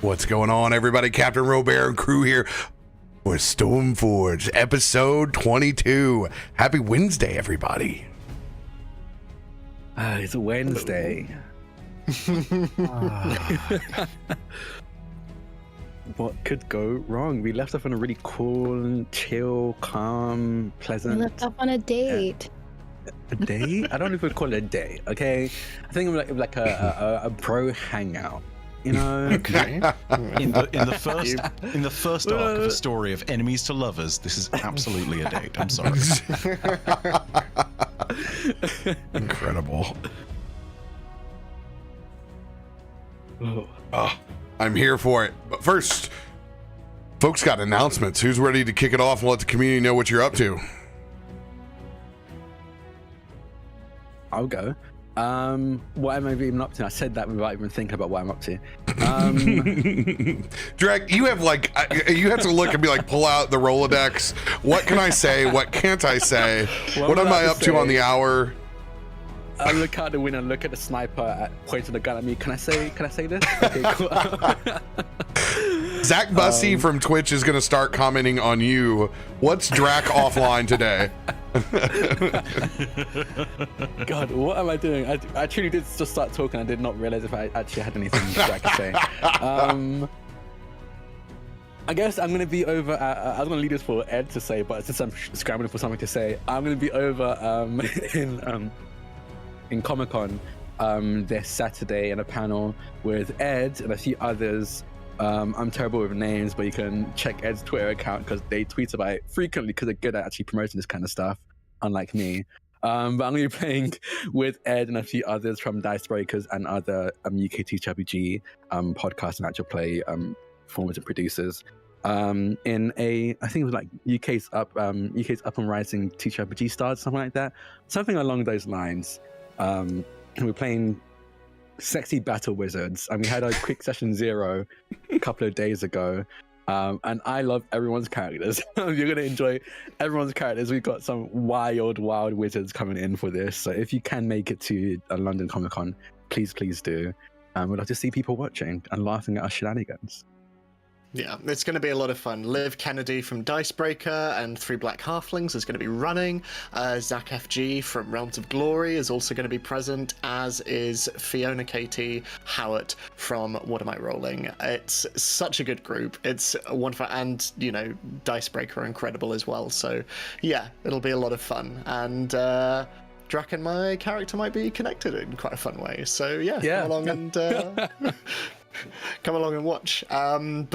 What's going on, everybody? CaptainRoBear and crew here for Stormforge, episode 22. Happy Wednesday, everybody. It's a Wednesday. What could go wrong? We left off on a really cool, chill, calm, pleasant... We left off on a date. A date? I don't know if we'd call it a date, okay? I think it was like a bro hangout. You know, okay. In the first arc of a story of enemies to lovers, this is absolutely a date. I'm sorry. Incredible. Oh. I'm here for it. But first, folks got announcements. Who's ready to kick it off and let the community know what you're up to? I'll go. What am I even up to? I said that without even thinking about what I'm up to. Drak, you have you have to look and be like, pull out the Rolodex. What can I say? What can't I say? What am I up to on the hour? I look out the window and look at the sniper pointing the gun at me. Can I say this? Okay, cool. Zach Bussy from Twitch is going to start commenting on you. What's Drak offline today? God, what am I doing? I truly did just start talking. I did not realize if I actually had anything I could say. I guess I'm going to be over. I was going to leave this for Ed to say, but since I'm scrambling for something to say, I'm going to be over in Comic-Con this Saturday in a panel with Ed and a few others. I'm terrible with names, but you can check Ed's Twitter account because they tweet about it frequently because they're good at actually promoting this kind of stuff, unlike me. But I'm going to be playing with Ed and a few others from Dice Breakers and other UK TTRPG podcasts and actual play formers and producers in I think it was like UK's Up and Rising TTRPG Stars, something like that. Something along those lines. We're playing sexy battle wizards, and we had a quick session 0 a couple of days ago, and I love everyone's characters. You're going to enjoy everyone's characters. We've got some wild wizards coming in for this, so if you can make it to a London Comic-Con, please do. We'd love to see people watching and laughing at our shenanigans. Yeah, it's going to be a lot of fun. Liv Kennedy from Dicebreaker and 3 Black Halflings is going to be running. Zach FG from Realms of Glory is also going to be present, as is Fiona Katie Howard from What Am I Rolling. It's such a good group. It's wonderful, and, you know, Dicebreaker are incredible as well. So, yeah, it'll be a lot of fun. And Drak and my character might be connected in quite a fun way. So, yeah. Come along and... come along and watch. Certainly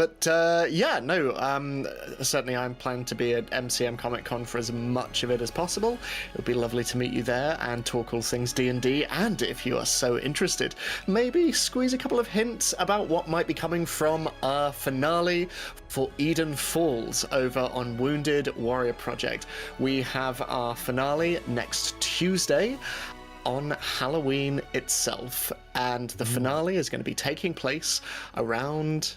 I'm planning to be at MCM Comic Con for as much of it as possible. It would be lovely to meet you there and talk all things D&D, and if you are so interested, maybe squeeze a couple of hints about what might be coming from our finale for Eden Falls over on Wounded Warrior Project. We have our finale next Tuesday on Halloween itself, and the finale is going to be taking place around,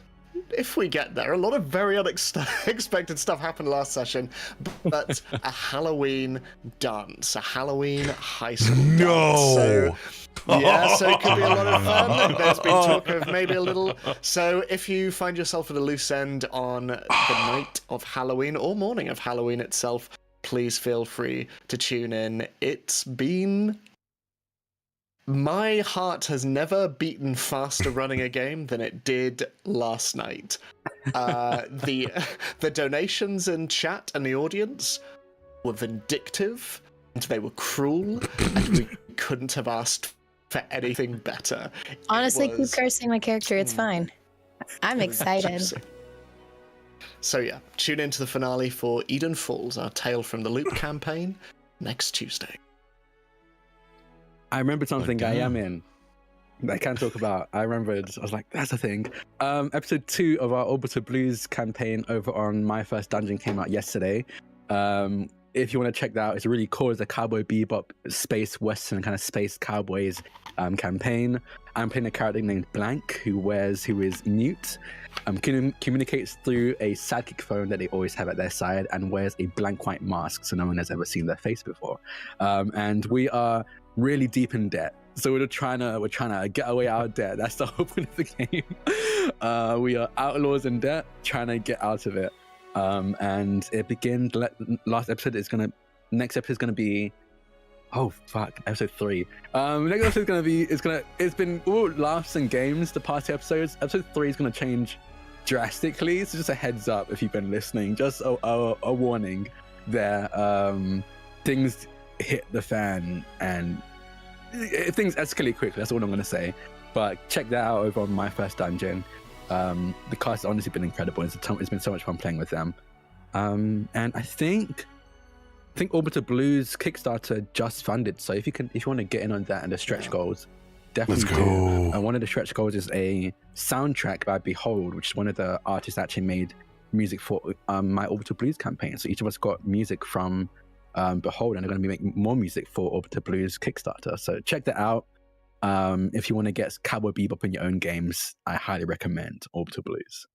if we get there, a lot of very unexpected stuff happened last session, but a Halloween dance, a Halloween high school dance. So, yeah, so it could be a lot of fun. There's been talk of maybe a little. So if you find yourself at a loose end on the night of Halloween or morning of Halloween itself, please feel free to tune in. It's been... My heart has never beaten faster running a game than it did last night. The donations in chat and the audience were vindictive, and they were cruel, and we couldn't have asked for anything better. Honestly, keep cursing my character. It's fine. I'm excited. So yeah, tune into the finale for Eden Falls, our Tale from the Loop campaign, next Tuesday. I remembered something I am in that I can't talk about. I was like, that's a thing. Episode 2 of our Orbital Blues campaign over on My First Dungeon came out yesterday. If you want to check that out, it's really cool. It's a Cowboy Bebop space western kind of space cowboys campaign. I'm playing a character named Blank who is mute, communicates through a psychic phone that they always have at their side, and wears a blank white mask so no one has ever seen their face before. And we are really deep in debt. So we're trying to get our way out of debt. That's the whole point of the game. We are outlaws in debt, trying to get out of it. And it begins. Next episode is gonna be. Oh fuck! Episode 3. Next episode is gonna be. It's been all laughs and games the past 2 episodes. Episode 3 is gonna change drastically. So just a heads up if you've been listening. Just a warning there. Things hit the fan and things escalate quickly. That's all I'm gonna say. But check that out over on My First Dungeon. The cast has honestly been incredible. It's been so much fun playing with them. And I think Orbiter Blues Kickstarter just funded. So if you want to get in on that and the stretch goals, definitely Let's go. do. And one of the stretch goals is a soundtrack by Behold, which is one of the artists that actually made music for my Orbiter Blues campaign. So each of us got music from Behold, and they're going to be making more music for Orbiter Blues Kickstarter. So check that out. If you want to get Cowboy Bebop in your own games, I highly recommend Orbiter Blues.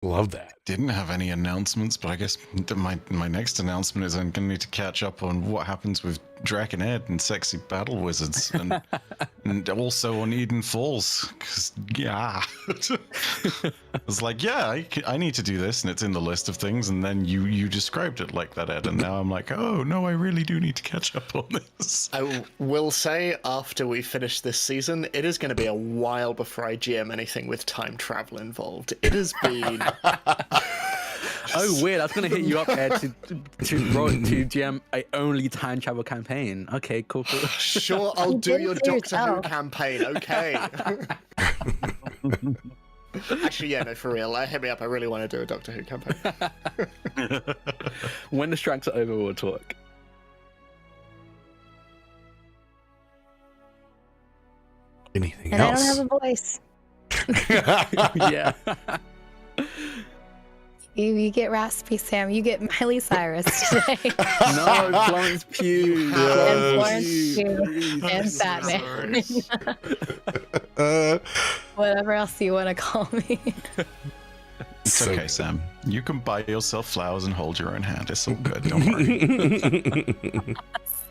Love that. Didn't have any announcements, but I guess my next announcement is I'm going to need to catch up on what happens with Drak and Ed and Sexy Battle Wizards, and also on Eden Falls. Because I was like, yeah, I need to do this, and it's in the list of things. And then you described it like that, Ed, and now I'm like, oh no, I really do need to catch up on this. I will say, after we finish this season, it is going to be a while before I GM anything with time travel involved. It has been. Oh, weird. I was going to hit you up, Ed, to GM a only time travel campaign. Okay, cool. Sure, I'll do your Doctor Who campaign, okay. Actually, yeah, no, for real. Hit me up. I really want to do a Doctor Who campaign. When the strikes are over, we'll talk. Anything And else? I don't have a voice. Yeah. You get raspy, Sam. You get Miley Cyrus today. No, Florence Pugh. And Florence Pugh. And Batman. Whatever else you want to call me. It's okay, Sam. You can buy yourself flowers and hold your own hand. It's all good. Don't worry.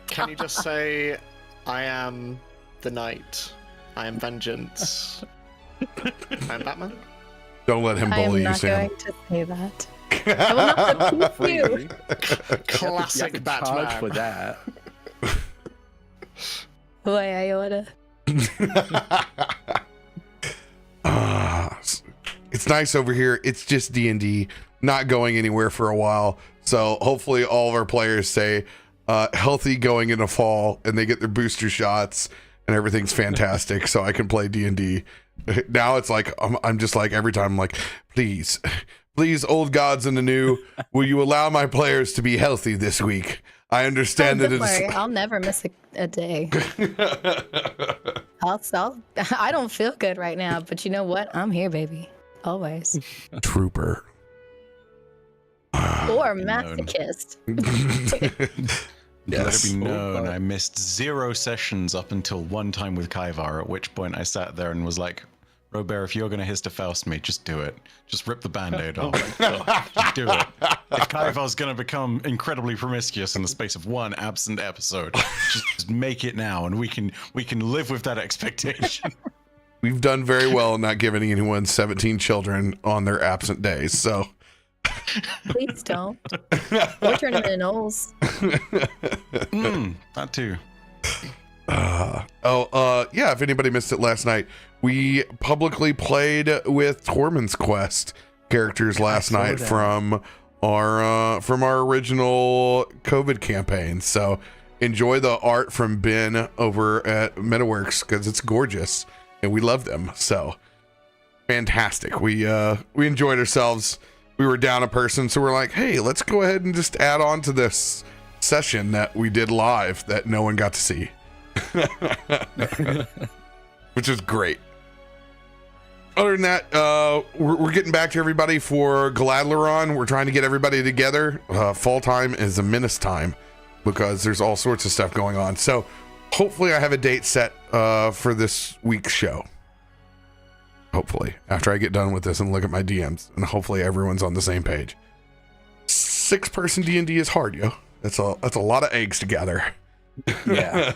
Can you just say, I am the Knight. I am Vengeance. I am Batman? Don't let him I am bully you, not Sam. going to say that. I will not repeat you. Classic You have to Batman. charge for that. Boy, Iota. It's nice over here. It's just D&D, not going anywhere for a while. So hopefully all of our players stay healthy going into fall, and they get their booster shots, and everything's fantastic. So I can play D&D. Now it's like I'm just like every time I'm like, please, old gods and the new, will you allow my players to be healthy this week? I understand that Don't it's. worry, I'll never miss a day. I don't feel good right now, but you know what? I'm here, baby. Always. Trooper. Or masochist. Let it be known, I missed 0 sessions up until one time with Kaivar, at which point I sat there and was like, RoBear, if you're going to Histofaust me, just do it. Just rip the Band-Aid off. Just do it. If Kaivar's going to become incredibly promiscuous in the space of one absent episode, just make it now, and we can live with that expectation. We've done very well in not giving anyone 17 children on their absent days, so... Please don't. Or turn them into gnolls. That too. Yeah, if anybody missed it last night, we publicly played with Tormund's Quest characters last night from our original COVID campaign. So enjoy the art from Ben over at MetaWorks, because it's gorgeous and we love them. So fantastic. We enjoyed ourselves. We were down a person, so we're like, hey, let's go ahead and just add on to this session that we did live that no one got to see. Which is great. Other than that, we're getting back to everybody for Galadleron. We're trying to get everybody together. Fall time is a menace time because there's all sorts of stuff going on. So hopefully I have a date set for this week's show. Hopefully, after I get done with this and look at my DMs, and hopefully everyone's on the same page. 6-person D&D is hard, yo. That's a lot of eggs to gather. Yeah.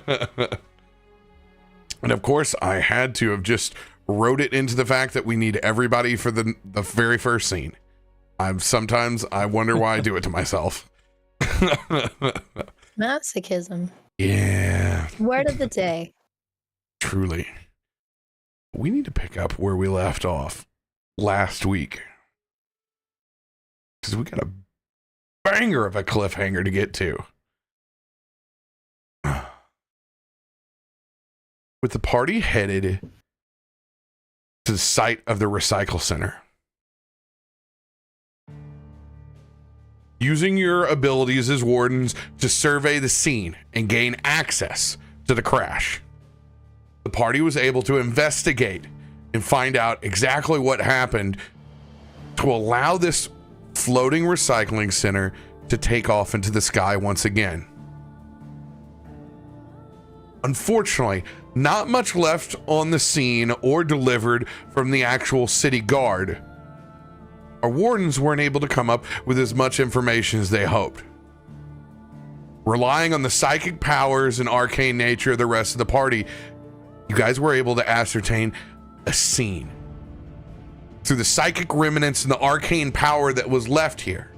And of course, I had to have just wrote it into the fact that we need everybody for the very first scene. Sometimes I wonder why I do it to myself. Masochism. Yeah. Word of the day. Truly. We need to pick up where we left off last week. Because we got a banger of a cliffhanger to get to. With the party headed to the site of the recycle center. Using your abilities as wardens to survey the scene and gain access to the crash, the party was able to investigate and find out exactly what happened to allow this floating recycling center to take off into the sky once again. Unfortunately, not much left on the scene or delivered from the actual city guard. Our wardens weren't able to come up with as much information as they hoped. Relying on the psychic powers and arcane nature of the rest of the party, you guys were able to ascertain a scene. Through the psychic remnants and the arcane power that was left here,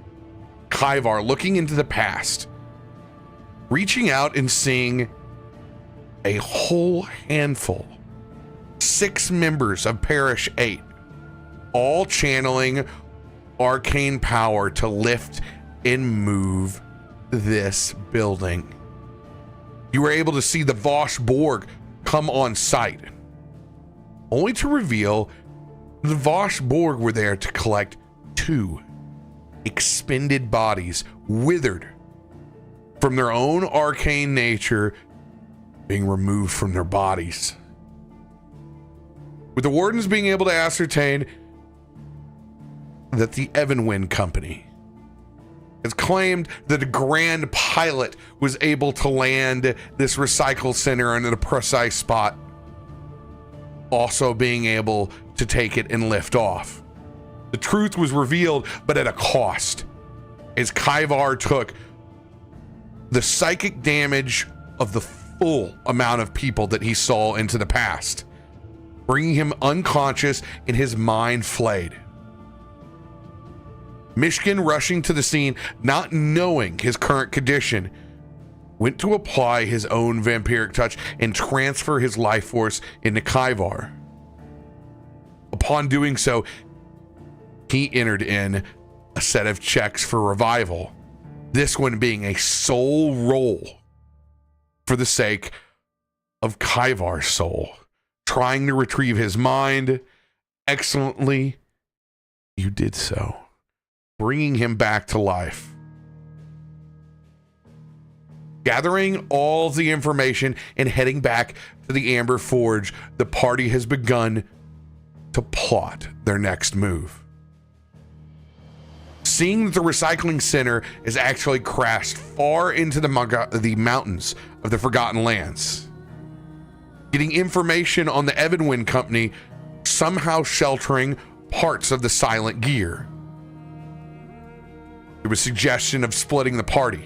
Kaivar looking into the past, reaching out and seeing a whole handful, 6 members of Parish 8, all channeling arcane power to lift and move this building. You were able to see the Vosh Borg come on site, only to reveal the Vosh Borg were there to collect 2 expended bodies, withered from their own arcane nature, being removed from their bodies. With the wardens being able to ascertain that the Evenwind Company has claimed that a grand pilot was able to land this recycle center in a precise spot, also being able to take it and lift off. The truth was revealed, but at a cost, as Kaivar took the psychic damage of the full amount of people that he saw into the past, bringing him unconscious and his mind flayed. Myshkin, rushing to the scene, not knowing his current condition, went to apply his own vampiric touch and transfer his life force into Kaivar. Upon doing so, he entered in a set of checks for revival, this one being a soul roll for the sake of Kaivar's soul, trying to retrieve his mind. Excellently, you did so, bringing him back to life. Gathering all the information and heading back to the Amber Forge, the party has begun to plot their next move. Seeing that the recycling center is actually crashed far into the mountains of the Forgotten Lands, getting information on the Evenwind Company somehow sheltering parts of the Silent Gear. There was suggestion of splitting the party.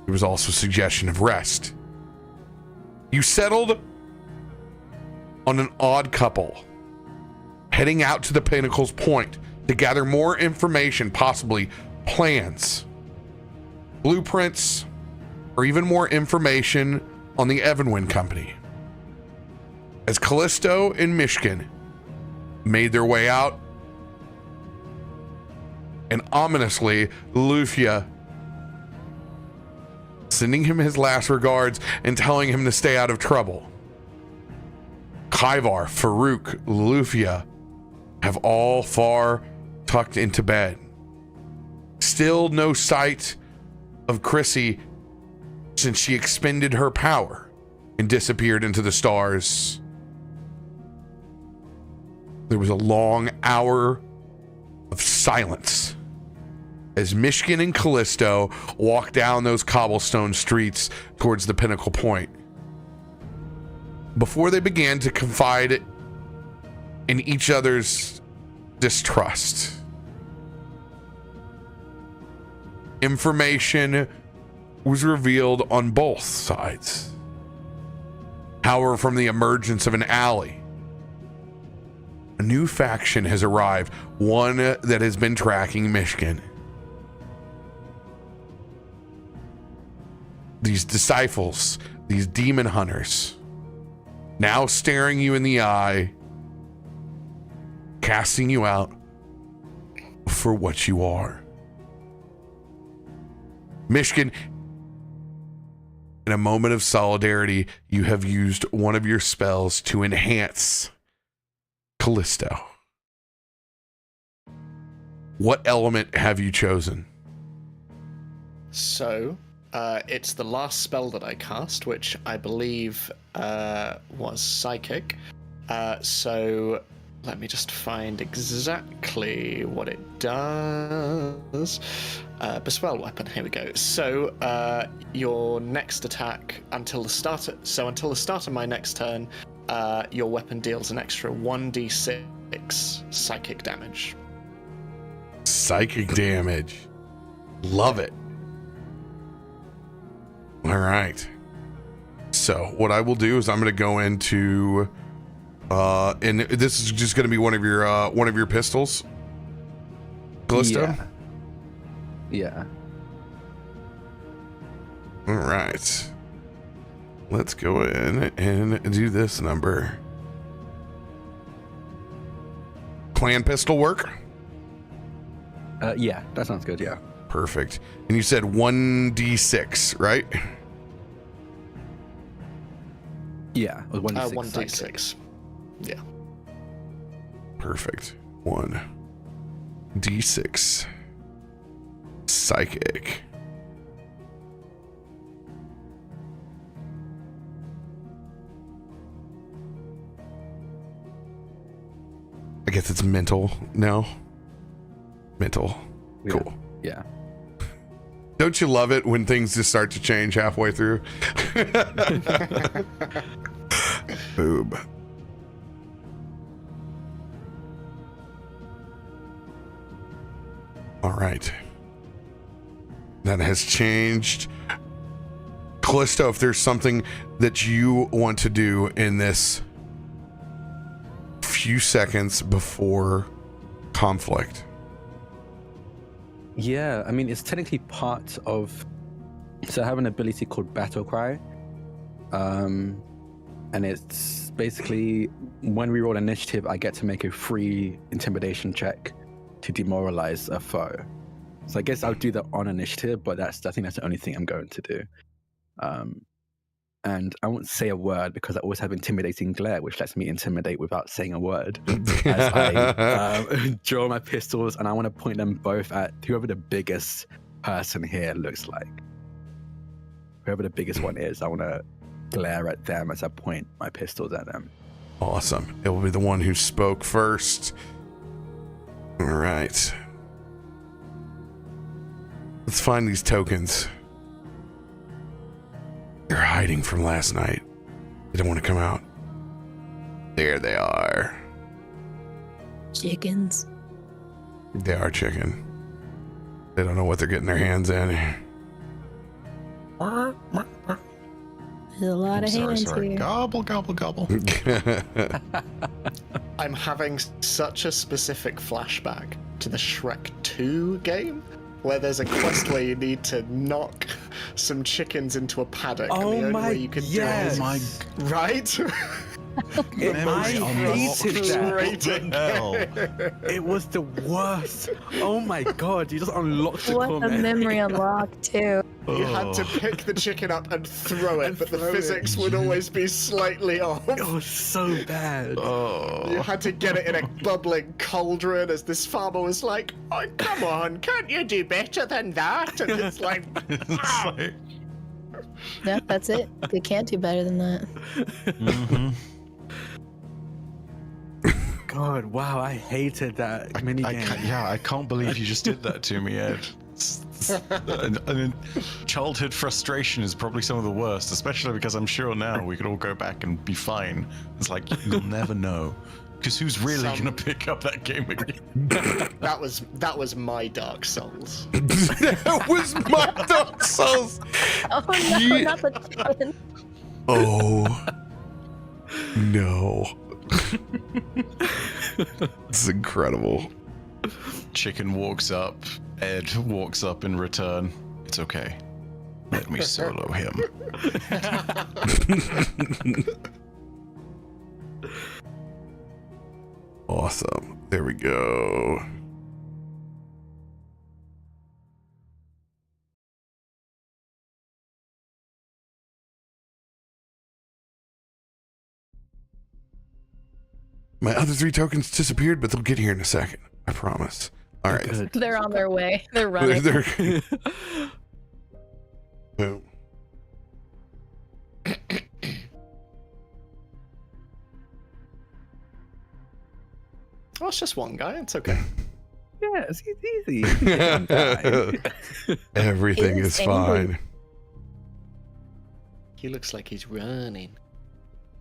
There was also suggestion of rest. You settled on an odd couple, heading out to the Pinnacle's Point to gather more information, possibly plans, blueprints, or even more information on the Evenwind Company. As Kallisto and Myshkin made their way out, and ominously, Loluphia, sending him his last regards and telling him to stay out of trouble. Kaivar, Faroük, Loluphia have all far tucked into bed. Still no sight of Chrissy since she expended her power and disappeared into the stars. There was a long hour of silence as Myshkin and Kallisto walked down those cobblestone streets towards the Pinnacle Point, before they began to confide in each other's distrust. Information was revealed on both sides. However, from the emergence of an alley, a new faction has arrived, one that has been tracking Myshkin. These disciples, these demon hunters, now staring you in the eye, casting you out for what you are. Myshkin, in a moment of solidarity, you have used one of your spells to enhance Kallisto. What element have you chosen? So, it's the last spell that I cast, which I believe was Psychic. So, let me just find exactly what it does. Bespell Weapon, here we go. So, your next attack, until the start of my next turn, your weapon deals an extra 1d6 psychic damage. Psychic damage. Love it. All right. So what I will do is I'm going to go into, and this is just going to be one of your pistols, Kallisto. Yeah. All right. Let's go in and do this number. Clan pistol work? Yeah, that sounds good. Yeah. Perfect. And you said 1d6, right? Yeah, it was 1d6. 1d6. Yeah. Perfect. 1d6 psychic. I guess it's mental now. Mental. Yeah. Cool. Yeah. Don't you love it when things just start to change halfway through? Boob. All right. That has changed. Kallisto, if there's something that you want to do in this few seconds before conflict. Yeah, I mean, it's technically part of... So I have an ability called Battle Cry. And it's basically, when we roll initiative, I get to make a free intimidation check to demoralize a foe. So I guess I'll do that on initiative, but I think that's the only thing I'm going to do. And I won't say a word because I always have intimidating glare, which lets me intimidate without saying a word. As I draw my pistols, and I want to point them both at whoever the biggest person here looks like. Whoever the biggest one is, I want to glare at them as I point my pistols at them. Awesome. It will be the one who spoke first. All right. Let's find these tokens. They're hiding from last night. They don't want to come out. There they are. Chickens. They are chicken. They don't know what they're getting their hands in. There's a lot of hands here. Gobble, gobble, gobble. I'm having such a specific flashback to the Shrek 2 game, where there's a quest where you need to knock some chickens into a paddock, and the only way you can do it is... Right? I hated Frustrating. It was the worst. Oh my god, you just unlocked the What a comment. memory unlock too. You had to pick the chicken up and throw it, And but the throw it. physics would always be slightly off. It was so bad. You had to get it in a bubbling cauldron as this farmer was like, oh, come on, can't you do better than that? And it's like, It's like, Yeah, that's it. They can't do better than that. God, wow, I hated that mini game. I can't believe you just did that to me, Ed. Childhood frustration is probably some of the worst, especially because I'm sure now we could all go back and be fine. It's like, you'll never know. Because who's really gonna pick up that game again? That was my Dark Souls. That was my Dark Souls. Oh no, not the challenge. Oh no. It's incredible. Chicken walks up. Ed walks up in return. It's okay. Let me solo him. Awesome. There we go. My other 3 tokens disappeared, but they'll get here in a second. I promise. All right. Good. They're on their way. They're running. Boom. Oh, it's just one guy. It's okay. Yeah, it's easy. One guy. Everything It's is fine. He looks like he's running.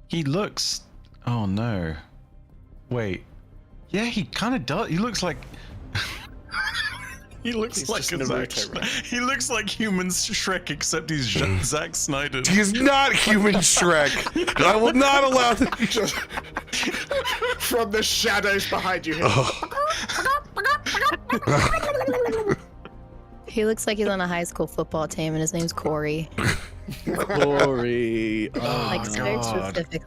He looks. Oh no. Wait. Yeah, he kind of does. He looks like. He looks He's like just a Zack. Naruto, right? He looks like human Shrek, except he's Zack Snyder. He is not human Shrek. I will not allow that. Just from the shadows behind you. He looks like he's on a high school football team, and his name's Corey. Corey. Like Oh, very God. specific.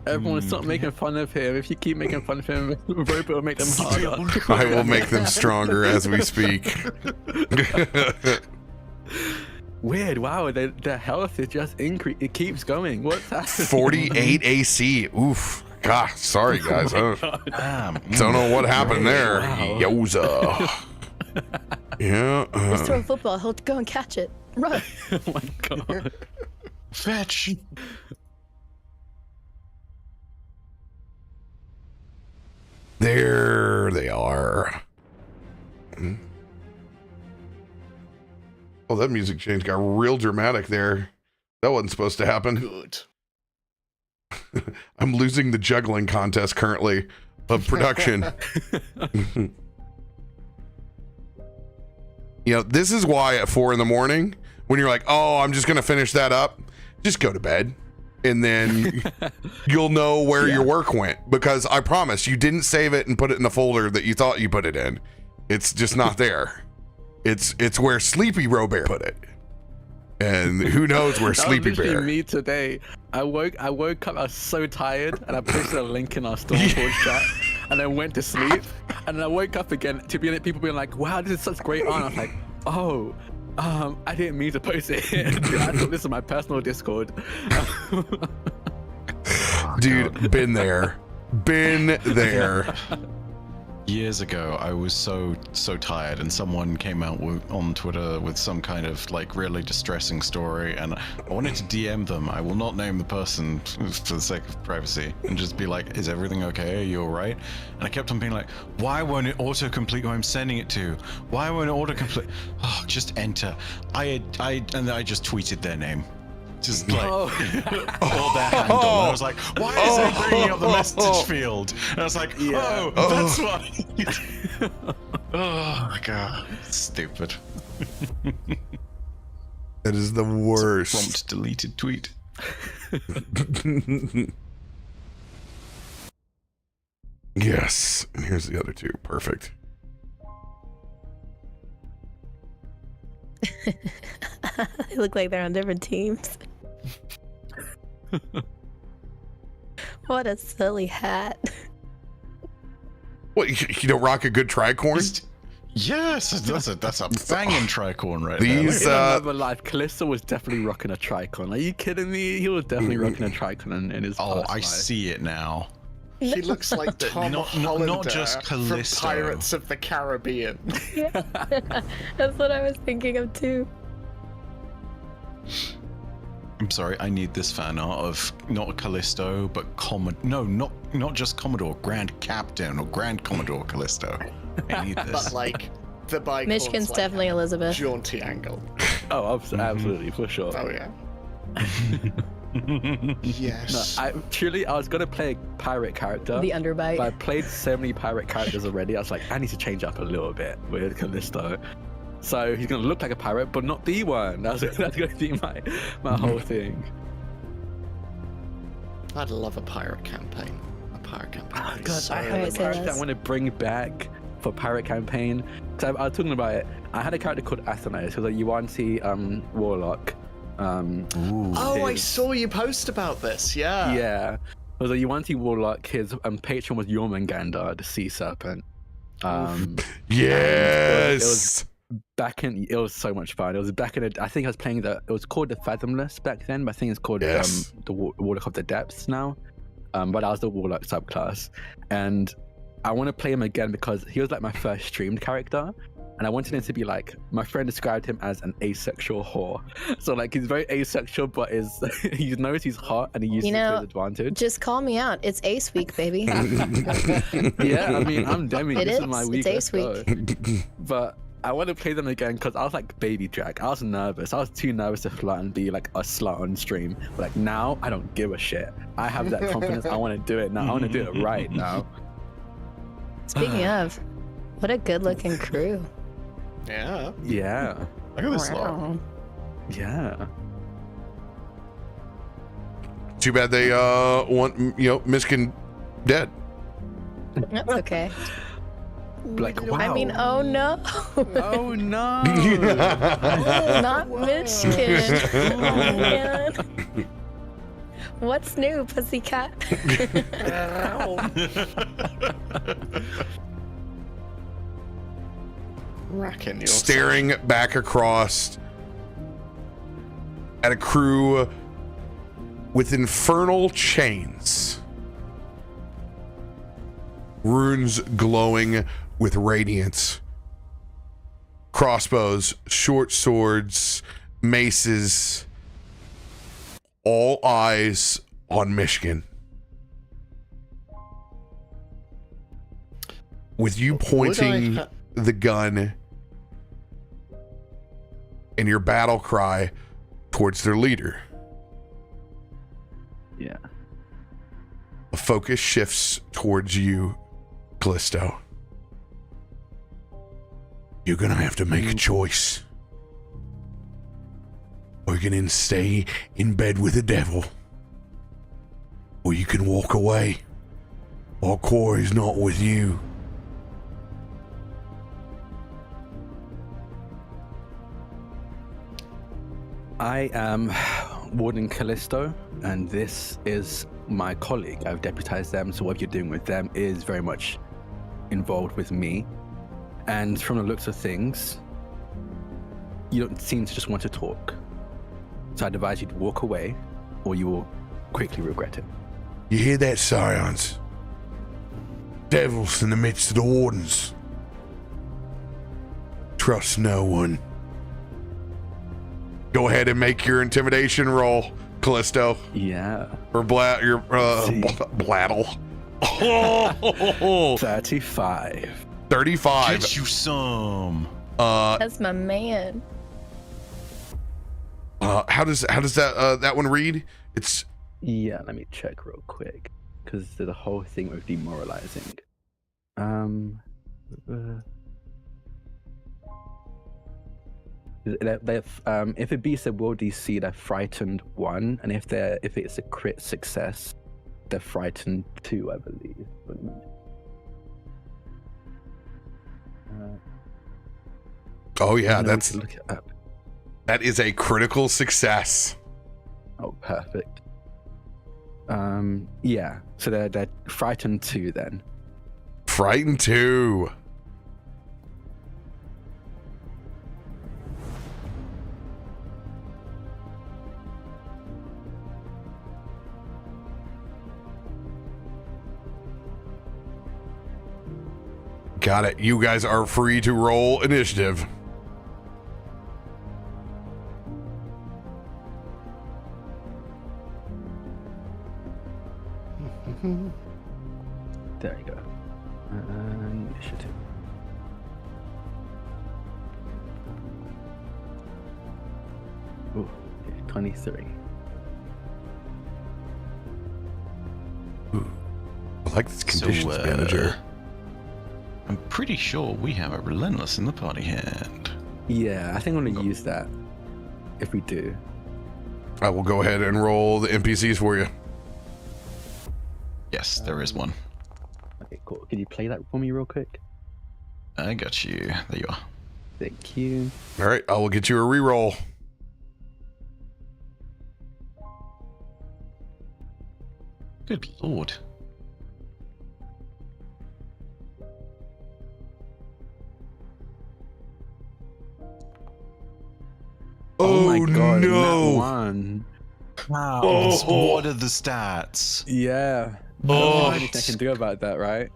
everyone stop making fun of him. If you keep making fun of him, RoBear will make them harder. I will make them stronger as we speak. Weird. Wow, their health is just increase. It keeps going. What's happening? 48 AC. Oof. Gosh, sorry guys. I Damn. don't know what happened there. Wow. Yoza. Yeah. Just throw a football. He'll go and catch it. Run. Oh my god. Fetch. There they are. Oh, that music change got real dramatic there. That wasn't supposed to happen. Good. I'm losing the juggling contest currently of production. You know, this is why at 4 a.m, when you're like, oh, I'm just going to finish that up, just go to bed. And then you'll know where your work went, because I promise you didn't save it and put it in the folder that you thought you put it in. It's just not there. It's where Sleepy RoBear put it. And who knows where That Sleepy was literally Bear. me today. I woke up, I was so tired, and I posted a link in our Stormforge chat, and I went to sleep, and I woke up again to be people being like, wow, this is such great art. I was like, oh, I didn't mean to post it. I thought this was my personal Discord. Dude, been there. Been there. Years ago, I was so tired, and someone came out on Twitter with some kind of like really distressing story, and I wanted to DM them. I will not name the person for the sake of privacy, and just be like, "Is everything okay? Are you all right?" And I kept on being like, "Why won't it autocomplete who I'm sending it to? Why won't it autocomplete? Oh, just enter." And then I just tweeted their name. Just like, or their handle. And I was like, why is it bringing up the message field? And I was like, that's why. Oh my god, stupid. That is the worst. Prompt deleted tweet. Yes. And here's the other two. Perfect. They look like they're on different teams. What a silly hat. What, you don't rock a good tricorn? Yes, that's a banging tricorn right These, In another life, Kallisto was definitely rocking a tricon. Are you kidding me? He was definitely rocking a tricon in his Oh, past I life. see it now. He looks like Tom Hollander not just from Kallisto. Pirates of the Caribbean. Yeah. That's what I was thinking of too. I'm sorry, I need this fan art of not Kallisto, but not just Commodore, Grand Captain or Grand Commodore Kallisto. I need this. But like the bike. Myshkin's definitely Elizabeth. Jaunty angle. Oh, absolutely, for sure. Oh yeah. Yes. I was gonna play a pirate character. The underbite. But I played so many pirate characters already. I was like, I need to change up a little bit with Kallisto. So he's gonna look like a pirate, but not be one. That's gonna be my whole thing. I'd love a pirate campaign. Oh, God, So I have a Alright, say character I less. want to bring back for pirate campaign. Because I was talking about it. I had a character called Athanase, who's a Yuan-Ti warlock. I his- saw you post about this. Yeah. Yeah. It was a Yuan-Ti warlock. His patron was Jormungandr, the sea serpent. Yes. It was so much fun. It was back in I think I was playing it was called the Fathomless back then, but I think it's called Yes. the Warlock of the Depths now. But I was the Warlock subclass. And I want to play him again because he was like my first streamed character. And I wanted him to be like, my friend described him as an asexual whore. So like he's very asexual, but he knows he's hot and he uses it to his advantage. Just call me out. It's Ace Week, baby. Yeah, I mean, I'm Demi. It This is. is my It's week. Ace Let's go. But I want to play them again because I was like baby Drak. I was nervous. I was too nervous to flirt and be like a slut on stream. But like now, I don't give a shit. I have that confidence. I want to do it now. I want to do it right now. Speaking of, what a good-looking crew. Yeah. Yeah. Look at this lot. Wow. Yeah. Too bad they want Myshkin dead. That's okay. Like, wow. I mean, oh no. Oh no. Not Myshkin. Oh, man. What's new, pussycat? Racking your Staring back across at a crew with infernal chains, runes glowing with radiance, crossbows, short swords, maces, all eyes on Myshkin. With you pointing the gun and your battle cry towards their leader. Yeah. The focus shifts towards you, Kallisto. You're gonna have to make a choice. Or you can stay in bed with the devil. Or you can walk away. Our core is not with you. I am Warden Kallisto, and this is my colleague. I've deputized them, so what you're doing with them is very much involved with me. And from the looks of things, you don't seem to just want to talk. So I'd advise you to walk away, or you will quickly regret it. You hear that, Scions? Devils in the midst of the Wardens. Trust no one. Go ahead and make your intimidation roll, Kallisto. Yeah. Or Bladdle. Oh, 35. 35. Get you some. That's my man. How does that one read? It's Yeah, let me check real quick, because there's a whole thing with demoralizing. If it beats a will DC, they're frightened 1, and if it's a crit success, they're frightened 2, I believe. oh yeah, Let me that's look it up. that is a critical success. Oh, perfect. Yeah, so they're frightened 2 then. Frightened 2. Got it. You guys are free to roll initiative. There you go. Initiative. Ooh, 23. I like this conditions So, manager. I'm pretty sure we have a Relentless in the party hand. Yeah, I think I'm gonna use that. If we do. I will go ahead and roll the NPCs for you. Yes, there is one. Okay, cool. Can you play that for me real quick? I got you. There you are. Thank you. All right, I will get you a reroll. Good lord. Oh, my god, no. nat one. Wow. Oh. What are the stats? Yeah. Oh. There's nothing I can do about that, right?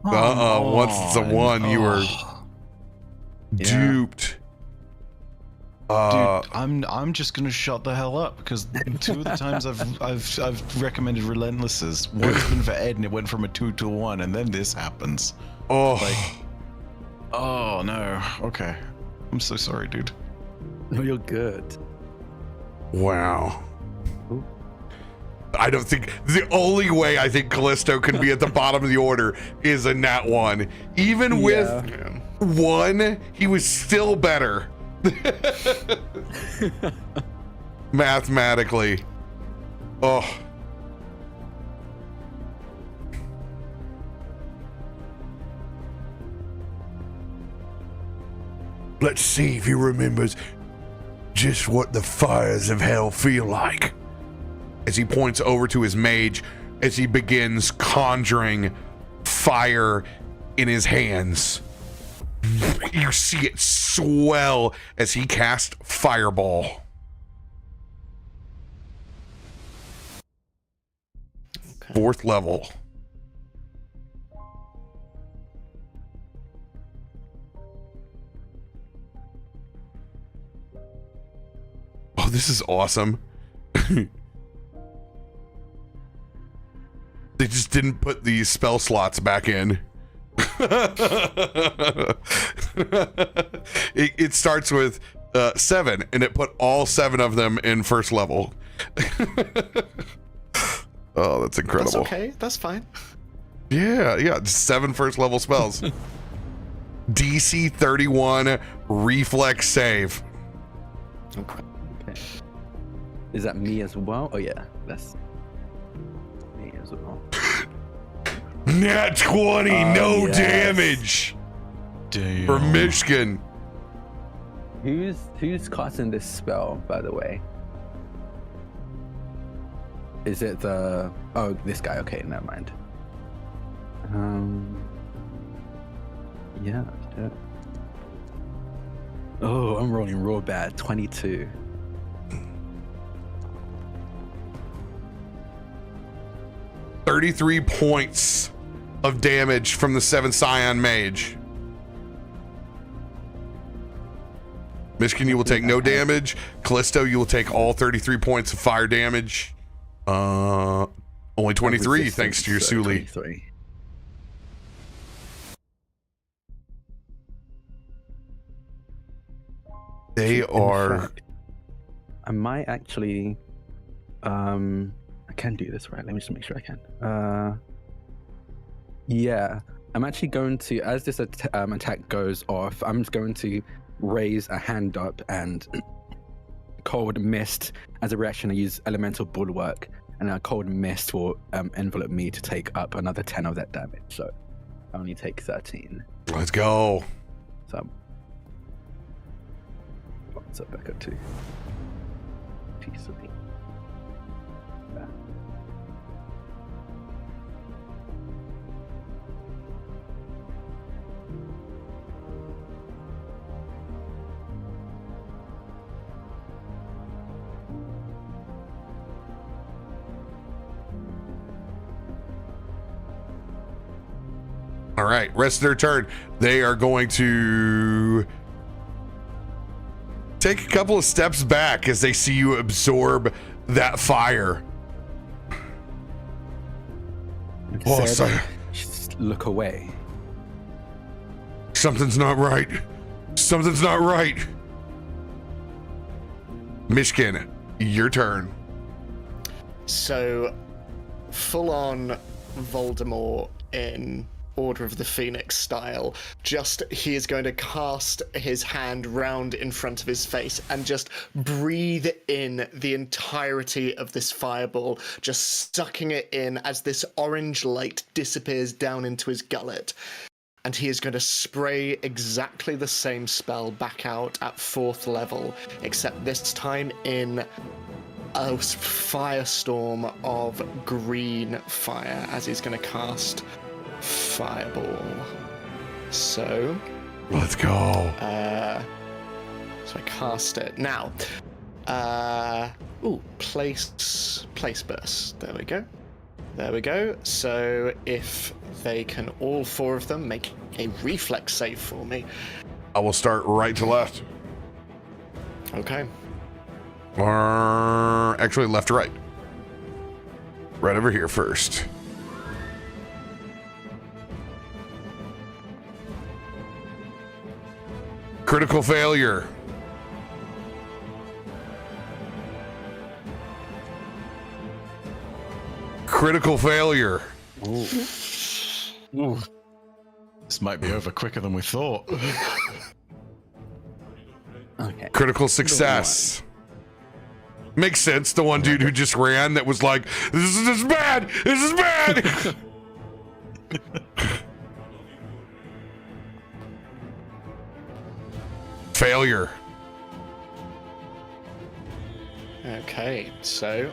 Once it's a 1, you were Yeah. duped. Dude, I'm just gonna shut the hell up because 2 of the times I've recommended Relentlesses, one's been for Ed and it went from a 2 to a 1, and then this happens. Oh, Oh no. Okay. I'm so sorry, dude. No, you're good. wow. Ooh. I don't think the only way I think Kallisto can be at the bottom of the order is a nat 1. Even with 1, he was still better. Mathematically. Oh. Let's see if he remembers just what the fires of hell feel like. As he points over to his mage, as he begins conjuring fire in his hands. You see it swell as he casts Fireball. Okay. 4th level. Oh, this is awesome. They just didn't put these spell slots back in. It starts with 7, and it put all 7 of them in 1st level. Oh, that's incredible. That's okay. That's fine. Yeah, 7 1st level spells. DC 31 reflex save. Okay. Okay. Is that me as well? Oh yeah, that's me as well. Nat 20, no yes. damage Damn. for Myshkin. Who's casting this spell, by the way? Is it the this guy? Okay, never mind. Yeah. Oh, I'm rolling real bad. 22. $33 points of damage from the 7 Scion Mage. Myshkin, you will take no damage. Kallisto, you will take all 33 points of fire damage. Only 23 thanks to your Suli. 23. They In are. fact, I might actually. I can do this, right? Let me just make sure I can. Yeah, I'm actually going to, as this attack goes off, I'm just going to raise a hand up and cold mist as a reaction. I use elemental bulwark, and a cold mist will envelop me to take up another 10 of that damage. So I only take 13. Let's go. So what's up back up to? Piece of me. Yeah. All right, rest of their turn. They are going to take a couple of steps back as they see you absorb that fire. Oh, Said, sorry. just look away. Something's not right. Something's not right. Myshkin, your turn. So, full-on Voldemort in Order of the Phoenix style. Just, he is going to cast his hand round in front of his face and just breathe in the entirety of this fireball, just sucking it in as this orange light disappears down into his gullet. And he is going to spray exactly the same spell back out at 4th level, except this time in a firestorm of green fire, as he's going to cast Fireball. So let's go. So I cast it now. Place burst. There we go. So if they can, all 4 of them, make a reflex save for me. I will start right to left. Okay. Or actually left to right. Right over here first. Critical failure. Critical failure. Ooh. Ooh. This might be over quicker than we thought. Okay. Critical success. Makes sense. The one dude who just ran that was like, this is bad. This is bad. Failure. Okay, so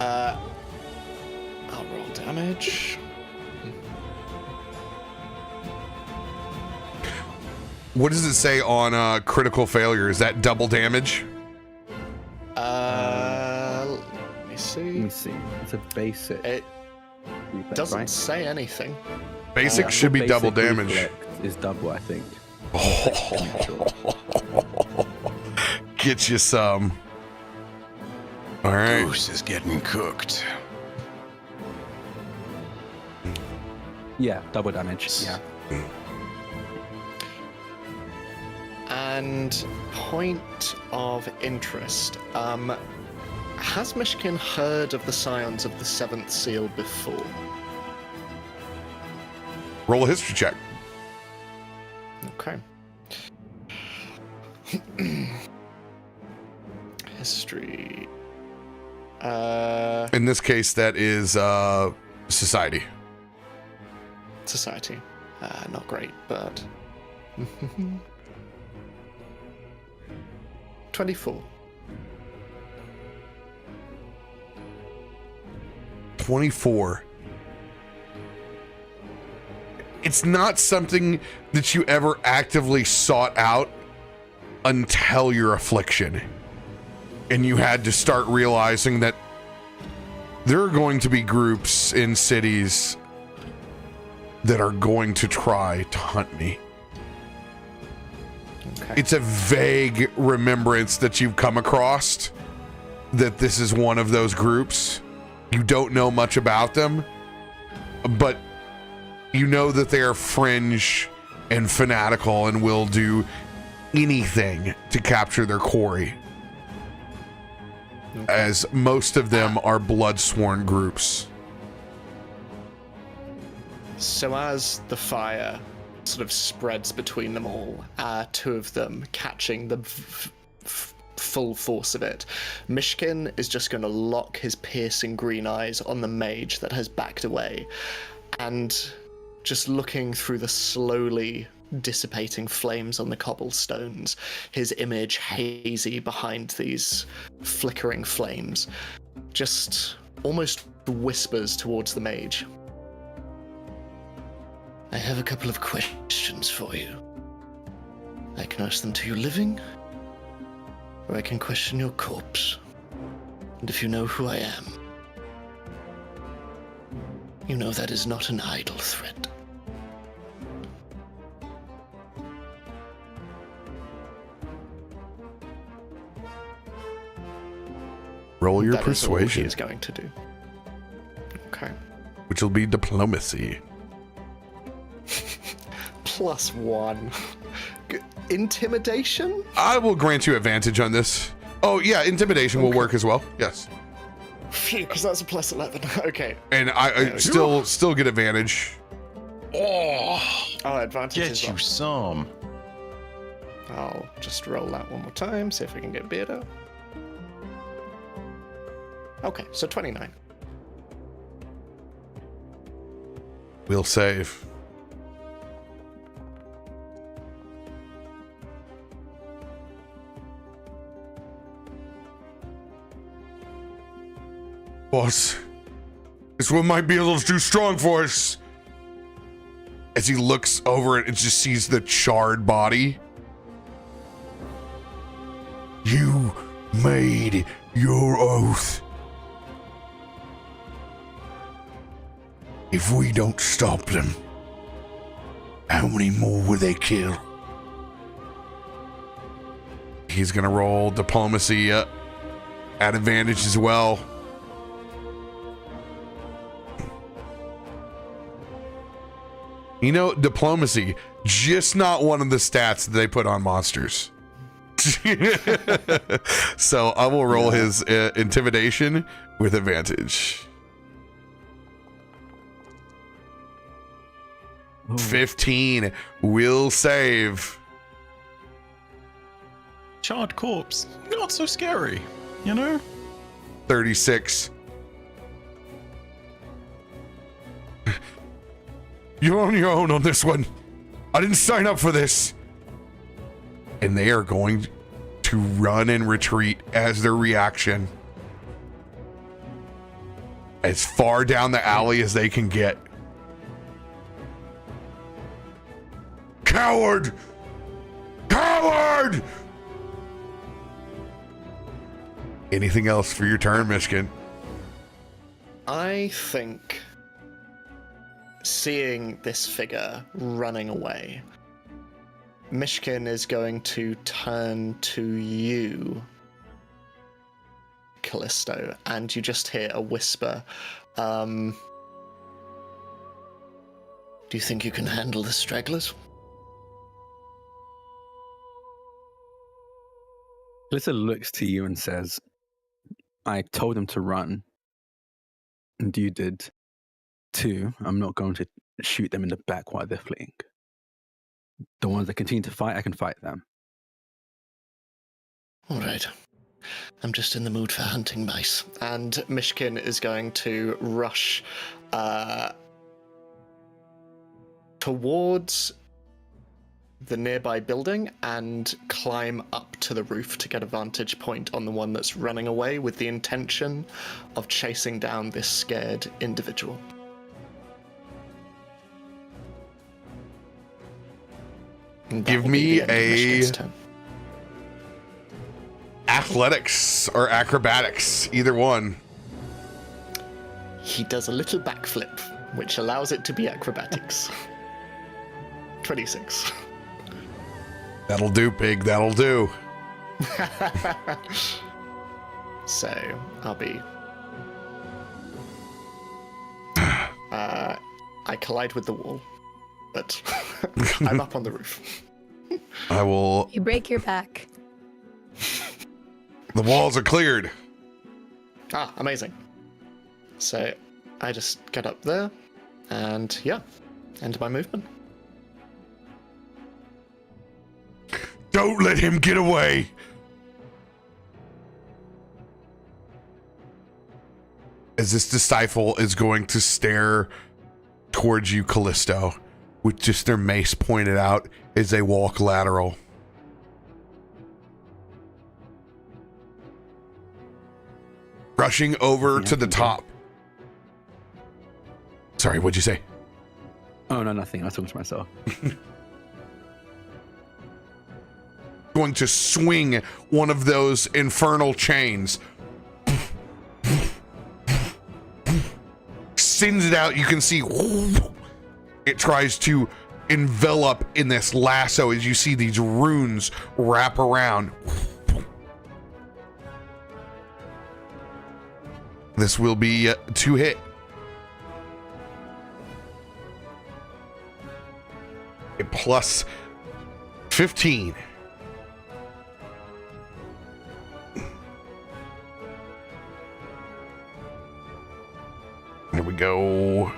I'll roll damage. What does it say on critical failure? Is that double damage? Let me see. Let me see. It's a basic. It reflex, doesn't right? say anything. Basic should be Basic double damage. reflex is double, I think. Get you some. All right. Goose is getting cooked. Yeah, double damage. Yeah. And point of interest. Has Myshkin heard of the Scions of the 7th Seal before? Roll a history check. Okay. History. In this case, that is society. Society. Not great, but 24. 24. It's not something that you ever actively sought out until your affliction. And you had to start realizing that there are going to be groups in cities that are going to try to hunt me. Okay. It's a vague remembrance that you've come across that this is one of those groups. You don't know much about them, but you know that they are fringe and fanatical and will do anything to capture their quarry. Okay. As most of them are blood-sworn groups. So as the fire sort of spreads between them all, 2 of them catching the full force of it, Myshkin is just going to lock his piercing green eyes on the mage that has backed away, and just looking through the slowly dissipating flames on the cobblestones, his image hazy behind these flickering flames, just almost whispers towards the mage. I have a couple of questions for you. I can ask them to you living, or I can question your corpse. And if you know who I am, you know that is not an idle threat. Roll your That is all he persuasion, is going to do. Okay. which will be diplomacy. +1. Intimidation? I will grant you advantage on this. Oh yeah, intimidation will work as well. Yes. Phew, because that's a plus 11. Okay. And I still get advantage. Oh, Advantage get as you well. some. I'll just roll that one more time, see if we can get better. Okay, so 29. We'll save. Boss, this one might be a little too strong for us. As he looks over it and just sees the charred body. You made your oath. If we don't stop them, how many more will they kill? He's gonna roll diplomacy at advantage as well. You know, diplomacy, just not one of the stats that they put on monsters. So I will roll his intimidation with advantage. 15 will save. Charred corpse, not so scary, you know? 36. You're on your own on this one. I didn't sign up for this. And they are going to run and retreat as their reaction. As far down the alley as they can get. Coward! Coward! Anything else for your turn, Myshkin? I think seeing this figure running away, Myshkin is going to turn to you, Kallisto, and you just hear a whisper. Do you think you can handle the stragglers? Kallisto looks to you and says, I told them to run, and you did too. I'm not going to shoot them in the back while they're fleeing. The ones that continue to fight, I can fight them. All right. I'm just in the mood for hunting mice. And Myshkin is going to rush towards the nearby building and climb up to the roof to get a vantage point on the one that's running away with the intention of chasing down this scared individual. Give me a athletics or acrobatics, either one. He does a little backflip, which allows it to be acrobatics. 26. That'll do, pig. That'll do. So, I'll be... I collide with the wall, but I'm up on the roof. I will... You break your back. The walls are cleared. Ah, amazing. So, I just get up there, and yeah, end my movement. Don't let him get away. As this disciple is going to stare towards you, Kallisto, with just their mace pointed out as they walk lateral. Rushing over to the top. Sorry, what'd you say? Oh, no, nothing. I was talking to myself. Going to swing one of those infernal chains. Sends it out. You can see it tries to envelop in this lasso as you see these runes wrap around. This will be 2 hit. A plus 15. go.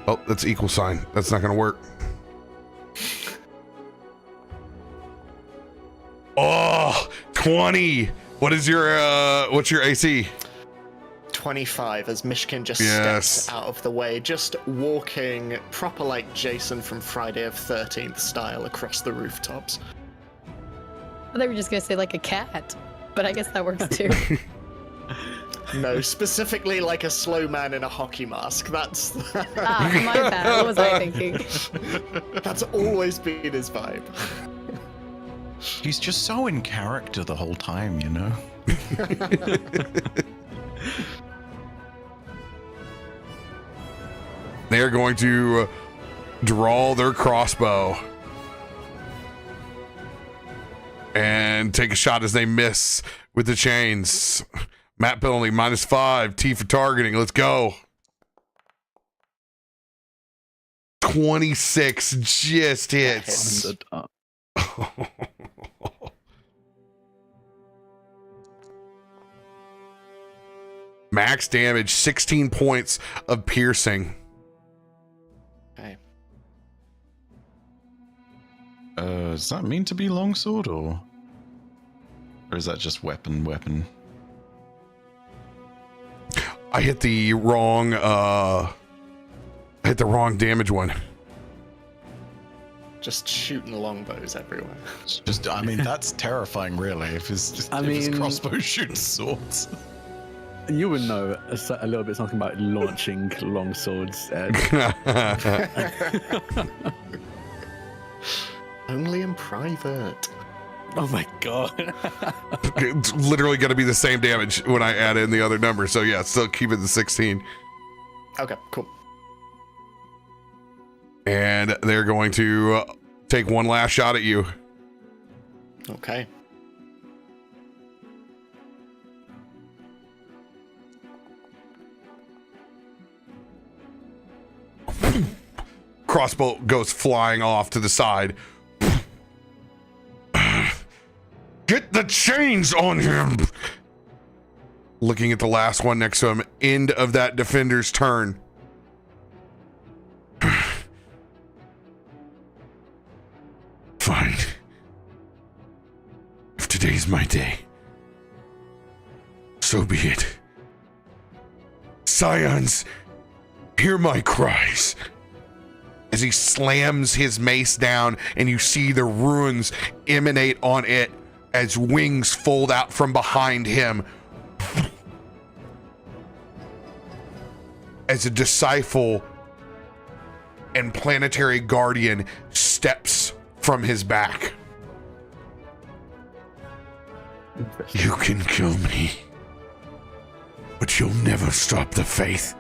Oh, that's equal sign. That's not gonna work. Oh, 20. What is your what's your AC? 25 as Myshkin just steps out of the way, just walking proper like Jason from Friday of 13th style across the rooftops. I thought you were just gonna say like a cat, but I guess that works too. No, specifically like a slow man in a hockey mask. That's my bad. What was I thinking? That's always been his vibe. He's just so in character the whole time, you know? They're going to draw their crossbow and take a shot as they miss with the chains. Map penalty -5. T for targeting. Let's go. 26 just hits. Max damage, 16 points of piercing. Okay. Does that mean to be longsword or is that just weapon? I hit the wrong damage one. Just shooting longbows everywhere. Just, I mean, that's terrifying, really. If his crossbow shoots swords. You would know a little bit something about launching long swords, Ed. Only in private. Oh my god. It's literally going to be the same damage when I add in the other number. So yeah, still keep it the 16. Okay, cool. And they're going to take one last shot at you. Okay. Crossbow goes flying off to the side. Get the chains on him! Looking at the last one next to him. End of that defender's turn. Fine. If today's my day, so be it. Scions, hear my cries. As he slams his mace down and you see the runes emanate on it as wings fold out from behind him. As a disciple and planetary guardian steps from his back. You can kill me, but you'll never stop the faith.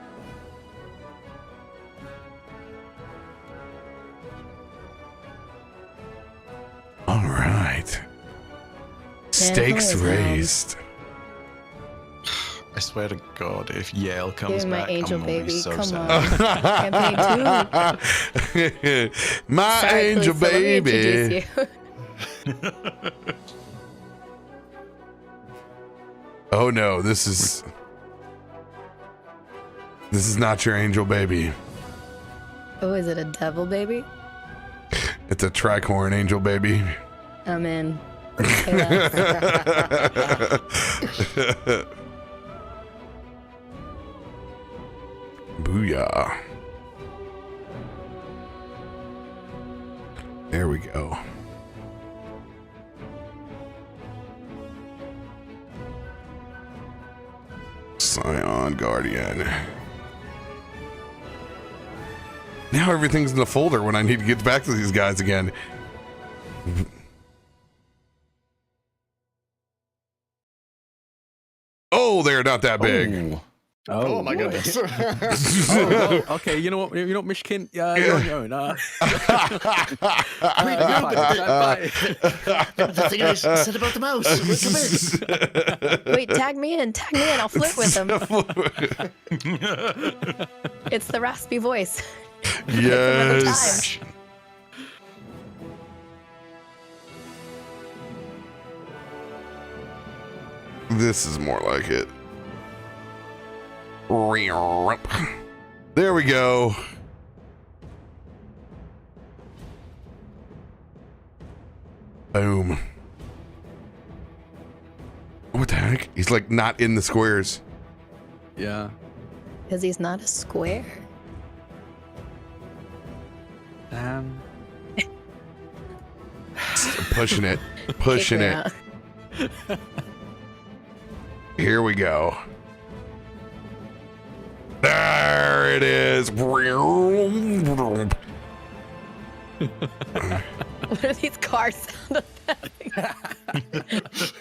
All right. Stakes raised. I swear to God, if Yale comes Here's my back, angel I'm gonna baby. be so Come sad. on. Campaign 2. My Sorry, angel Kallisto, let me baby. introduce you. Oh no, this is not your angel baby. Oh, is it a devil baby? It's a tricorn angel baby. I'm in. Say less. Booyah. There we go. Scion Guardian. Now everything's in the folder when I need to get back to these guys again. Oh, they're not that big. Ooh. Oh my boy. goodness. Okay, you know what, Myshkin? Yeah, you're on your own. The thing I said about the mouse. Wait, tag me in. I'll flirt with him. It's the raspy voice. Yes. This is more like it. There we go. Boom. What the heck? He's like not in the squares. Yeah. Because he's not a square. Damn. Pushing it. Pushing Kick me it. out. Here we go. There it is. What are these car sound effects?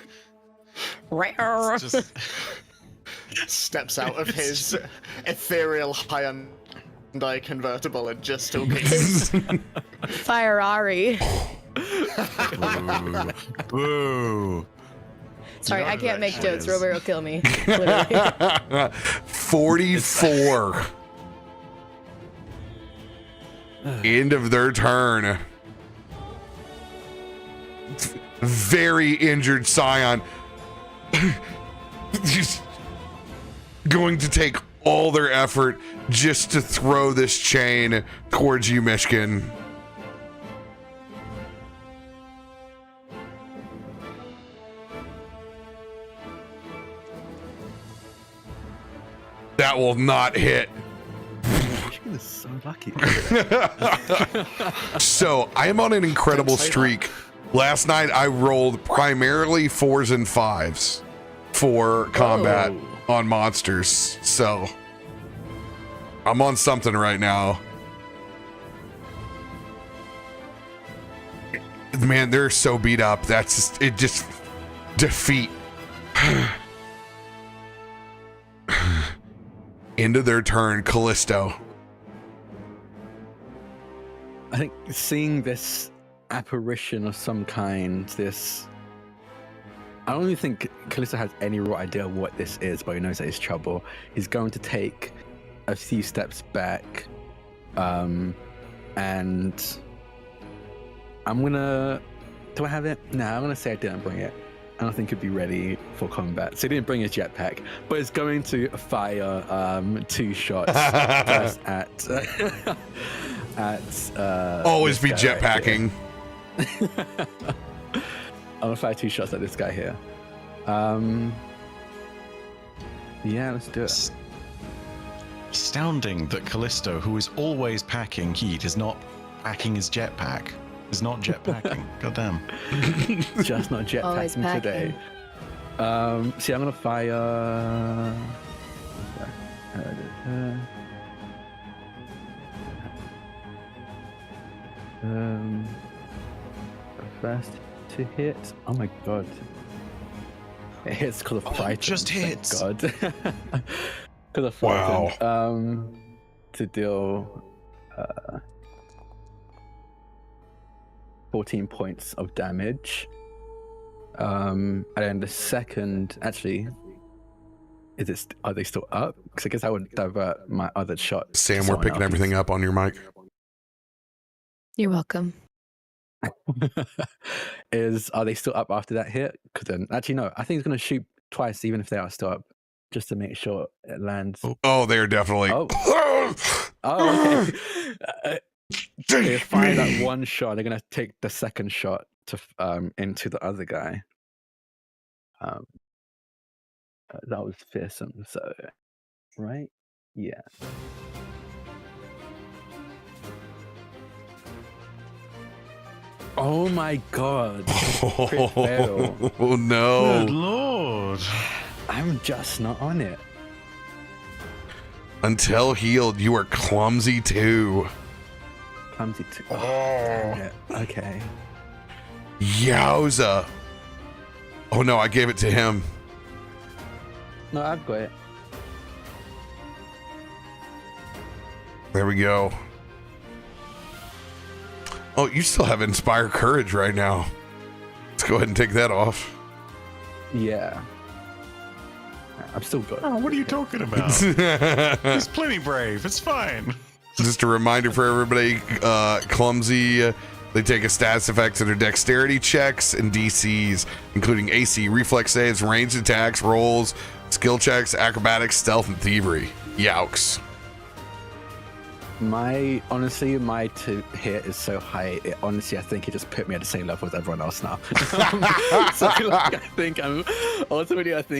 Just Steps out of his ethereal Hyundai convertible and just talks. Ferrari. boo. Sorry, I can't make jokes. Congratulations. RoBear will kill me. Literally. 44. End of their turn. Very injured Scion. Just going to take all their effort just to throw this chain towards you, Myshkin. That will not hit. Myshkin is so lucky. So I am on an incredible streak. Last night I rolled primarily 4s and 5s for combat on monsters. So I'm on something right now. Man, they're so beat up. That's just, it just defeat. Into their turn, Kallisto. I think seeing this apparition of some kind, this... I don't even think Kallisto has any real idea what this is, but he knows that it's trouble. He's going to take a few steps back, and I'm gonna... Do I have it? No, I'm gonna say I didn't bring it. I don't think it'd be ready for combat. So he didn't bring his jetpack, but it's going to fire 2 shots first at Always this be guy right here. jetpacking. I'm gonna fire 2 shots at this guy here. Yeah, let's do it. Astounding that Kallisto, who is always packing heat, is not packing his jetpack. Is not jetpacking. Goddamn. Just not Always jetpacking today. See, I'm gonna fire. First to hit. Oh my god. It hits because of frightened. Just thank hits. God. Because of frightened. To deal 14 points of damage. And then the second, actually, are they still up? Because I guess I would divert my other shot. to Sam, we're someone picking else. everything up on your mic. You're welcome. Are they still up after that hit? Because then, actually, no. I think it's going to shoot twice, even if they are still up, just to make sure it lands. Oh, they're definitely. Oh. Oh, okay. They fire that one shot. They're going to take the second shot to into the other guy. That was fearsome. So, right? Yeah. Oh my god. Crit fail. Oh no. Good lord. I'm just not on it. Until healed, you are clumsy too. Clumsy too. Oh, damn it. Okay. Yowza. Oh no, I gave it to him. No, I've got it. There we go. Oh, you still have Inspire Courage right now. Let's go ahead and take that off. Yeah. I'm still good. Oh, what are you talking about? He's plenty brave. It's fine. Just a reminder for everybody, clumsy, they take a status effect to their dexterity checks and DCs, including AC, reflex saves, ranged attacks, rolls, skill checks, acrobatics, stealth, and thievery. Yowks. honestly, my to hit is so high. I think it just put me at the same level as everyone else now. So like, I think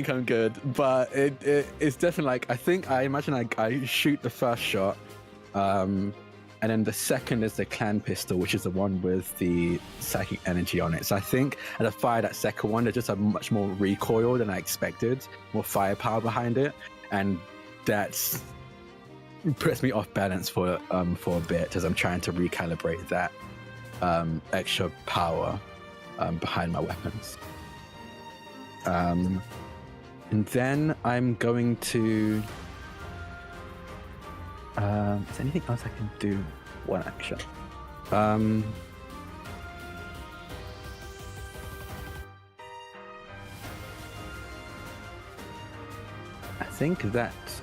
I'm good. But it's definitely like, I imagine I shoot the first shot, and then the second is the clan pistol, which is the one with the psychic energy on it. So I think at I fire that second one, there's just a much more recoil than I expected, more firepower behind it, and that's puts me off balance for a bit as I'm trying to recalibrate that extra power behind my weapons. And then I'm going to. Is there anything else I can do? One action. I think that's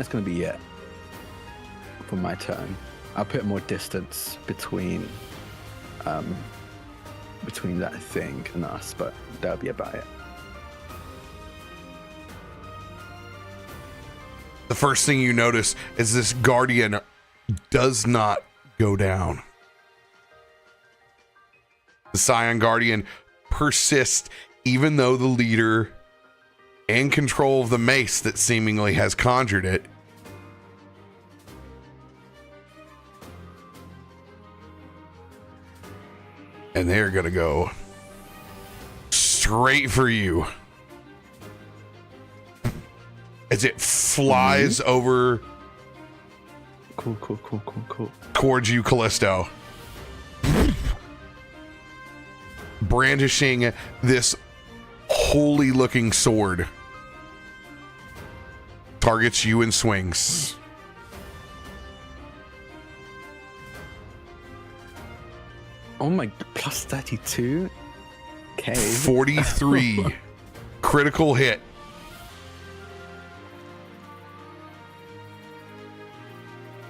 going to be it for my turn. I'll put more distance between that thing and us, but that'll be about it. The first thing you notice is this guardian does not go down. The Scion Guardian persists even though the leader in control of the mace that seemingly has conjured it and they're gonna go straight for you as it flies over Cool. towards you, Kallisto, brandishing this holy looking sword. Targets you and swings. Oh my, plus 32? Okay. 43 critical hit.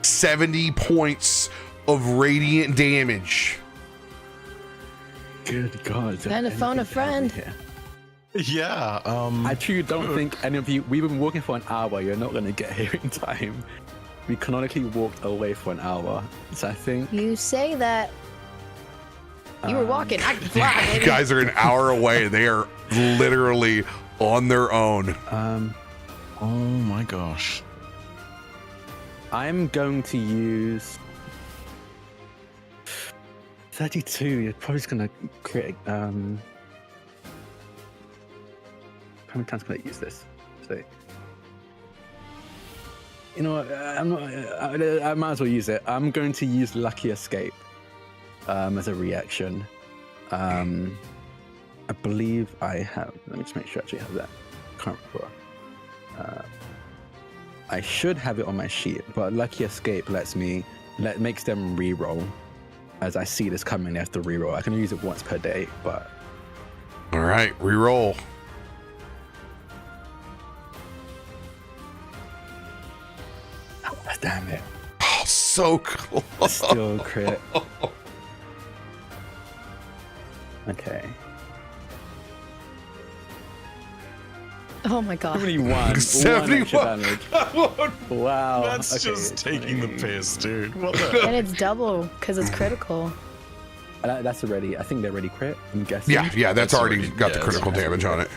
$70 points of radiant damage. Good God. Trying to phone a friend. Yeah. I truly don't think any of you. We've been walking for an hour. You're not going to get here in time. We canonically walked away for an hour, so I think. You say that. You were walking. I can fly, You baby. guys are an hour away. They are literally on their own. Oh my gosh. I'm going to use 32. You're probably just going to create. How many times can I use this? So, you know what? I might as well use it. I'm going to use Lucky Escape as a reaction. I believe I have. Let me just make sure I actually have that. Can't remember. I should have it on my sheet, but Lucky Escape makes them reroll. As I see this coming, they have to reroll. I can use it once per day, but. All right, reroll. Damn it. Oh, so close. Still crit. Okay. Oh my god. 71. 71. Wow. That's Okay, just taking the 20. piss, dude. What the? And it's double because it's critical. That's already. I think they're already crit. I'm guessing. Yeah, that's already already- got the yeah, critical that's damage on it.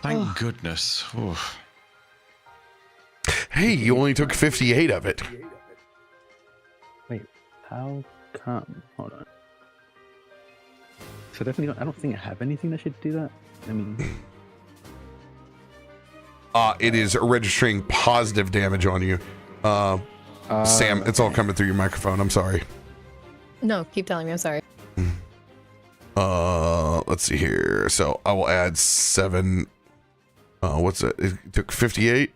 Thank goodness. Oof. Hey, you only took 58 of it. Wait. How come? Hold on. So definitely, I don't think I have anything that should do that. I mean. It is registering positive damage on you. Sam, it's all coming through your microphone. I'm sorry. No, keep telling me. I'm sorry. Let's see here. So I will add 7. What's it? It took 58.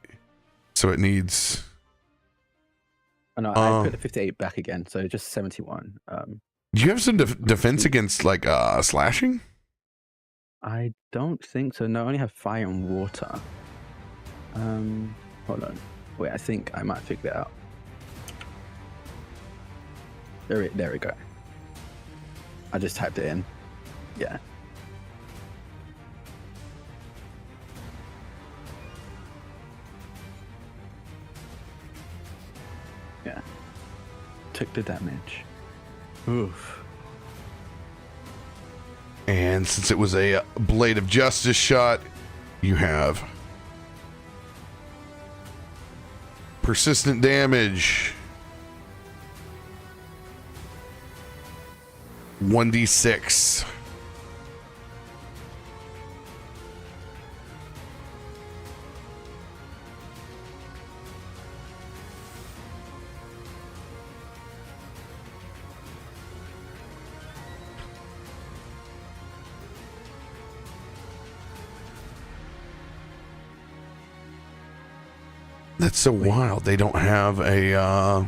So it needs. Oh, no, I put the 58 back again, so just 71. Do you have some defense against like slashing? I don't think so. No, I only have fire and water. Hold on. Wait, I think I might figure that out. There we go. I just typed it in. Yeah. took the damage. Oof. And since it was a Blade of Justice shot, you have persistent damage. 1d6. That's so wild. They don't have a. I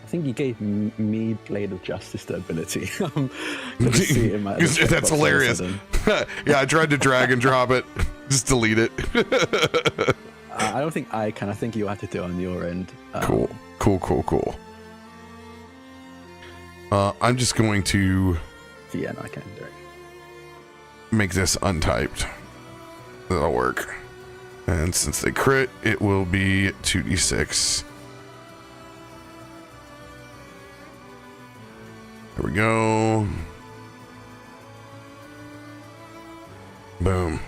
think you gave me Blade of Justice the ability. Gonna see it in my That's hilarious. Yeah, I tried to drag and drop it. Just delete it. I don't think I can. I think you have to do it on your end. Cool. I'm just going to Yeah, no, I can do it. make this untyped. That'll work. And since they crit, it will be 2d6. There we go. Boom.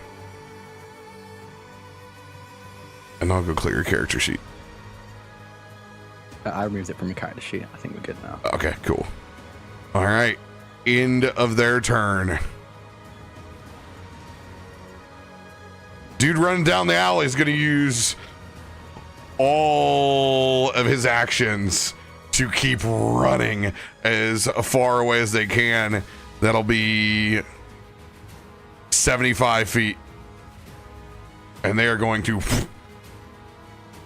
And I'll go clear your character sheet. I removed it from your character sheet. I think we're good now. Okay, cool. All right. End of their turn. Dude running down the alley is going to use all of his actions to keep running as far away as they can. That'll be 75 feet. And they are going to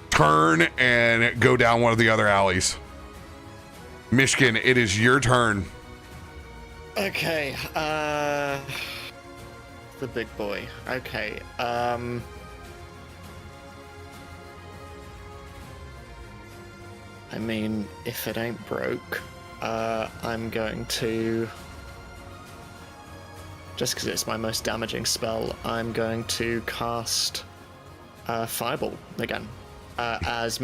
turn and go down one of the other alleys. Myshkin, it is your turn. Okay, the big boy. Okay, I mean, if it ain't broke, I'm going to, just because it's my most damaging spell, I'm going to cast Fireball again, as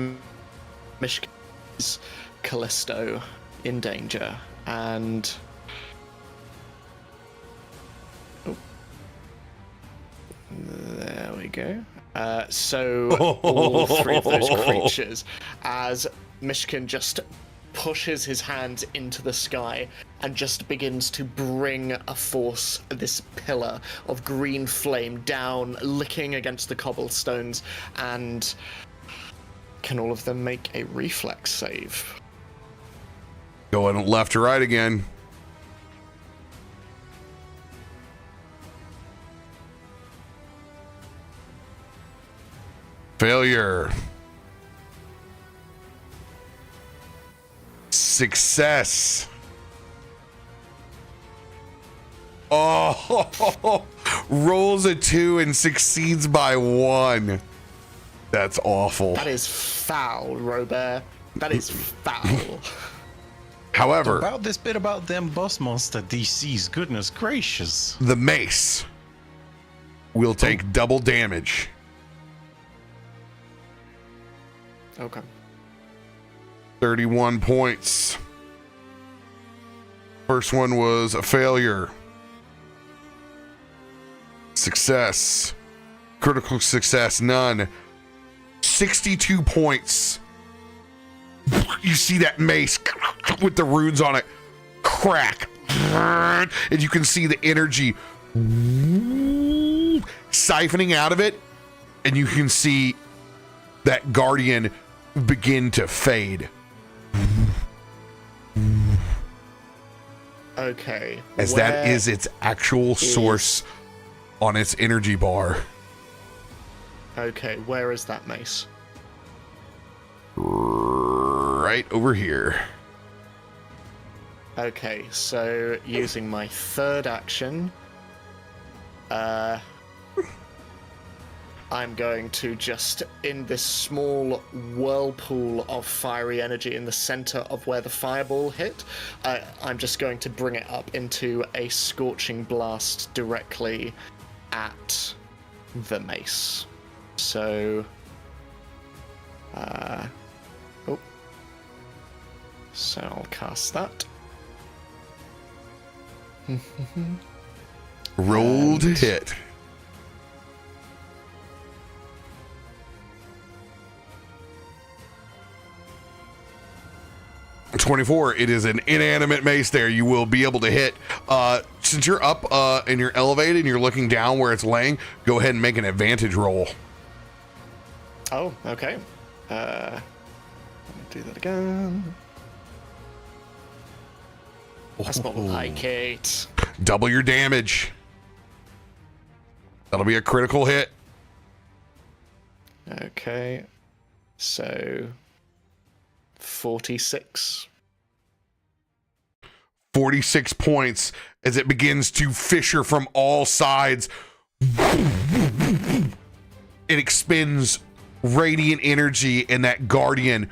Myshkin's Kallisto in danger, and there we go. So all three of those creatures, as Myshkin just pushes his hands into the sky and just begins to bring a force, this pillar of green flame down, licking against the cobblestones, and can all of them make a reflex save? Going left to right again. Failure. Success. Oh, rolls a 2 and succeeds by 1. That's awful. That is foul, RoBear. That is foul. However, About this bit about them boss monster DCs, goodness gracious. the mace will take double damage. Okay. 31 points. First one was a failure. Success. Critical success, none. 62 points. You see that mace with the runes on it crack. And you can see the energy siphoning out of it. And you can see that guardian begin to fade. Okay. As that is its actual source on its energy bar. Okay, where is that mace? Right over here. Okay, so using my third action, I'm going to just, in this small whirlpool of fiery energy in the center of where the fireball hit, I'm just going to bring it up into a scorching blast directly at the mace. So, So I'll cast that. Roll to hit. .24. It is an inanimate mace there. You will be able to hit. Since you're up and you're elevated and you're looking down where it's laying, go ahead and make an advantage roll. Oh, okay. Let me do that again. That's not like it. Double your damage. That'll be a critical hit. Okay. So 46. 46 points as it begins to fissure from all sides. It expends radiant energy, and that guardian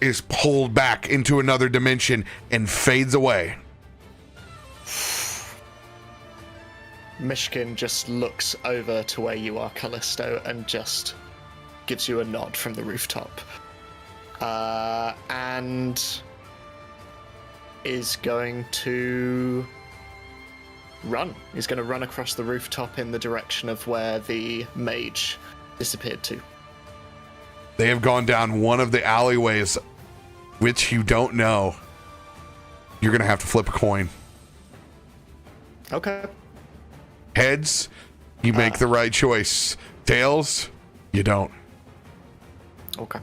is pulled back into another dimension and fades away. Myshkin just looks over to where you are, Kallisto, and just gives you a nod from the rooftop. And is going to run. He's going to run across the rooftop in the direction of where the mage disappeared to. They have gone down one of the alleyways, which you don't know. You're going to have to flip a coin. Okay. Heads, you make the right choice. Tails, you don't. Okay.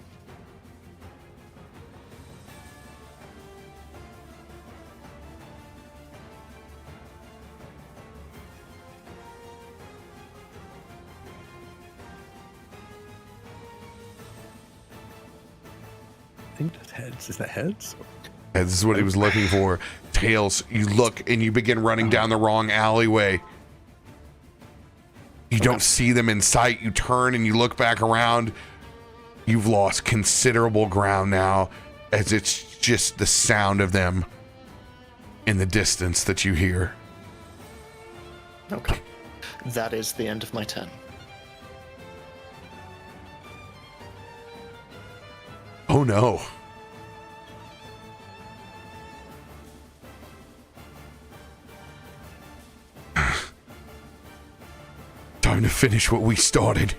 I think that's heads. Is that heads? This is what he was looking for. Tails, you look and you begin running down the wrong alleyway. You don't see them in sight. You turn and you look back around. You've lost considerable ground now, as it's just the sound of them in the distance that you hear. Okay. That is the end of my turn. Oh no. Time to finish what we started.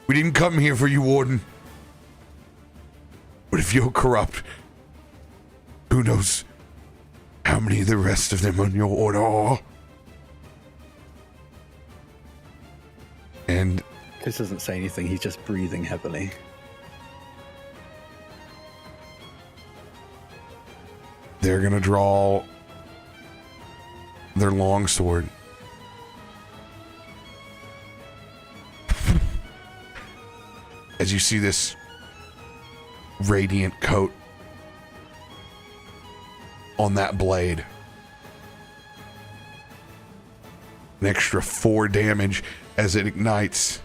We didn't come here for you, Warden. But if you're corrupt, who knows how many of the rest of them on your order are? And This doesn't say anything. He's just breathing heavily. they're gonna draw their longsword. As you see this radiant coat on that blade. An extra 4 damage as it ignites.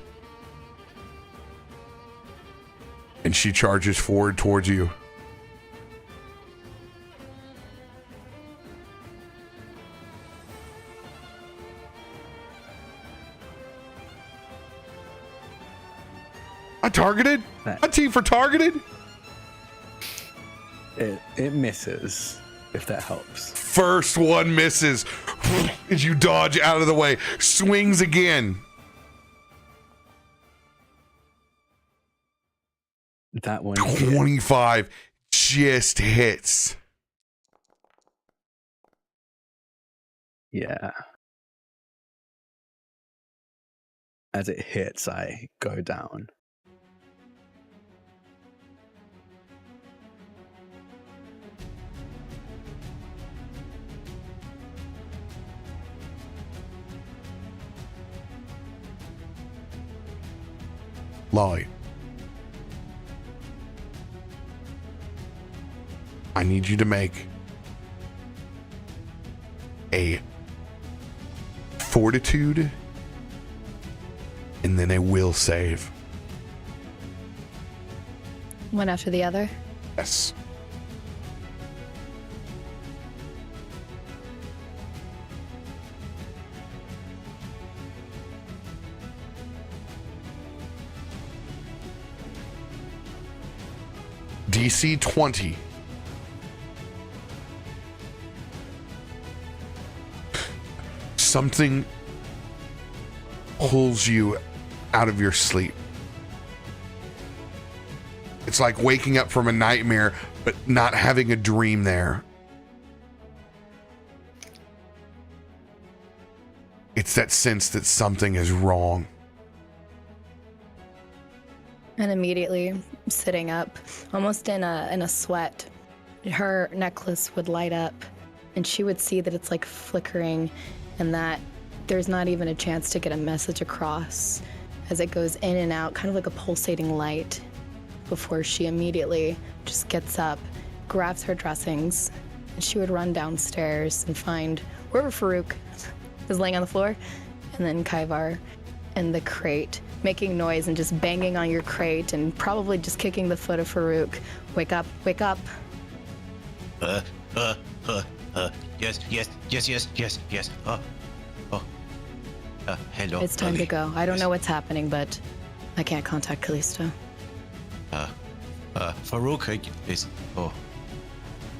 And she charges forward towards you. I targeted? A T for targeted? It misses, if that helps. First one misses. As you dodge out of the way. Swings again. That one. 25 just hits. Yeah. As it hits, I go down. Lolly. I need you to make a fortitude and then a will save. One after the other. Yes. DC 20. Something pulls you out of your sleep. It's like waking up from a nightmare, but not having a dream there. It's that sense that something is wrong. And immediately sitting up, almost in a sweat, her necklace would light up, and she would see that it's like flickering, and that there's not even a chance to get a message across as it goes in and out, kind of like a pulsating light, before she immediately just gets up, grabs her dressings, and she would run downstairs and find wherever Farouk is laying on the floor, and then Kaivar and the crate, making noise and just banging on your crate and probably just kicking the foot of Farouk. Wake up, wake up. Yes. Hello. It's time to go. I don't know what's happening, but I can't contact Kallisto. Farouk is. Oh,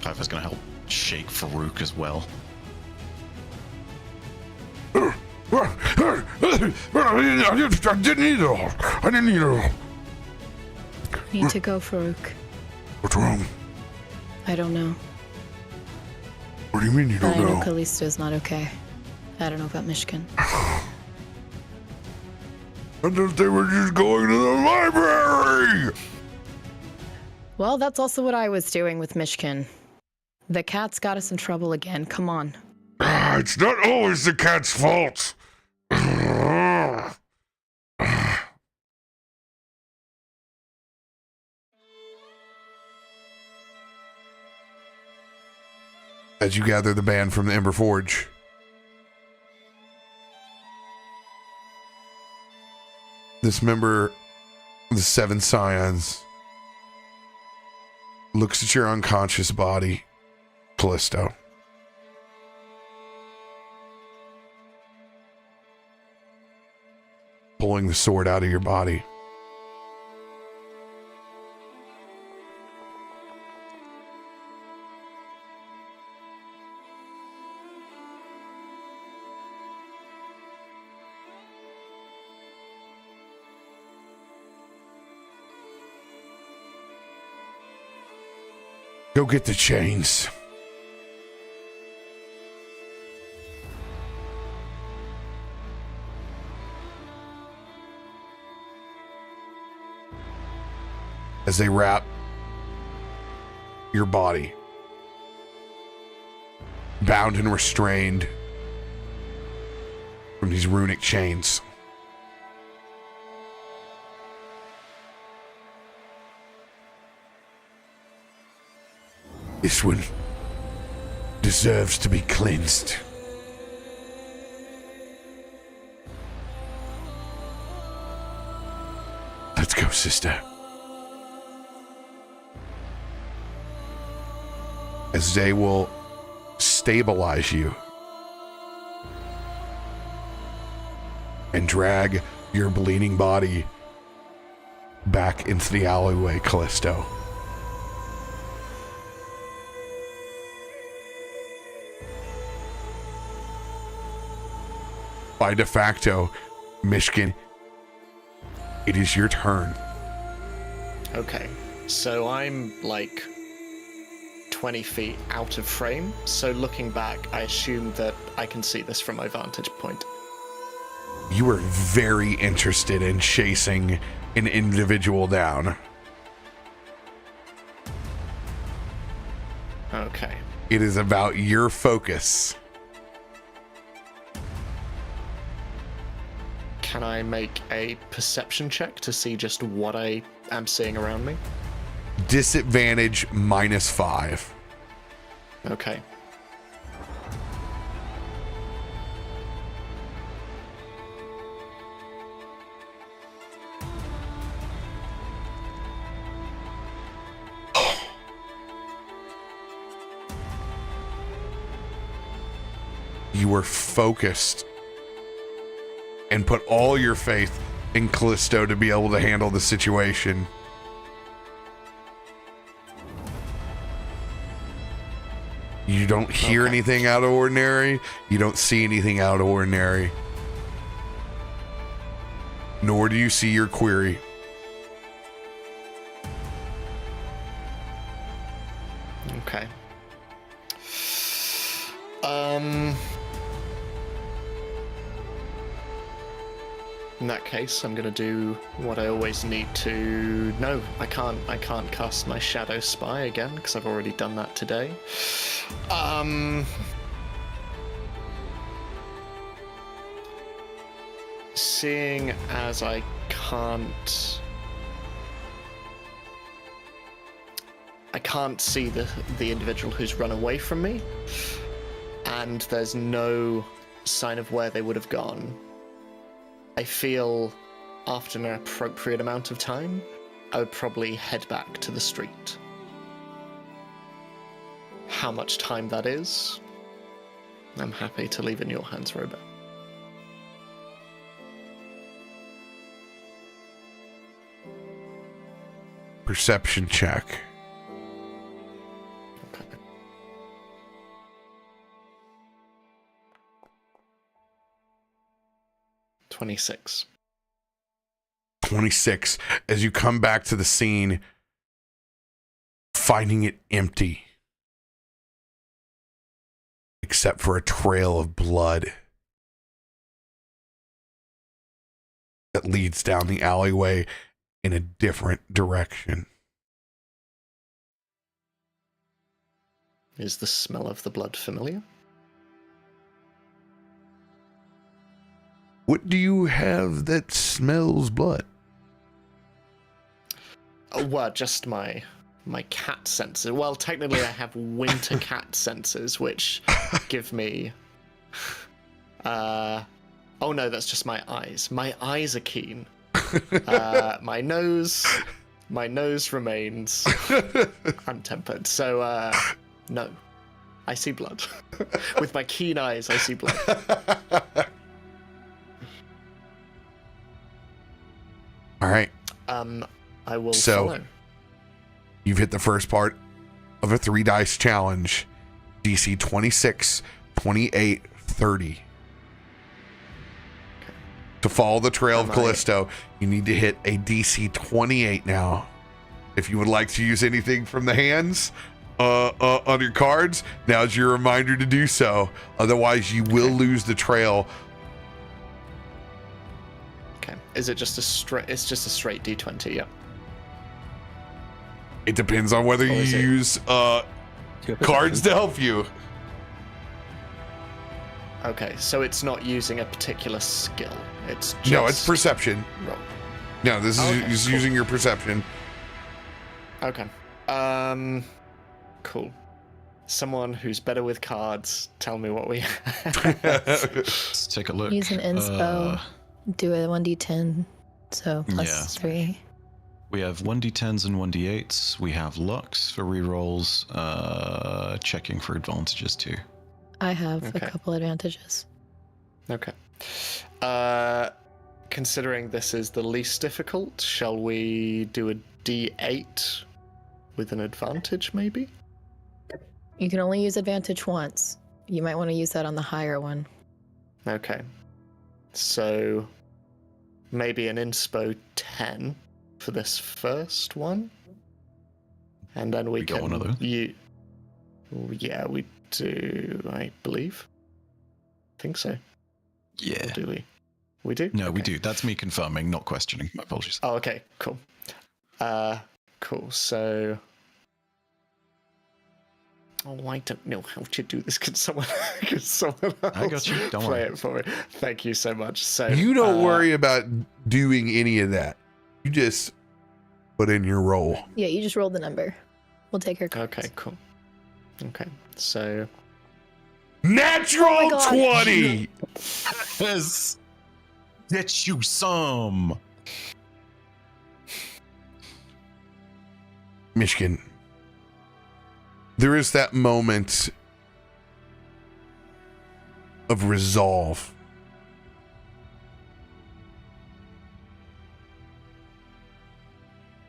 Kaivar's gonna help shake Farouk as well. I didn't need it all. I didn't need it all. Need to go, Farouk. What's wrong? I don't know. What do you mean you don't I know know? Kallisto's not okay. I don't know about Myshkin. I thought they were just going to the library. Well, that's also what I was doing with Myshkin. The cat's got us in trouble again. Come on. It's not always the cat's fault. As you gather the band from the Ember Forge, this member of the Seven Scions looks at your unconscious body, Kallisto. Pulling the sword out of your body. Go get the chains. As they wrap your body, bound and restrained from these runic chains. This one deserves to be cleansed. Let's go, sister. As they will stabilize you and drag your bleeding body back into the alleyway, Kallisto. By de facto, Myshkin, it is your turn. Okay, so I'm like 20 feet out of frame, so looking back, I assume that I can see this from my vantage point. You are very interested in chasing an individual down. Okay. It is about your focus. Can I make a perception check to see just what I am seeing around me? Disadvantage -5. Okay. You were focused and put all your faith in Kallisto to be able to handle the situation. You don't hear anything out of ordinary. You don't see anything out of ordinary. Nor do you see your query. Okay. In that case, I'm gonna do what I always need to. No, I can't cast my Shadow Spy again because I've already done that today. Seeing as I can't see the individual who's run away from me, and there's no sign of where they would have gone. I feel after an appropriate amount of time, I would probably head back to the street. How much time that is, I'm happy to leave in your hands, RoBear. Perception check. 26. 26. As you come back to the scene, finding it empty. Except for a trail of blood that leads down the alleyway in a different direction. Is the smell of the blood familiar? What do you have that smells blood? Oh, well, just my cat senses. Well, technically I have winter cat senses, which give me... oh no, that's just my eyes. My eyes are keen. My nose remains untempered. So, no. I see blood. With my keen eyes, I see blood. All right. I will follow. You've hit the first part of a 3 dice challenge. DC 26, 28, 30. Okay. To follow the trail of Kallisto, you need to hit a DC 28 now. If you would like to use anything from the hands on your cards, now's your reminder to do so. Otherwise, you will lose the trail. Okay. Is it just a straight? It's just a straight D20. Yeah. It depends on whether you use cards to help you. Okay, so it's not using a particular skill. It's just... No, it's perception. Roll. No, this is cool. using your perception. Okay. Cool. Someone who's better with cards, tell me what we have. Let's take a look. Use an inspo. Do a 1d10. So plus 3. We have 1d10s and 1d8s. We have Lux for rerolls. Checking for advantages too. I have a couple advantages. Okay. Considering this is the least difficult, shall we do a D8 with an advantage, maybe? You can only use advantage once. You might want to use that on the higher one. Okay. So maybe an inspo 10 for this first one. And then we can... got one of those? Yeah, we do, I believe. I think so. Yeah. Or do we? We do? No, we do. That's me confirming, not questioning. My apologies. Oh, okay, cool. Cool, so... Oh, I don't know how to do this. Could someone else I got you. Don't play worry. it for me? Thank you so much. So You don't worry about doing any of that. You just put in your roll. Yeah, you just roll the number. We'll take her cards. Okay, cool. Okay, so... Natural 20! Yes! Get you some! Myshkin, there is that moment of resolve.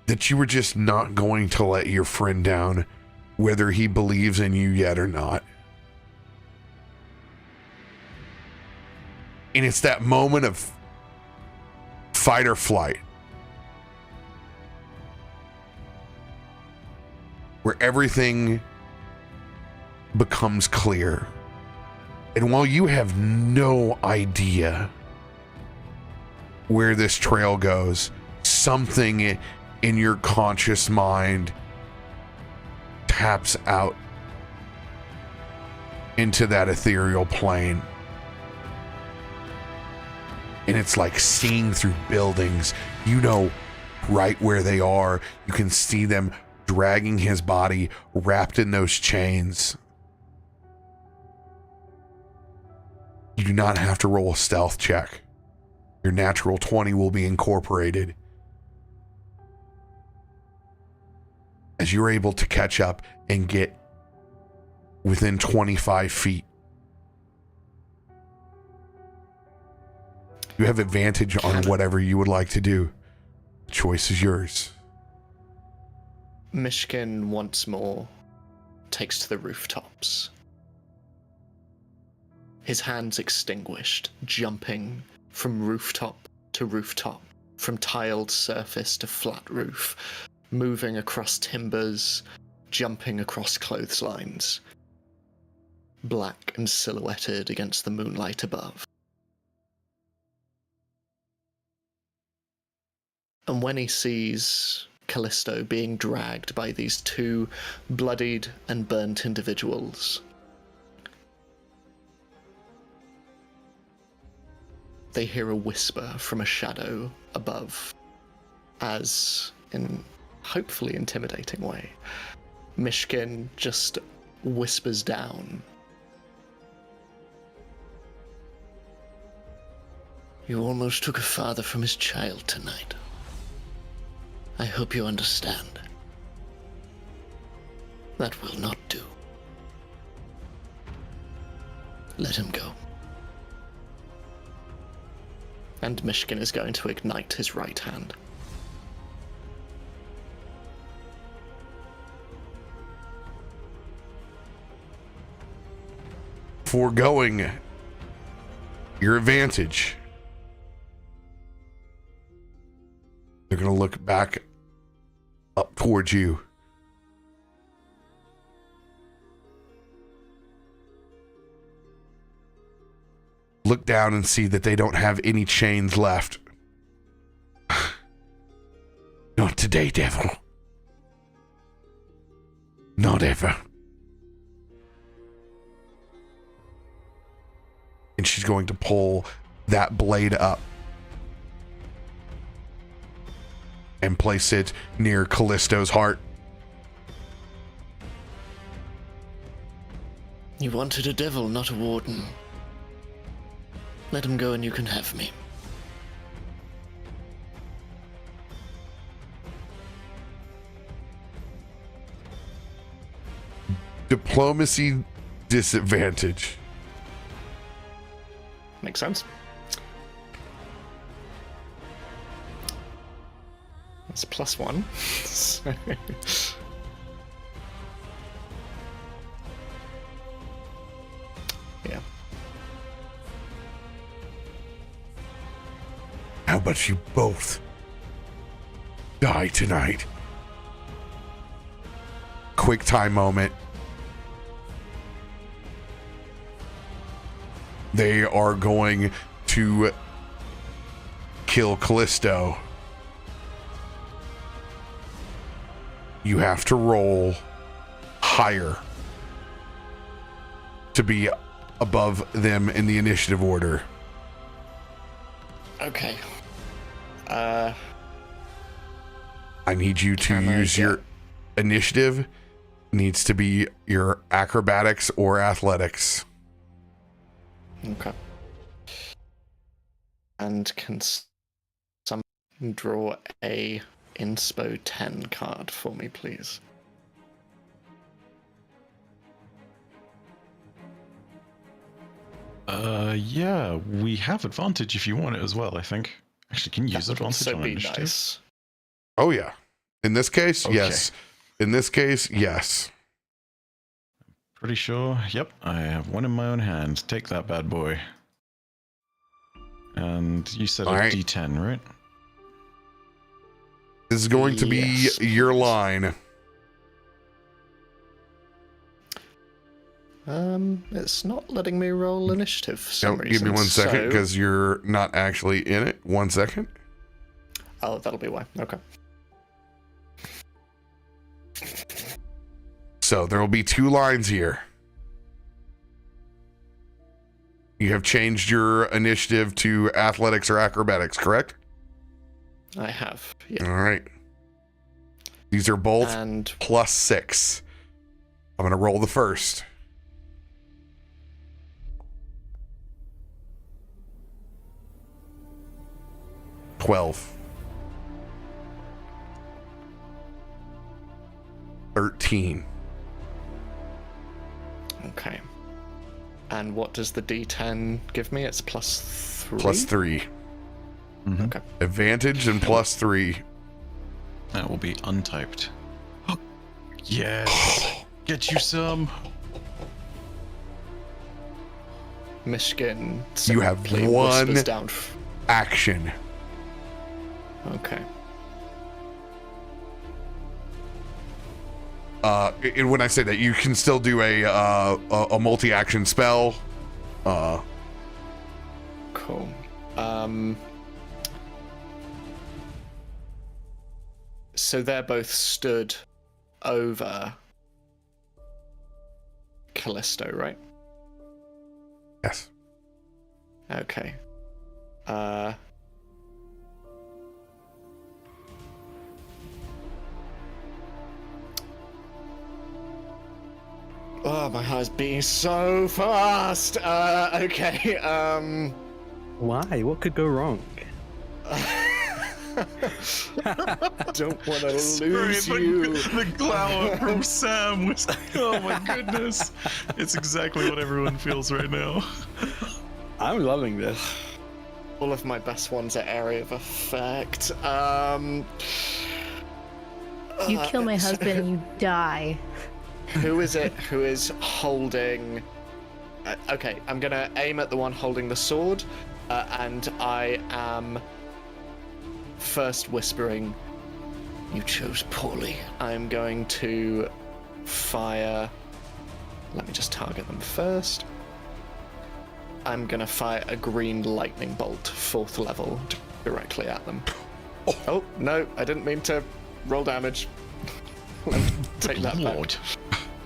That you were just not going to let your friend down, whether he believes in you yet or not. And it's that moment of fight or flight, where everything becomes clear. And while you have no idea where this trail goes, something in your conscious mind taps out into that ethereal plane. And it's like seeing through buildings. You know right where they are. You can see them dragging his body wrapped in those chains. You do not have to roll a stealth check. Your natural 20 will be incorporated as you're able to catch up and get within 25 feet. You have advantage on whatever you would like to do. The choice is yours. Myshkin once more takes to the rooftops. His hands extinguished, jumping from rooftop to rooftop, from tiled surface to flat roof, moving across timbers, jumping across clotheslines, black and silhouetted against the moonlight above. And when he sees Kallisto being dragged by these two bloodied and burnt individuals, they hear a whisper from a shadow above, as, in hopefully intimidating way, Myshkin just whispers down. You almost took a father from his child tonight. I hope you understand. That will not do. Let him go. And Myshkin is going to ignite his right hand. Foregoing your advantage, they're going to look back up towards you. Look down and see that they don't have any chains left. Not today, devil. Not ever. And she's going to pull that blade up and place it near Kallisto's heart. You wanted a devil, not a warden. Let him go and you can have me. Diplomacy disadvantage. Makes sense. That's +1. So... yeah. How about you both die tonight? Quick time moment. They are going to kill Kallisto. You have to roll higher to be above them in the initiative order. Okay. I need you to use your initiative. Needs to be your acrobatics or athletics. Okay. And can someone draw a Inspo 10 card for me, please? Yeah, we have advantage if you want it as well, I think. Actually, can you use That would advantage also on be initiative? nice. Oh yeah. In this case, Okay. yes. In this case, yes. Pretty sure. Yep, I have one in my own hand. Take that bad boy. And you said All a right. D10, right? This is going to be Yes, your please. line. It's not letting me roll initiative for some Now, reason. give me 1 second so- because you're not actually in it. 1 second. Oh, that'll be why. Okay. So there will be 2 lines here. You have changed your initiative to athletics or acrobatics, correct? I have. Yeah. All right. These are both And +6. I'm going to roll the first. $12. 13. okay. And what does the D10 give me? It's +3. +3. Mhm. Okay. Advantage and +3. That will be untyped. Yes! Get you some! Myshkin. You have simply one- whispers down. Action. Okay. And when I say that, you can still do a multi-action spell. Cool. So they're both stood over Kallisto, right? Yes. Okay. Oh, my heart's beating so fast. Okay. Why? What could go wrong? Don't want to Sorry, lose you. the glower from Sam was. Oh my goodness. It's exactly what everyone feels right now. I'm loving this. All of my best ones are area of effect. You kill my husband and you die. Who is it who is holding... okay, I'm gonna aim at the one holding the sword, and I am first whispering, "You chose poorly." I'm going to fire... Let me just target them first. I'm gonna fire a green lightning bolt, 4th level, directly at them. Oh, no, I didn't mean to roll damage. Let me take that back. Lord.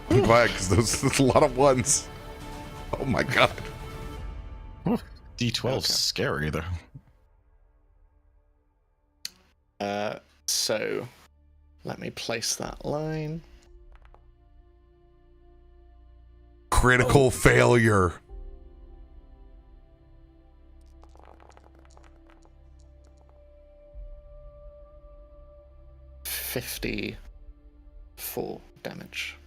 I'm glad, because that's a lot of ones. Oh my god. D12's Okay. scary though. So, let me place that line. Critical failure. $54 damage.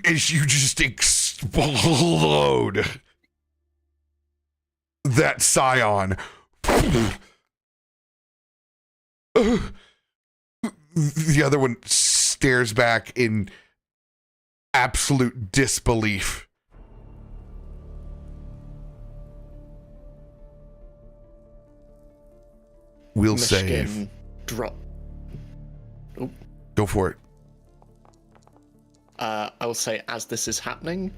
As you just explode that scion. The other one stares back in absolute disbelief. We'll save. Myshkin drop. Go for it. I will say, as this is happening,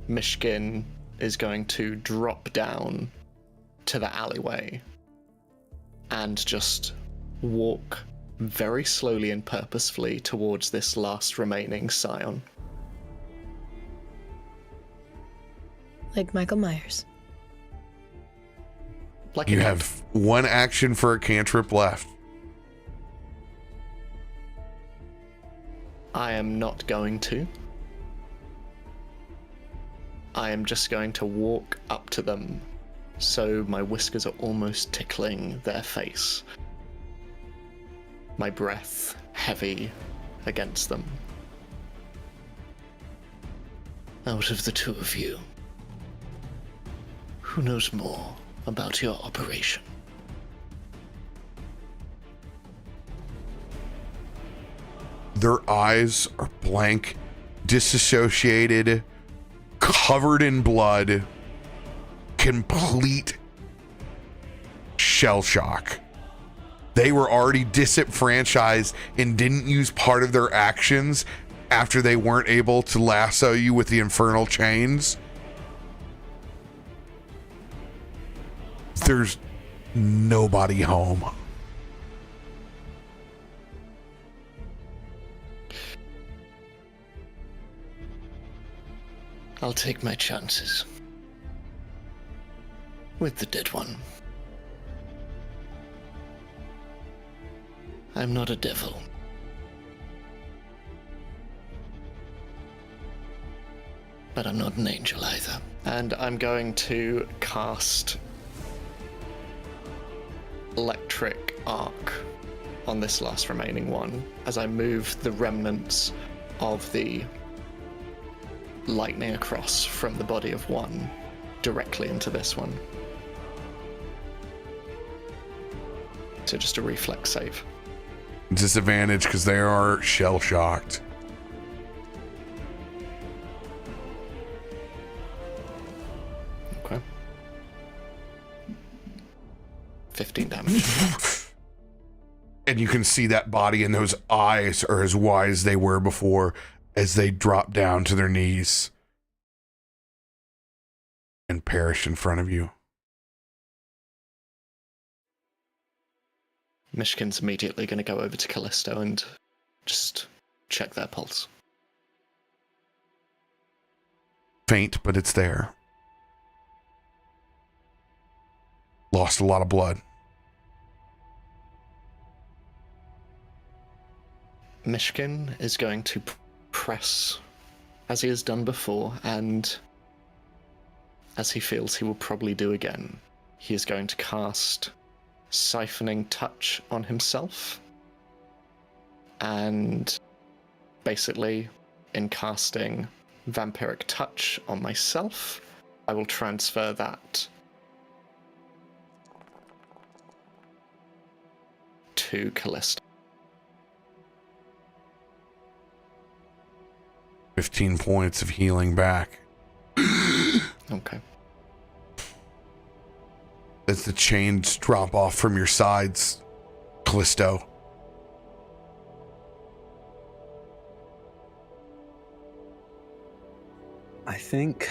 Myshkin is going to drop down to the alleyway and just walk very slowly and purposefully towards this last remaining scion. Like Michael Myers. Like You an have one action for a cantrip left. I am not going to. I am just going to walk up to them so my whiskers are almost tickling their face. My breath heavy against them. Out of the two of you, who knows more about your operation? Their eyes are blank, disassociated, covered in blood, complete shell shock. They were already disenfranchised and didn't use part of their actions after they weren't able to lasso you with the infernal chains. There's nobody home. I'll take my chances with the dead one. I'm not a devil. But I'm not an angel either. And I'm going to cast Electric Arc on this last remaining one as I move the remnants of the lightning across from the body of one directly into this one. So just a reflex save. Disadvantage because they are shell shocked. Okay. 15 damage. And you can see that body and those eyes are as wide as they were before as they drop down to their knees and perish in front of you. Myshkin's immediately going to go over to Kallisto and just check their pulse. Faint, but it's there. Lost a lot of blood. Myshkin is going to press as he has done before, and as he feels he will probably do again, he is going to cast Siphoning Touch on himself. And basically, in casting Vampiric Touch on myself, I will transfer that to Kallisto. 15 points of healing back. Okay. As the chains drop off from your sides, Kallisto. I think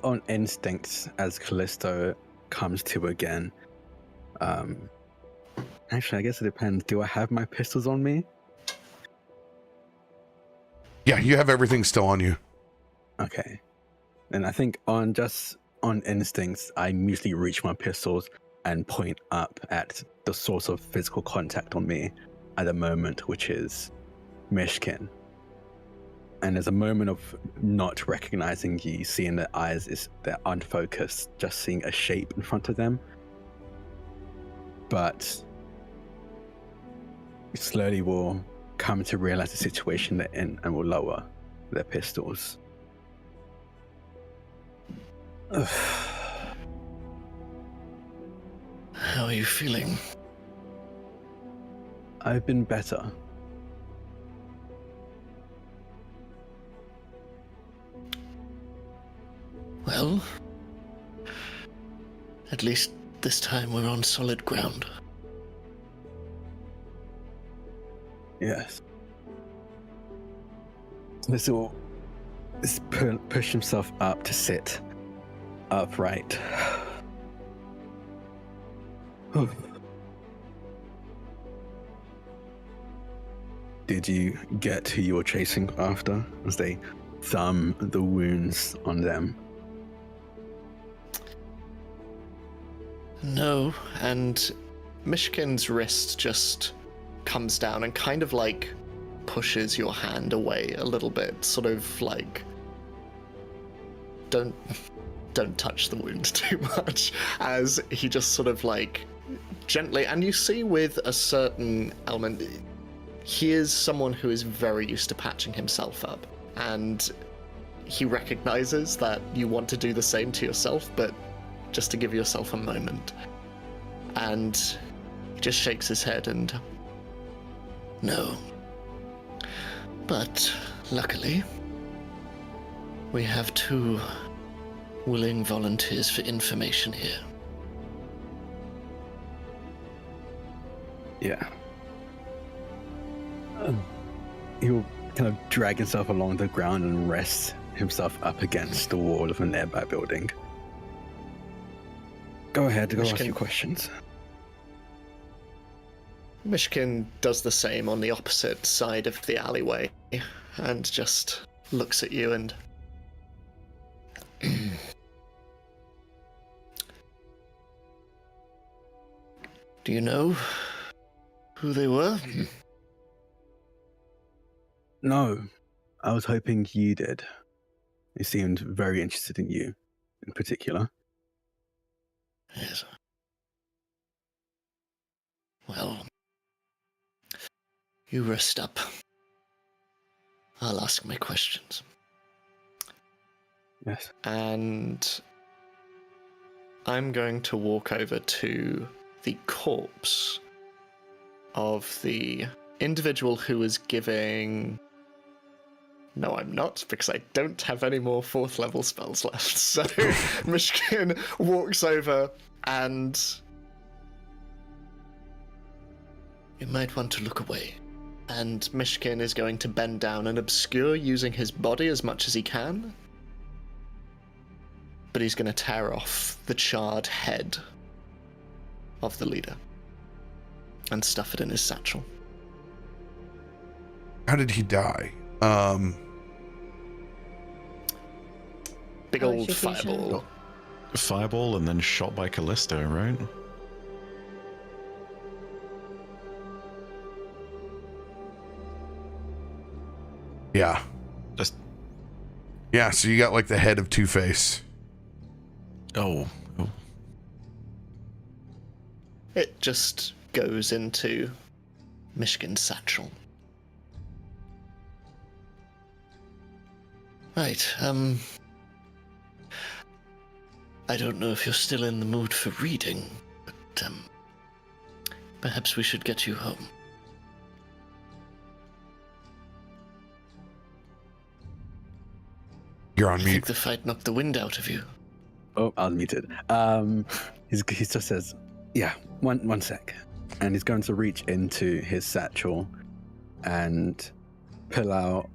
on instincts, as Kallisto comes to again, actually, I guess it depends. Do I have my pistols on me? Yeah, you have everything still on you. Okay. And I think on instincts, I immediately reach my pistols and point up at the source of physical contact on me at the moment, which is Myshkin. And there's a moment of not recognizing you, seeing their eyes, they're unfocused, just seeing a shape in front of them. But slowly will come to realize the situation they're in and will lower their pistols. How are you feeling? I've been better. Well, at least this time we're on solid ground. Yes. This will push himself up to sit upright. Did you get who you were chasing after as they thumb the wounds on them? No, and Myshkin's wrist just comes down and kind of like pushes your hand away a little bit, sort of like don't touch the wound too much, as he just sort of like gently, and you see with a certain element, he is someone who is very used to patching himself up, and he recognizes that you want to do the same to yourself, but just to give yourself a moment. And he just shakes his head and No. But, luckily, we have 2 willing volunteers for information here. Yeah. He'll kind of drag himself along the ground and rest himself up against the wall of a nearby building. Go ahead, go ask your questions. Myshkin does the same on the opposite side of the alleyway and just looks at you and... Do you know who they were? No, I was hoping you did. He seemed very interested in you, in particular. Yes. Well, you rest up. I'll ask my questions. Yes. And I'm going to walk over to the corpse of the individual who was giving... No, I'm not, because I don't have any more 4th level spells left. So Myshkin walks over and... You might want to look away. And Myshkin is going to bend down and obscure using his body as much as he can. But he's going to tear off the charred head of the leader and stuff it in his satchel. How did he die? Big old Electrocution. fireball. Fireball and then shot by Kallisto, right? Yeah. Just Yeah, so you got like the head of Two-Face. oh. It just goes into Myshkin's satchel. Right, I don't know if you're still in the mood for reading, but, perhaps we should get you home. You're on I think mute. the fight knocked the wind out of you. Oh, I was muted. He just says, yeah, one sec. And he's going to reach into his satchel and pull out...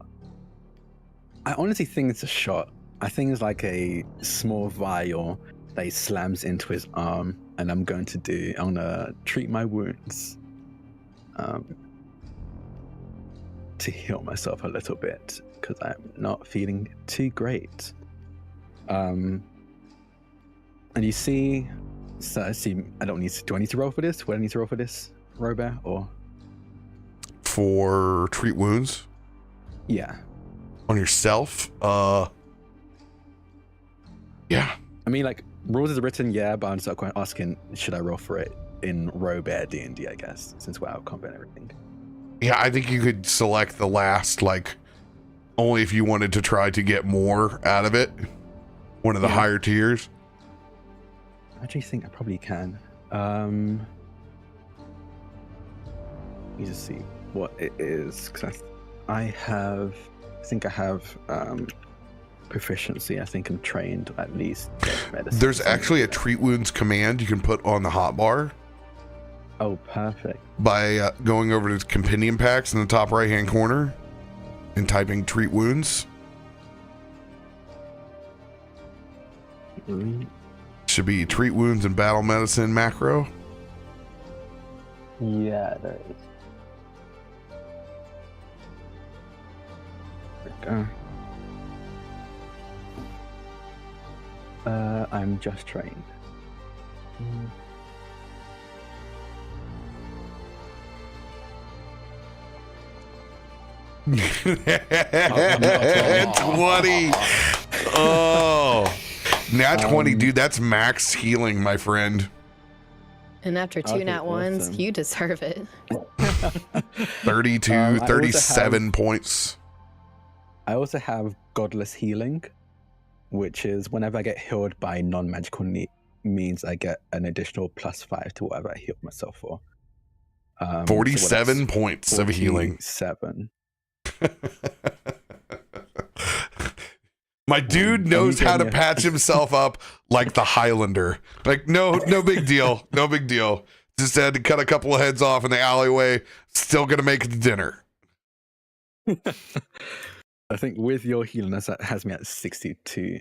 I honestly think it's a shot. I think it's like a small vial that he slams into his arm, and I'm going to treat my wounds to heal myself a little bit, because I'm not feeling too great. And you see, so I see, do I need to roll for this? Would I need to roll for this, RoBear, or? For treat wounds Yeah. on yourself? Yeah. I mean, like, rules is written, yeah, but I'm just asking, should I roll for it in RoBear D&D, I guess, since we're out of combat and everything. Yeah, I think you could select the last, like, only if you wanted to try to get more out of it. One of the higher tiers. I actually think I probably can. Let me just see what it is, because I think I have proficiency. I think I'm trained at least. Medicine. There's actually a treat wounds command you can put on the hotbar Oh, perfect. by going over to compendium packs in the top right hand corner and typing treat wounds. Mm, Should be treat wounds and battle medicine macro. Yeah, there is. There we go. I'm just trained. Nat 20. Oh, Nat 20, dude. That's max healing, my friend. And after 2 Okay, nat ones, awesome. you deserve it. 32, I also 37 points. I also have Godless Healing, which is whenever I get healed by non-magical means, I get an additional +5 to whatever I healed myself for. 47 points of healing. 7. My dude knows how to patch himself up like the Highlander. Like, no big deal. No big deal. Just had to cut a couple of heads off in the alleyway. Still gonna make it to dinner. I think with your healing, that has me at 62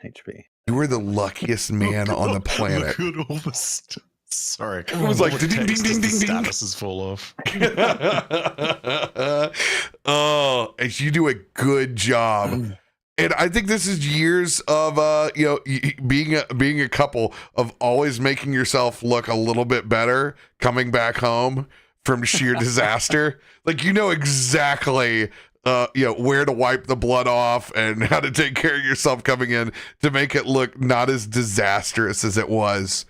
HP. You were the luckiest man on the planet. Look at all this. Sorry. It was like All the ding, ding, text ding, as the ding, ding. statuses fall off. Oh, and you do a good job. And I think this is years of being a couple of always making yourself look a little bit better coming back home from sheer disaster. Like, you know exactly where to wipe the blood off and how to take care of yourself coming in to make it look not as disastrous as it was.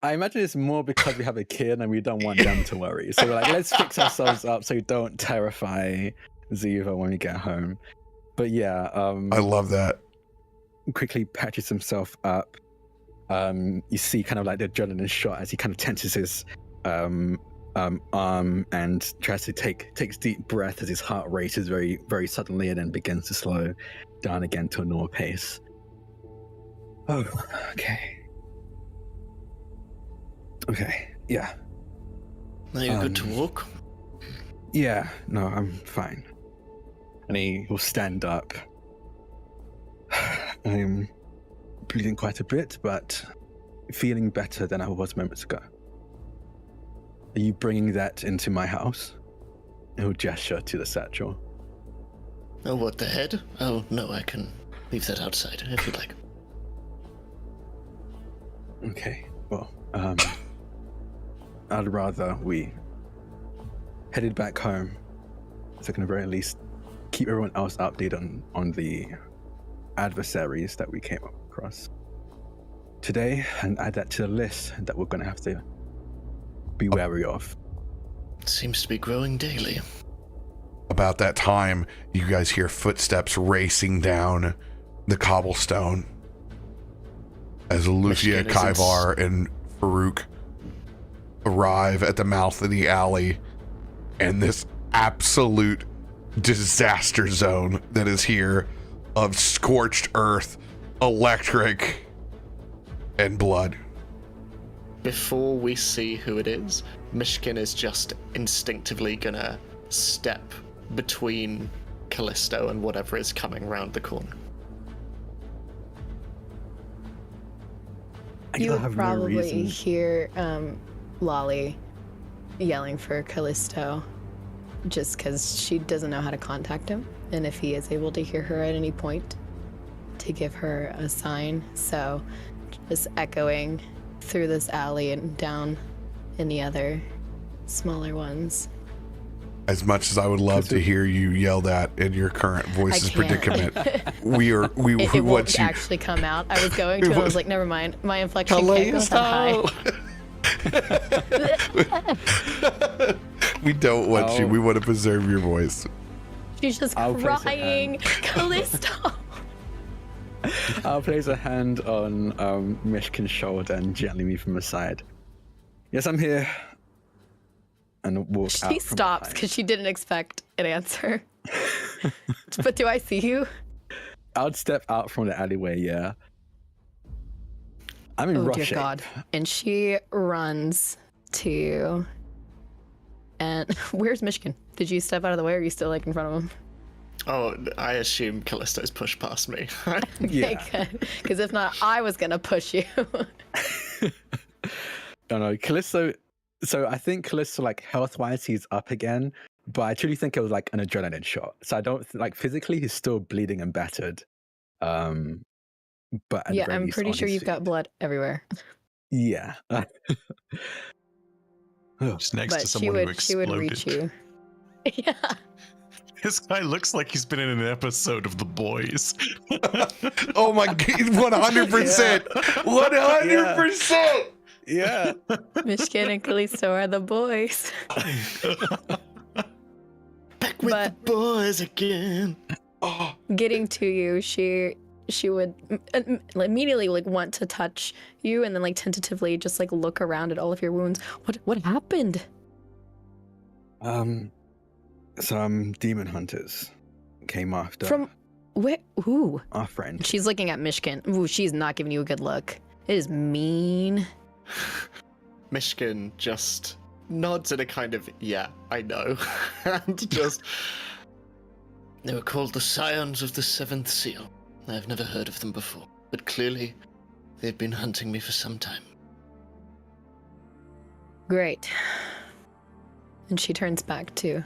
I imagine it's more because we have a kid and we don't want them to worry. So we're like, let's fix ourselves up so we don't terrify Ziva when we get home. But yeah, I love that. Quickly patches himself up. You see kind of like the adrenaline shot as he kind of tenses his arm and tries to takes deep breath as his heart races very, very suddenly and then begins to slow down again to a normal pace. Oh, okay. Okay, yeah. Are you good to walk? Yeah, no, I'm fine. And he will stand up. I'm bleeding quite a bit, but feeling better than I was moments ago. Are you bringing that into my house? He'll gesture to the satchel. Oh, what, the head? Oh, no, I can leave that outside if you'd like. Okay, well, I'd rather we headed back home so I can at the very least keep everyone else updated on the adversaries that we came across today and add that to the list that we're going to have to be wary of. Seems to be growing daily. About that time, you guys hear footsteps racing down the cobblestone as Loluphia, Kaivar, and Farouk arrive at the mouth of the alley, and this absolute disaster zone that is here of scorched earth, electric, and blood. Before we see who it is, Myshkin is just instinctively gonna step between Kallisto and whatever is coming round the corner. You would probably hear Lolly yelling for Kallisto just because she doesn't know how to contact him, and if he is able to hear her at any point, to give her a sign. So just echoing through this alley and down in the other smaller ones. As much as I would love to hear you yell that in your current voice's predicament, it won't actually come out. I was going to, and I was like, never mind. My inflection can't go that high. We don't want you. We want to preserve your voice. She's just crying, Kallisto. I'll place a hand on Myshkin's shoulder and gently move him aside. Yes, I'm here. And walk out. She stops because she didn't expect an answer. But do I see you? I'd step out from the alleyway, yeah. I'm in rush shape. Dear God. And she runs to... And where's Myshkin? Did you step out of the way, or are you still like in front of him? Oh, I assume Callisto's pushed past me. Yeah. Because if not, I was going to push you. No, Kallisto... So I think Kallisto, like, health-wise, he's up again, but I truly think it was like an adrenaline shot. So I don't, like, physically, he's still bleeding and battered. But yeah, I'm pretty sure you've got blood everywhere. Yeah. Just next to someone who exploded. She would reach you. Yeah. This guy looks like he's been in an episode of The Boys. Oh my God, 100%. 100%. Yeah. Myshkin and Kallisto are the boys. Back with the boys again. Oh. Getting to you, she would immediately like want to touch you and then like tentatively just like look around at all of your wounds. What happened? Some demon hunters came after From where? Ooh. our friend. She's looking at Myshkin. Ooh, she's not giving you a good look. It is mean. Myshkin just nods in a kind of, yeah, I know. And just... They were called the Scions of the Seventh Seal. I've never heard of them before, but clearly they've been hunting me for some time. Great. And she turns back to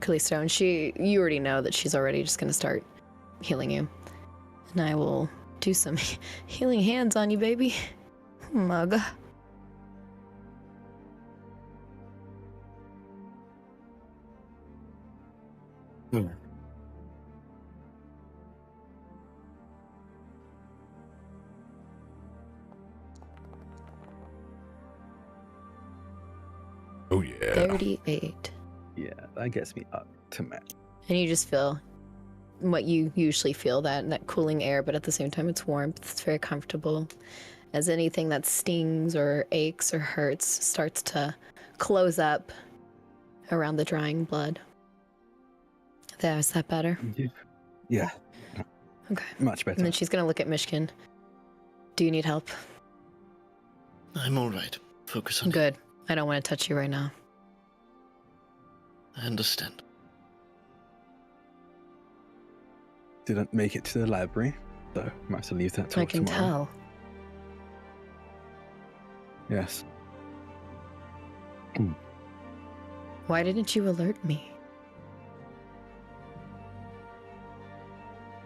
Kallisto, and you already know that she's already just gonna start healing you. And I will do some healing hands on you, baby. Mug. Oh yeah. 38. Yeah, that gets me up to max. And you just feel what you usually feel, that cooling air, but at the same time it's warmth. It's very comfortable. As anything that stings or aches or hurts starts to close up around the drying blood. Is that better? Yeah, Okay. much better. And then she's gonna look at Myshkin. Do you need help? I'm alright. Focus on it. Good. I don't want to touch you right now. I understand. Didn't make it to the library, so might have to leave that till I can tomorrow. tell. Yes. Why didn't you alert me?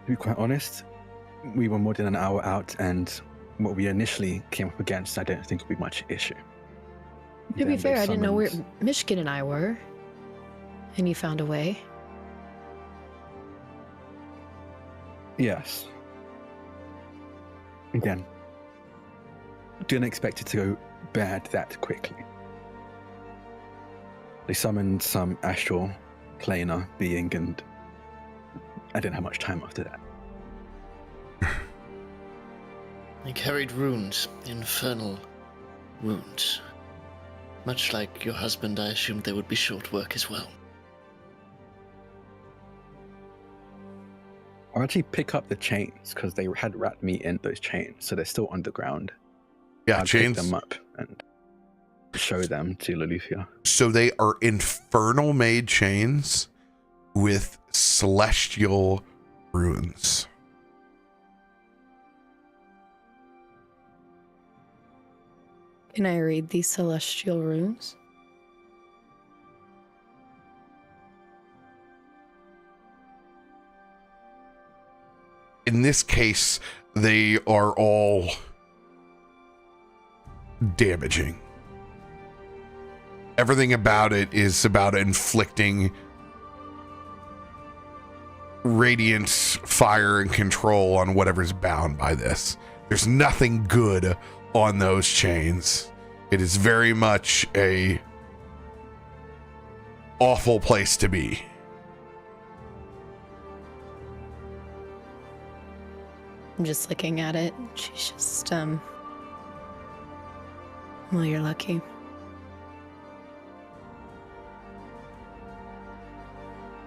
To be quite honest, we were more than an hour out, and what we initially came up against, I don't think would be much issue. To be Then fair, they I didn't know where summoned- Myshkin and I were. And you found a way. Yes. Again, didn't expect it to go bad that quickly. They summoned some astral planar being, and I didn't have much time after that. They carried runes, infernal wounds. Much like your husband, I assumed they would be short work as well. I'll actually pick up the chains because they had wrapped me in those chains, so they're still underground. Yeah, I'll chains. pick them up and show them to Loluphia. So they are infernal made chains with celestial runes. Can I read these celestial runes? In this case, they are all damaging. Everything about it is about inflicting radiant fire and control on whatever's bound by this. There's nothing good on those chains. It is very much a awful place to be. I'm just looking at it. She's just, well, you're lucky.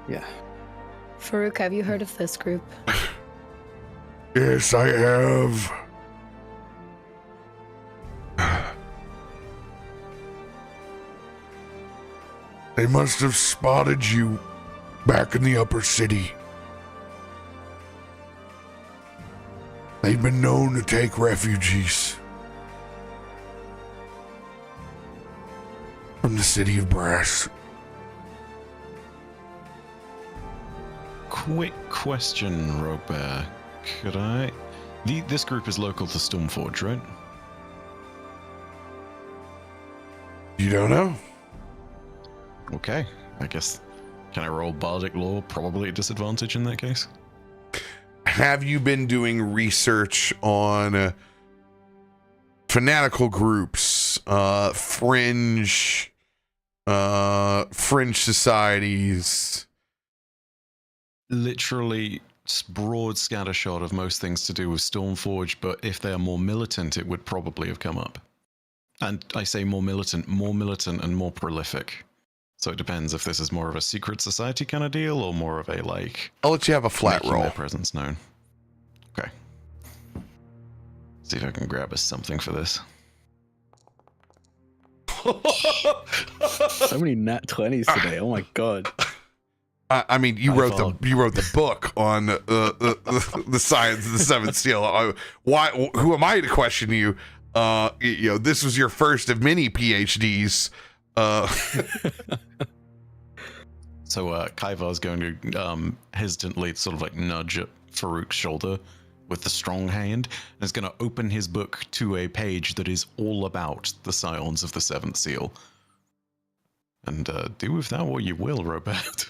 Yeah. Farouk, have you heard of this group? Yes, I have. They must have spotted you back in the upper city. They've been known to take refugees from the city of Brass. Quick question, RoBear. Could I? This group is local to Stormforge, right? You don't know? Okay, I guess. Can I roll Bardic Law? Probably at disadvantage in that case. Have you been doing research on fanatical groups, fringe societies? Literally broad scattershot of most things to do with Stormforge, but if they are more militant, it would probably have come up. And I say more militant and more prolific. So it depends if this is more of a secret society kind of deal or more of a like. I'll let you have a flat making their roll. presence known. Okay. See if I can grab us something for this. So many nat 20s today. Oh my god. I mean, you My wrote fault. the book on the science of the seventh seal. Why? Who am I to question you? You know, this was your first of many PhDs. So Kaivar's going to hesitantly sort of like nudge at Farouk's shoulder with the strong hand, and is going to open his book to a page that is all about the scions of the seventh seal. And do with that what you will, Robert.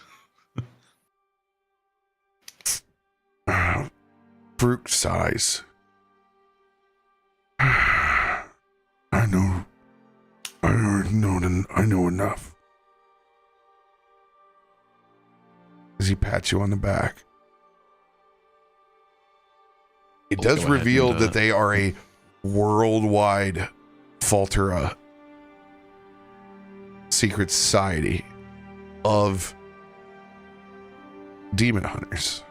Farouk sighs. I know enough. As he pats you on the back. It We'll does go ahead reveal and, that they are a worldwide Faltera secret society of demon hunters.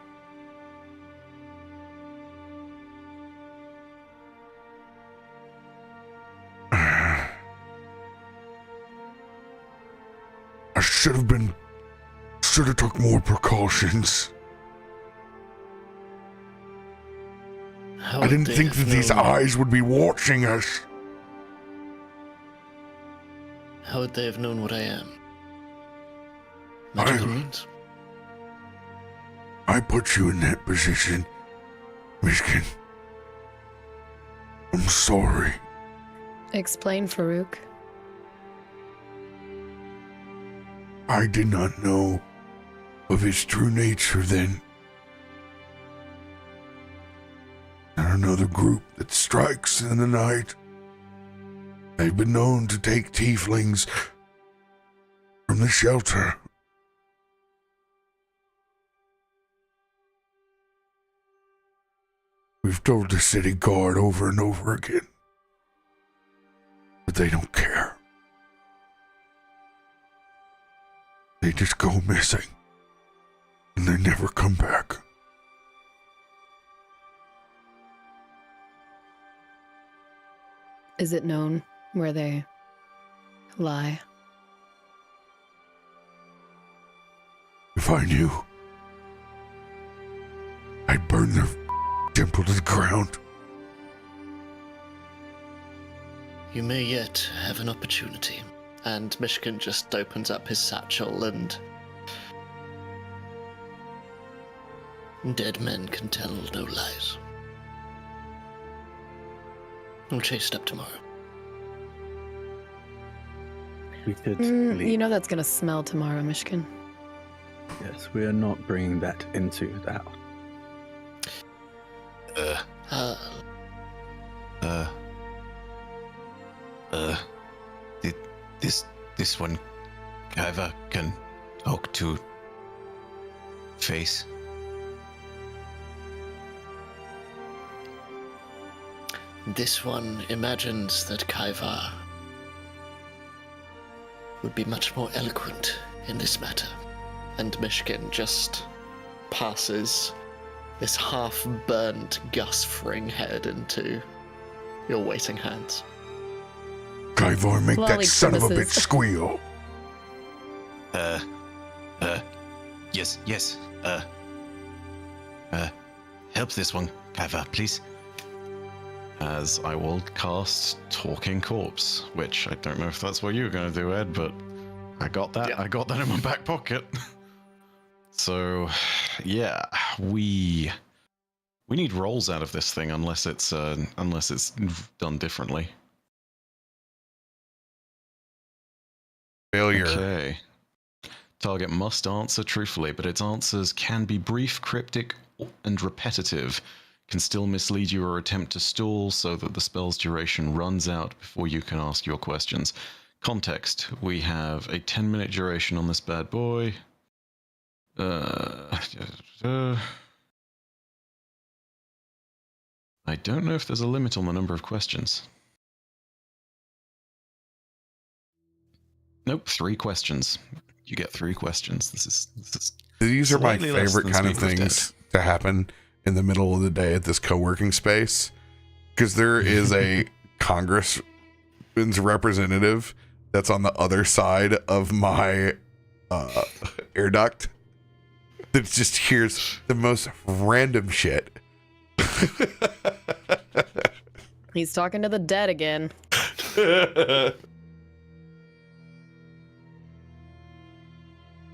I should have took more precautions. How I didn't would they think that have these known- eyes would be watching us. How would they have known what I am? Magical I- means? I put you in that position, Myshkin. I'm sorry. Explain, Farouk. I did not know of his true nature then. And another group that strikes in the night. They've been known to take tieflings from the shelter. We've told the city guard over and over again. But they don't care. They just go missing. And they never come back. Is it known where they lie? If I knew, I'd burn their temple to the ground. You may yet have an opportunity. And Myshkin just opens up his satchel and... Dead men can tell no lies. We'll chase it up tomorrow. We could leave. You know that's gonna smell tomorrow, Myshkin. Yes, we are not bringing that into the house. This one, Kaiva can talk to face. This one imagines that Kaivar would be much more eloquent in this matter. And Myshkin just passes this half-burnt Gus Fring head into your waiting hands. Kaivar, make that Lolly son of a bitch grimaces. squeal. Yes. Help this one, Kaiva, please. As I will cast Talking Corpse, which I don't know if that's what you were going to do, Ed, but I got that. Yeah. I got that in my back pocket. So, yeah, we need rolls out of this thing unless it's done differently. Failure. Okay. Target must answer truthfully, but its answers can be brief, cryptic, and repetitive. Can still mislead you or attempt to stall so that the spell's duration runs out before you can ask your questions. Context. We have a 10-minute duration on this bad boy. I don't know if there's a limit on the number of questions. Nope, 3 questions. You get 3 questions. This is These are my slightly less favorite than kind of Speak with things to happen in the middle of the day at this co-working space, because there is a congressman's representative that's on the other side of my air duct that just hears the most random shit. He's talking to the dead again.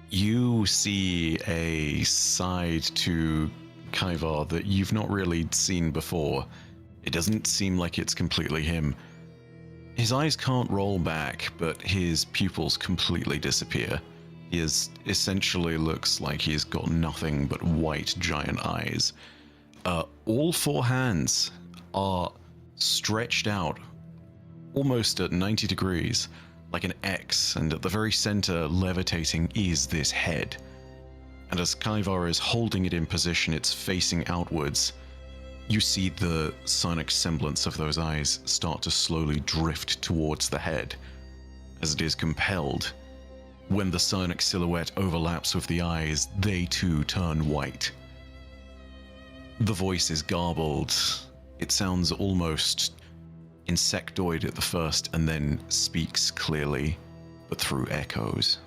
You see a side to Kaivar that you've not really seen before. It doesn't seem like it's completely him. His eyes can't roll back, but his pupils completely disappear. He essentially looks like he's got nothing but white giant eyes. All 4 hands are stretched out almost at 90 degrees, like an X, and at the very center, levitating, is this head. And as Kaivar is holding it in position, it's facing outwards. You see the sonic semblance of those eyes start to slowly drift towards the head, as it is compelled. When the sonic silhouette overlaps with the eyes, they too turn white. The voice is garbled. It sounds almost insectoid at the first, and then speaks clearly, but through echoes.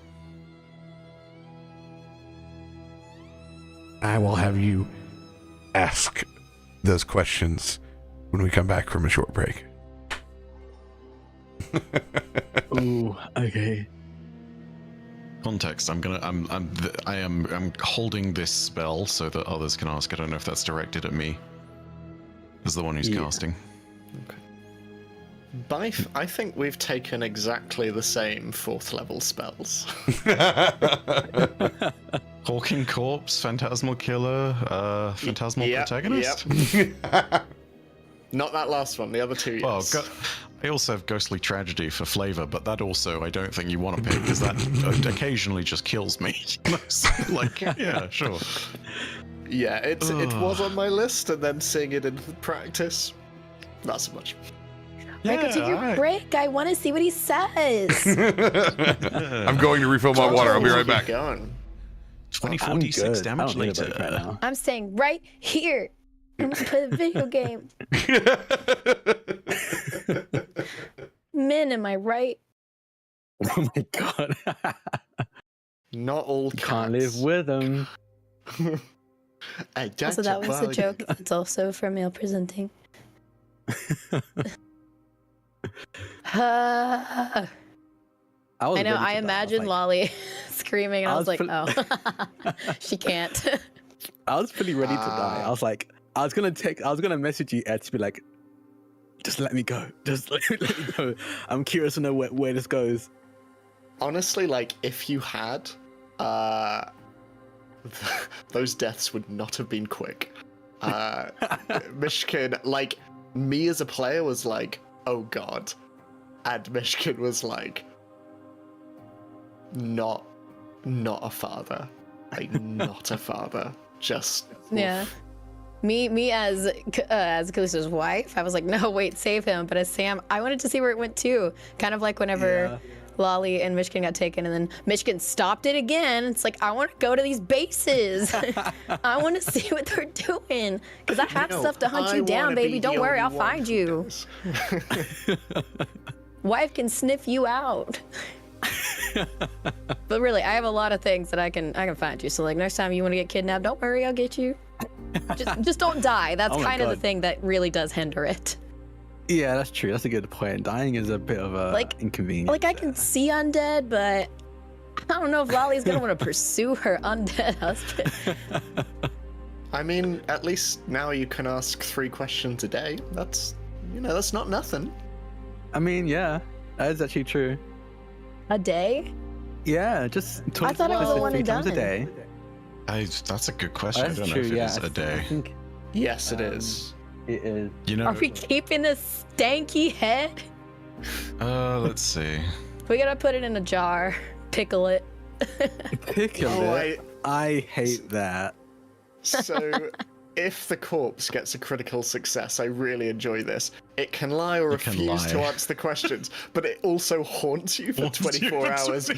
I will have you ask those questions when we come back from a short break. Ooh, okay. Context, I'm holding this spell so that others can ask. I don't know if that's directed at me as the one who's casting. I think we've taken exactly the same 4th level spells. Hawking Corpse, Phantasmal Killer, Phantasmal Protagonist? Yep. Not that last one, the other 2, yes. Well, I also have Ghostly Tragedy for flavor, but that also I don't think you want to pick, because that occasionally just kills me. Like, yeah, sure. Yeah, it was on my list, and then seeing it in practice, not so much. Michael, take your break. I want to see what he says. I'm going to refill my water. I'll be right back. 2046 damage later. Right now. I'm staying right here. I'm gonna play the video game. Min, am I right? Oh my god. Not all cats. Can't live with them. Also, that was a joke. It's also for male presenting. I know. I imagined Lolly screaming, and I was like, "Oh, she can't." I was pretty ready to die. I was like, I was gonna message you, Ed, to be like, "Just let me go. Just let me go. I'm curious to know where this goes." Honestly, like, if you had, those deaths would not have been quick. Myshkin, like, me as a player was like, "Oh god," and Myshkin was like, "Not a father, like not a father, just yeah." oof. Me as Kallisto's wife, I was like, "No, wait, save him." But as Sam, I wanted to see where it went to. Kind of like whenever Lolly and Myshkin got taken, and then Myshkin stopped it again. It's like, I want to go to these bases. I want to see what they're doing, because I have stuff to hunt you down, baby. Don't worry, I'll find you. Wife can sniff you out. But really, I have a lot of things that I can find you. So like next time you want to get kidnapped, don't worry, I'll get you. Just don't die. That's kind of the thing that really does hinder it. Yeah, that's true. That's a good point. Dying is a bit of a inconvenience. Like I can see undead, but I don't know if Lolly's gonna want to pursue her undead husband. I mean, at least now you can ask 3 questions a day. That's not nothing. I mean, yeah, that is actually true. A day? Yeah, just I thought it was a one and done. A day. That's a good question. That's I don't true, know if it yeah. is a day. I think Yes, it is. it is. You know, Are we keeping this stanky head? let's see. We gotta put it in a jar, pickle it. Pickle it. I hate that. So if the corpse gets a critical success, I really enjoy this. It can lie or refuse to answer the questions, but it also haunts you for 24 hours,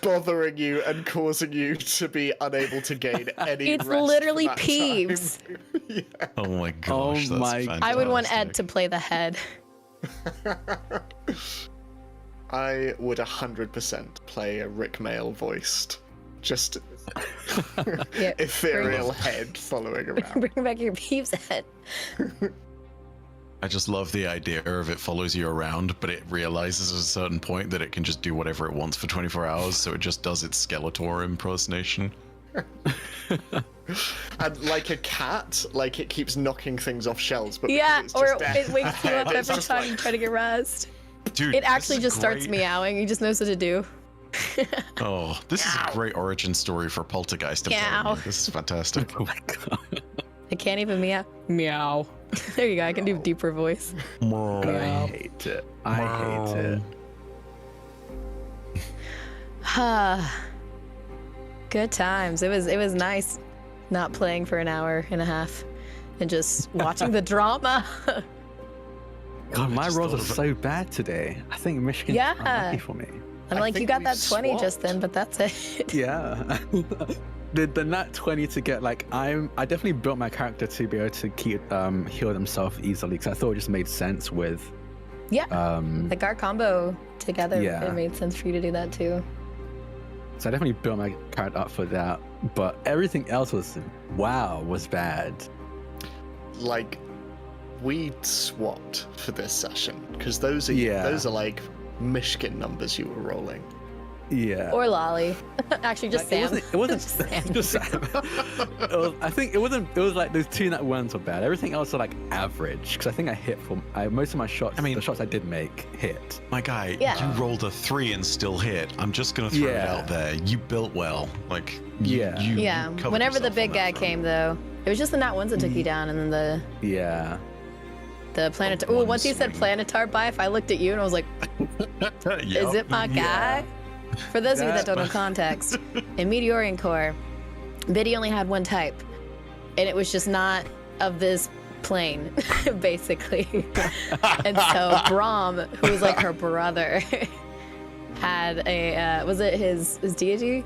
bothering you and causing you to be unable to gain any It's rest literally for that Peeves. time. Yeah. Oh my gosh, that's fantastic. I would want Ed to play the head. I would 100% play a Rick Mail voiced. Just Yeah, ethereal head following around. Bring back your Peeves head. I just love the idea of it follows you around, but it realizes at a certain point that it can just do whatever it wants for 24 hours, so it just does its Skeletor impersonation. And like a cat, like it keeps knocking things off shelves, but Yeah, because or it's just it wakes you up it's every just time like- you try to get razzed. Dude, It actually this is just starts great. meowing. He just knows what to do. Oh, this is a great origin story for Poltergeist. I'm telling Meow. you. This is fantastic. Oh my god. I can't even meow. Meow. There you go. I can do deeper voice. I hate it. I hate it. Good times. It was nice not playing for an hour and a half and just watching the drama. God, my just rolls are thought of so bad today. I think Myshkin's Yeah. unlucky for me. I'm I like, you think got we've that 20 just swapped. then, but that's it. Yeah. the nat 20 to get I definitely built my character to be able to keep heal themselves easily because I thought it just made sense with Yeah. Like our combo together, Yeah. it made sense for you to do that too. so I definitely built my character up for that. But everything else was bad. Like, we swapped for this session because those are Yeah. like Myshkin numbers you were rolling. Yeah. Or Lolly. Actually, just Sam. It wasn't Just Sam. just Sam. I think it was like those two nat ones were bad. Everything else were like average because I think I hit most of my shots. I mean- the shots I did make hit. My guy, Yeah. you rolled a 3 and still hit. I'm just gonna throw it Yeah. out there. You built well. Like, Yeah. you Yeah. covered Whenever the yourself big on that guy front. came, though, it was just the nat ones that took you down, and then Yeah. the planet. Oh, Ooh, one once you said swing. Planetar Bife, I looked at you and I was like, Yep. is it my guy? For those of you that don't know context, in Meteorian Core, Biddy only had one type, and it was just not of this plane, basically. And so Brahm, who was like her brother, had a was it his deity?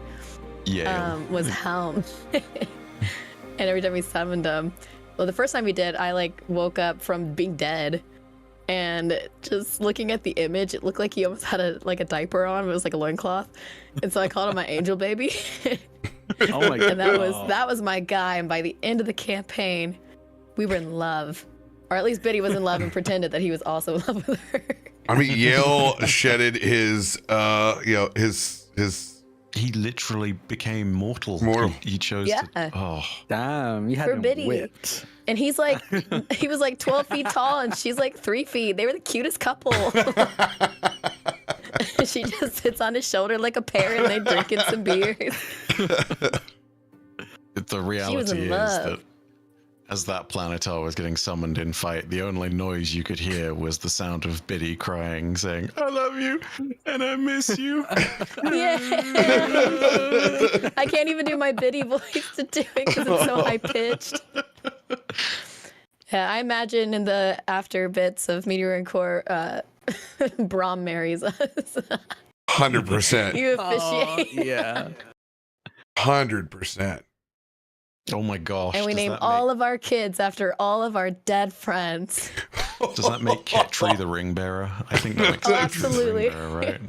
Yeah. Was Helm. And every time we summoned him, well, the first time we did, I like woke up from being dead, and just looking at the image, it looked like he almost had a diaper on. It was like a loincloth, and so I called him my angel baby. Oh my god. And that was my guy. And by the end of the campaign, we were in love, or at least Biddy was in love and pretended that he was also in love with her. I mean, Yale shedded his, his. He literally became mortal. Mortal. He chose Yeah. to. Oh. Damn, you had For him Biddy. whipped. And he was like 12 feet tall, and she's like 3 feet. They were the cutest couple. She just sits on his shoulder like a parrot, and they drinking some beers. The reality in is love. that as that Planetar was getting summoned in fight, the only noise you could hear was the sound of Biddy crying, saying, "I love you and I miss you." Yeah. I can't even do my Biddy voice to do it because it's so high pitched. Yeah, I imagine in the after bits of Meteor and Core, Brahm marries us. 100%. You Oh, officiate. yeah. 100%. Oh my gosh. And we does name that all of our kids after all of our dead friends. Does that make Ketri the ring bearer? I think that makes Oh, Ketri absolutely. the ring bearer, right?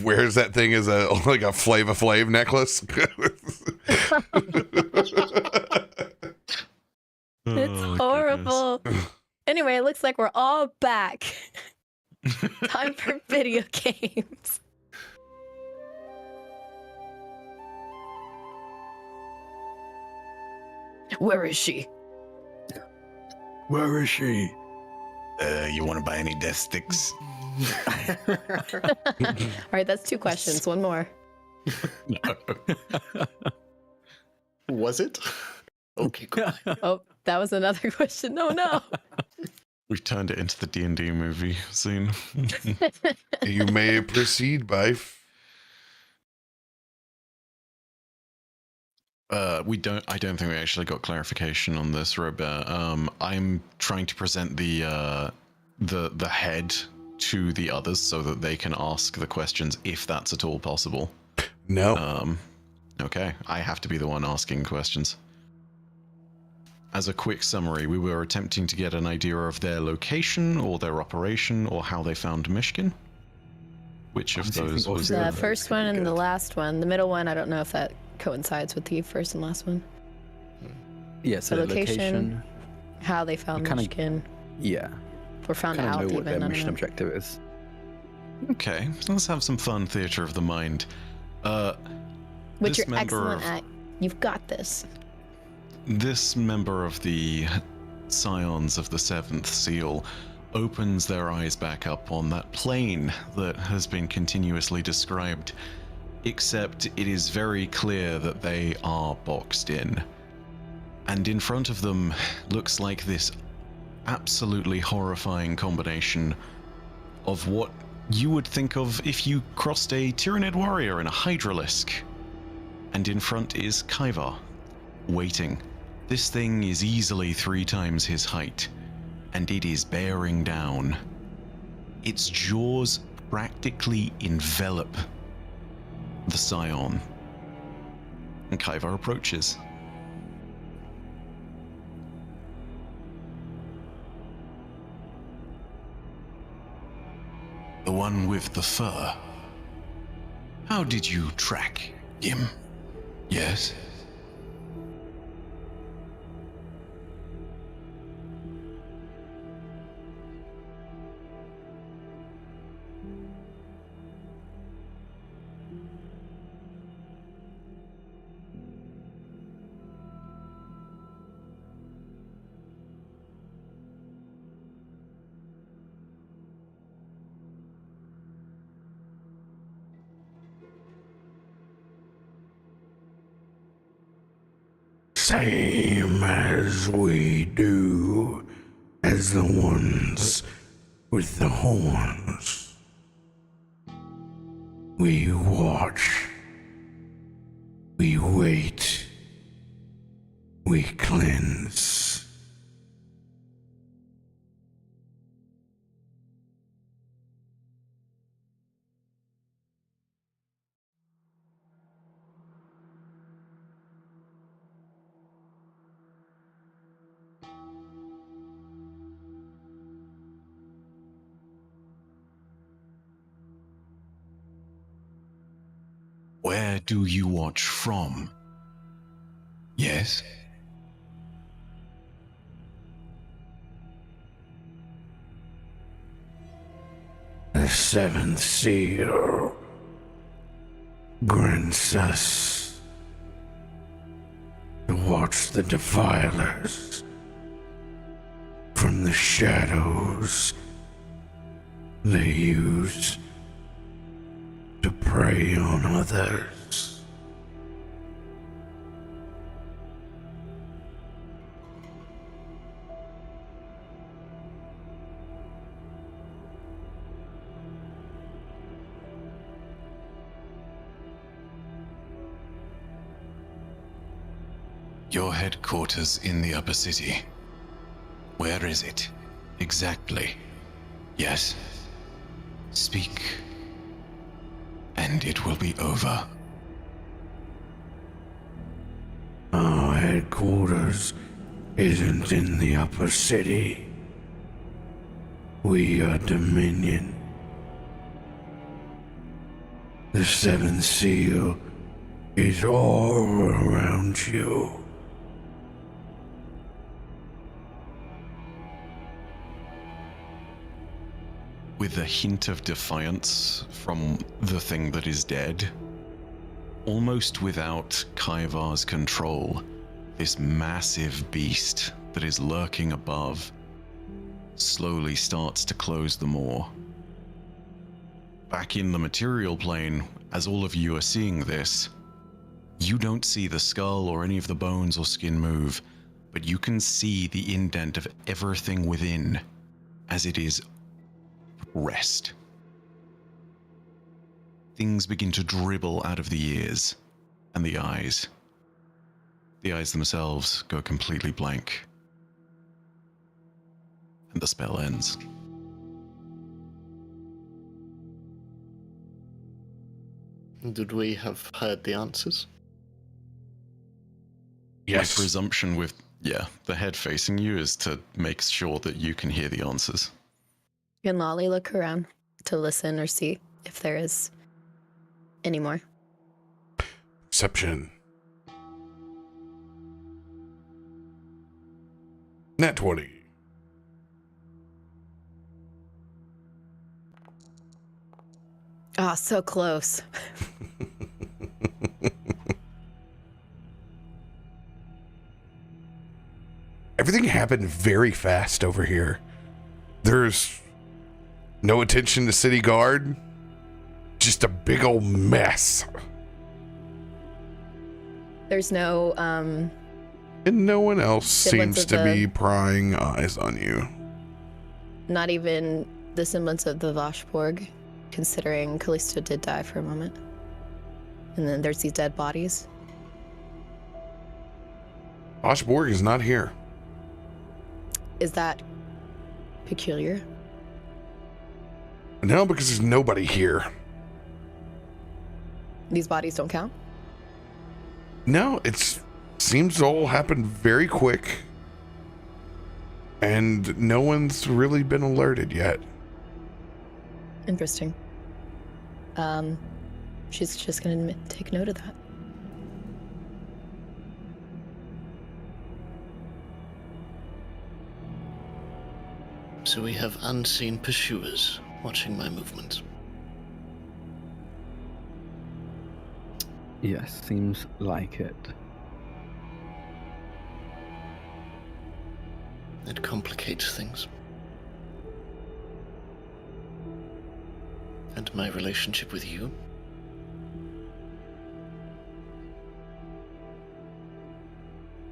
Wears that thing as a Flava Flav necklace. It's Oh, horrible. Anyway, it looks like we're all back. Time for video games. Where is she? Where is she? You want to buy any death sticks? All right, that's 2 questions. One more. Was it? Okay, cool. Oh, that was another question. No. We've turned it into the D&D movie scene. You may proceed, Bife. We don't. I don't think we actually got clarification on this, RoBear. I'm trying to present the head to the others so that they can ask the questions if that's at all possible. No. Okay, I have to be the one asking questions. As a quick summary, we were attempting to get an idea of their location or their operation or how they found Myshkin. Which of those was The first one and the last one. The middle one, I don't know if that coincides with the first and last one. Yeah, so The the location, how they found kinda- Myshkin, Yeah. or found Kind of out know what even. their I don't mission know. objective is. Okay, so let's have some fun theater of the mind. Which this you're member excellent at. You've got this. This member of the Scions of the Seventh Seal opens their eyes back up on that plane that has been continuously described, except it is very clear that they are boxed in. And in front of them looks like this absolutely horrifying combination of what you would think of if you crossed a Tyranid warrior and a Hydralisk. And in front is Kaivar, waiting. This thing is easily 3 times his height, and it is bearing down. Its jaws practically envelop the Scion. And Kaivar approaches. The one with the fur. How did you track him? Yes? Same as we do as the ones with the horns. We watch. We wait. We cleanse. Where do you watch from? Yes? The seventh seal grants us to watch the defilers from the shadows they use to prey on others. Your headquarters in the upper city. Where is it? Exactly. Yes? Speak. And it will be over. Our headquarters isn't in the upper city. We are Dominion. The seventh seal is all around you. With a hint of defiance from the thing that is dead, almost without Kaivar's control, this massive beast that is lurking above slowly starts to close the maw. Back in the material plane, as all of you are seeing this, you don't see the skull or any of the bones or skin move, but you can see the indent of everything within as it is rest. Things begin to dribble out of the ears and the eyes. The eyes themselves go completely blank. And the spell ends. Did we have heard the answers? Yes. My presumption with, the head facing you is to make sure that you can hear the answers. Can Lolly look around to listen or see if there is any more? Perception. Nat 20. Ah, so close. Everything happened very fast over here. There's no attention to city guard. Just a big old mess. There's no And no one else Semblance seems of to the- be prying eyes on you. not even the semblance of the Vashborg, considering Kallisto did die for a moment. And then there's these dead bodies. Oshborg is not here. Is that peculiar? No, because there's nobody here. These bodies don't count? No, it seems to all happen very quick. And no one's really been alerted yet. Interesting. She's just gonna take note of that. So we have unseen pursuers watching my movements. Yes, seems like it. It complicates things. And my relationship with you?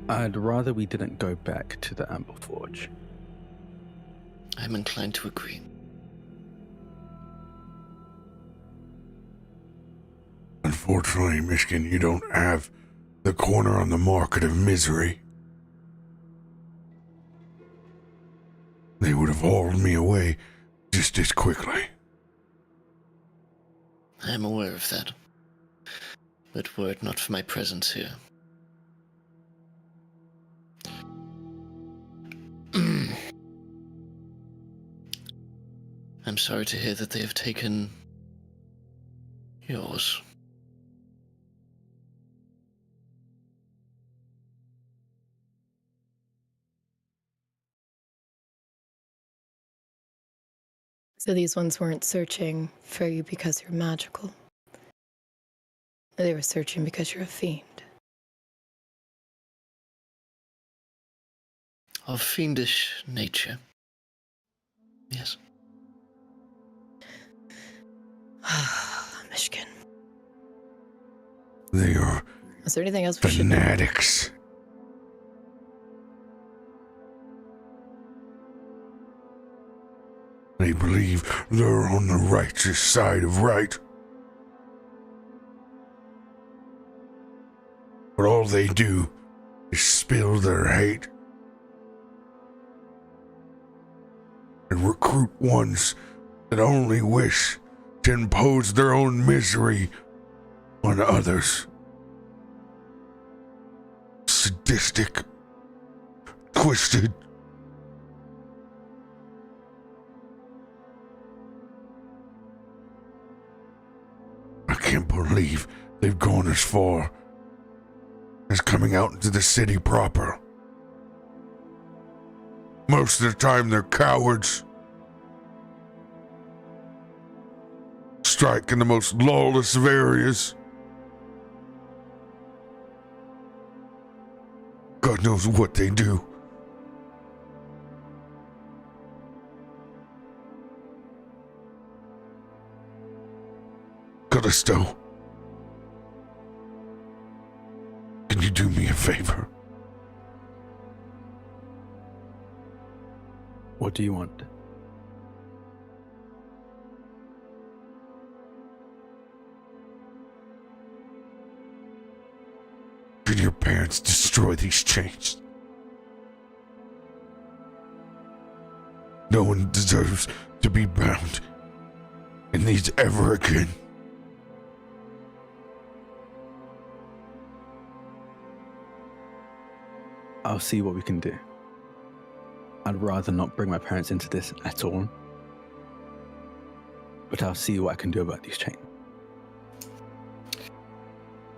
I'd rather we didn't go back to the Amber Forge. I'm inclined to agree. Unfortunately, Myshkin, you don't have the corner on the market of misery. They would have hauled me away just as quickly. I am aware of that. But were it not for my presence here. I'm sorry to hear that they have taken yours. So these ones weren't searching for you because you're magical. They were searching because you're a fiend. Of fiendish nature. Yes. Myshkin. They are Is there anything else we should know? fanatics. They believe they're on the righteous side of right. But all they do is spill their hate and recruit ones that only wish to impose their own misery on others. Sadistic, twisted. I can't believe they've gone as far as coming out into the city proper. Most of the time they're cowards. Strike in the most lawless of areas. God knows what they do. Kallisto, can you do me a favor? What do you want? did your parents destroy these chains? No one deserves to be bound in these ever again. I'll see what we can do. I'd rather not bring my parents into this at all. But I'll see what I can do about these chains.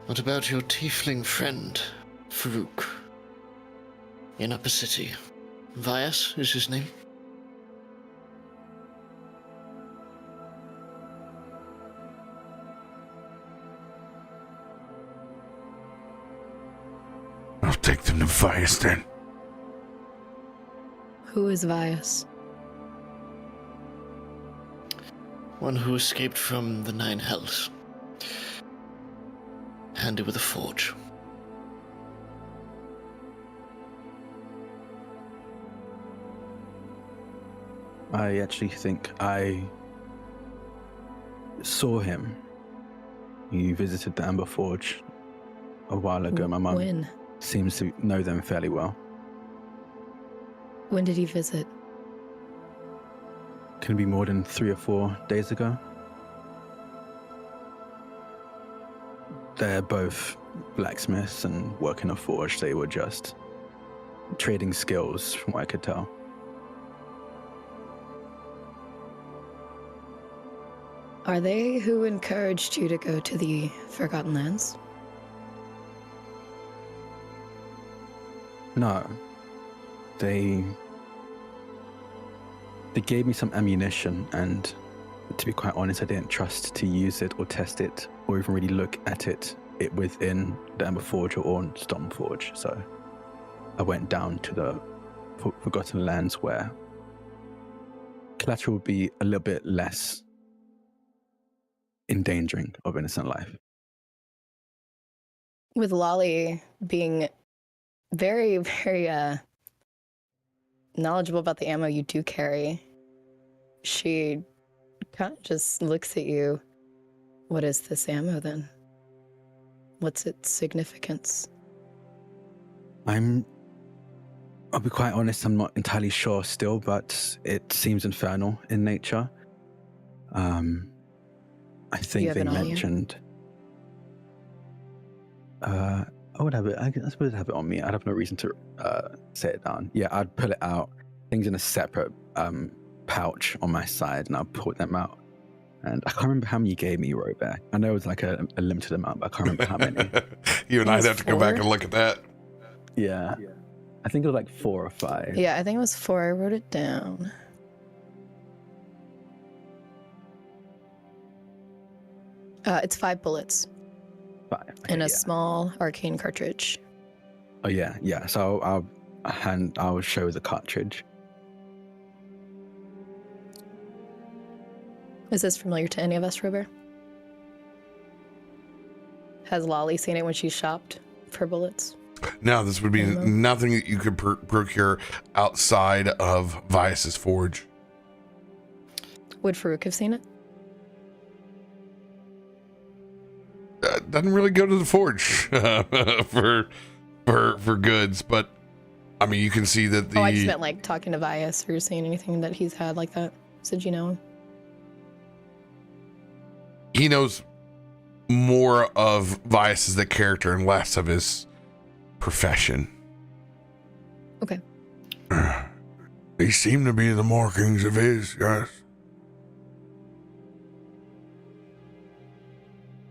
What about your tiefling friend, Faroük? In Upper City. Vyas is his name? I'll take them to Vyas then. Who is Vyas? One who escaped from the Nine Hells. Handy with a forge. I actually think I saw him. He visited the Amber Forge a while ago. My mum When? seems to know them fairly well. When did he visit? Can it be more than 3 or 4 days ago? They're both blacksmiths and work in a forge. They were just trading skills, from what I could tell. Are they who encouraged you to go to the Forgotten Lands? No. They gave me some ammunition, and to be quite honest, I didn't trust to use it or test it or even really look at it within the Amber Forge or Stormforge. So I went down to the Forgotten Lands where collateral would be a little bit less endangering of innocent life. With Lolly being very, very knowledgeable about the ammo you do carry, she kind of just looks at you. What is this ammo then? What's its significance? I'll be quite honest, I'm not entirely sure still, but it seems infernal in nature. I think they mentioned. I would have it. I suppose I'd have it on me. I'd have no reason to set it down. Yeah, I'd pull it out. Things in a separate pouch on my side, and I'll pull them out. And I can't remember how many you gave me, RoBear. I know it was like a limited amount, but I can't remember how many. You and I'd have to go back and look at that. Yeah. I think it was like 4 or 5. Yeah, I think it was 4. I wrote it down. It's 5 bullets. 5. Okay, In a small arcane cartridge. Oh yeah, yeah. So I'll show the cartridge. Is this familiar to any of us, RoBear? Has Lolly seen it when she shopped for bullets? No, this would be nothing that you could procure outside of Vyas's forge. Would Faroük have seen it? Doesn't really go to the forge for goods, but I mean, you can see that the. Oh, I just meant like talking to Vyas or seeing anything that he's had like that. Did you know him? He knows more of Vyas as the character and less of his profession. Okay. These seem to be the markings of his, yes.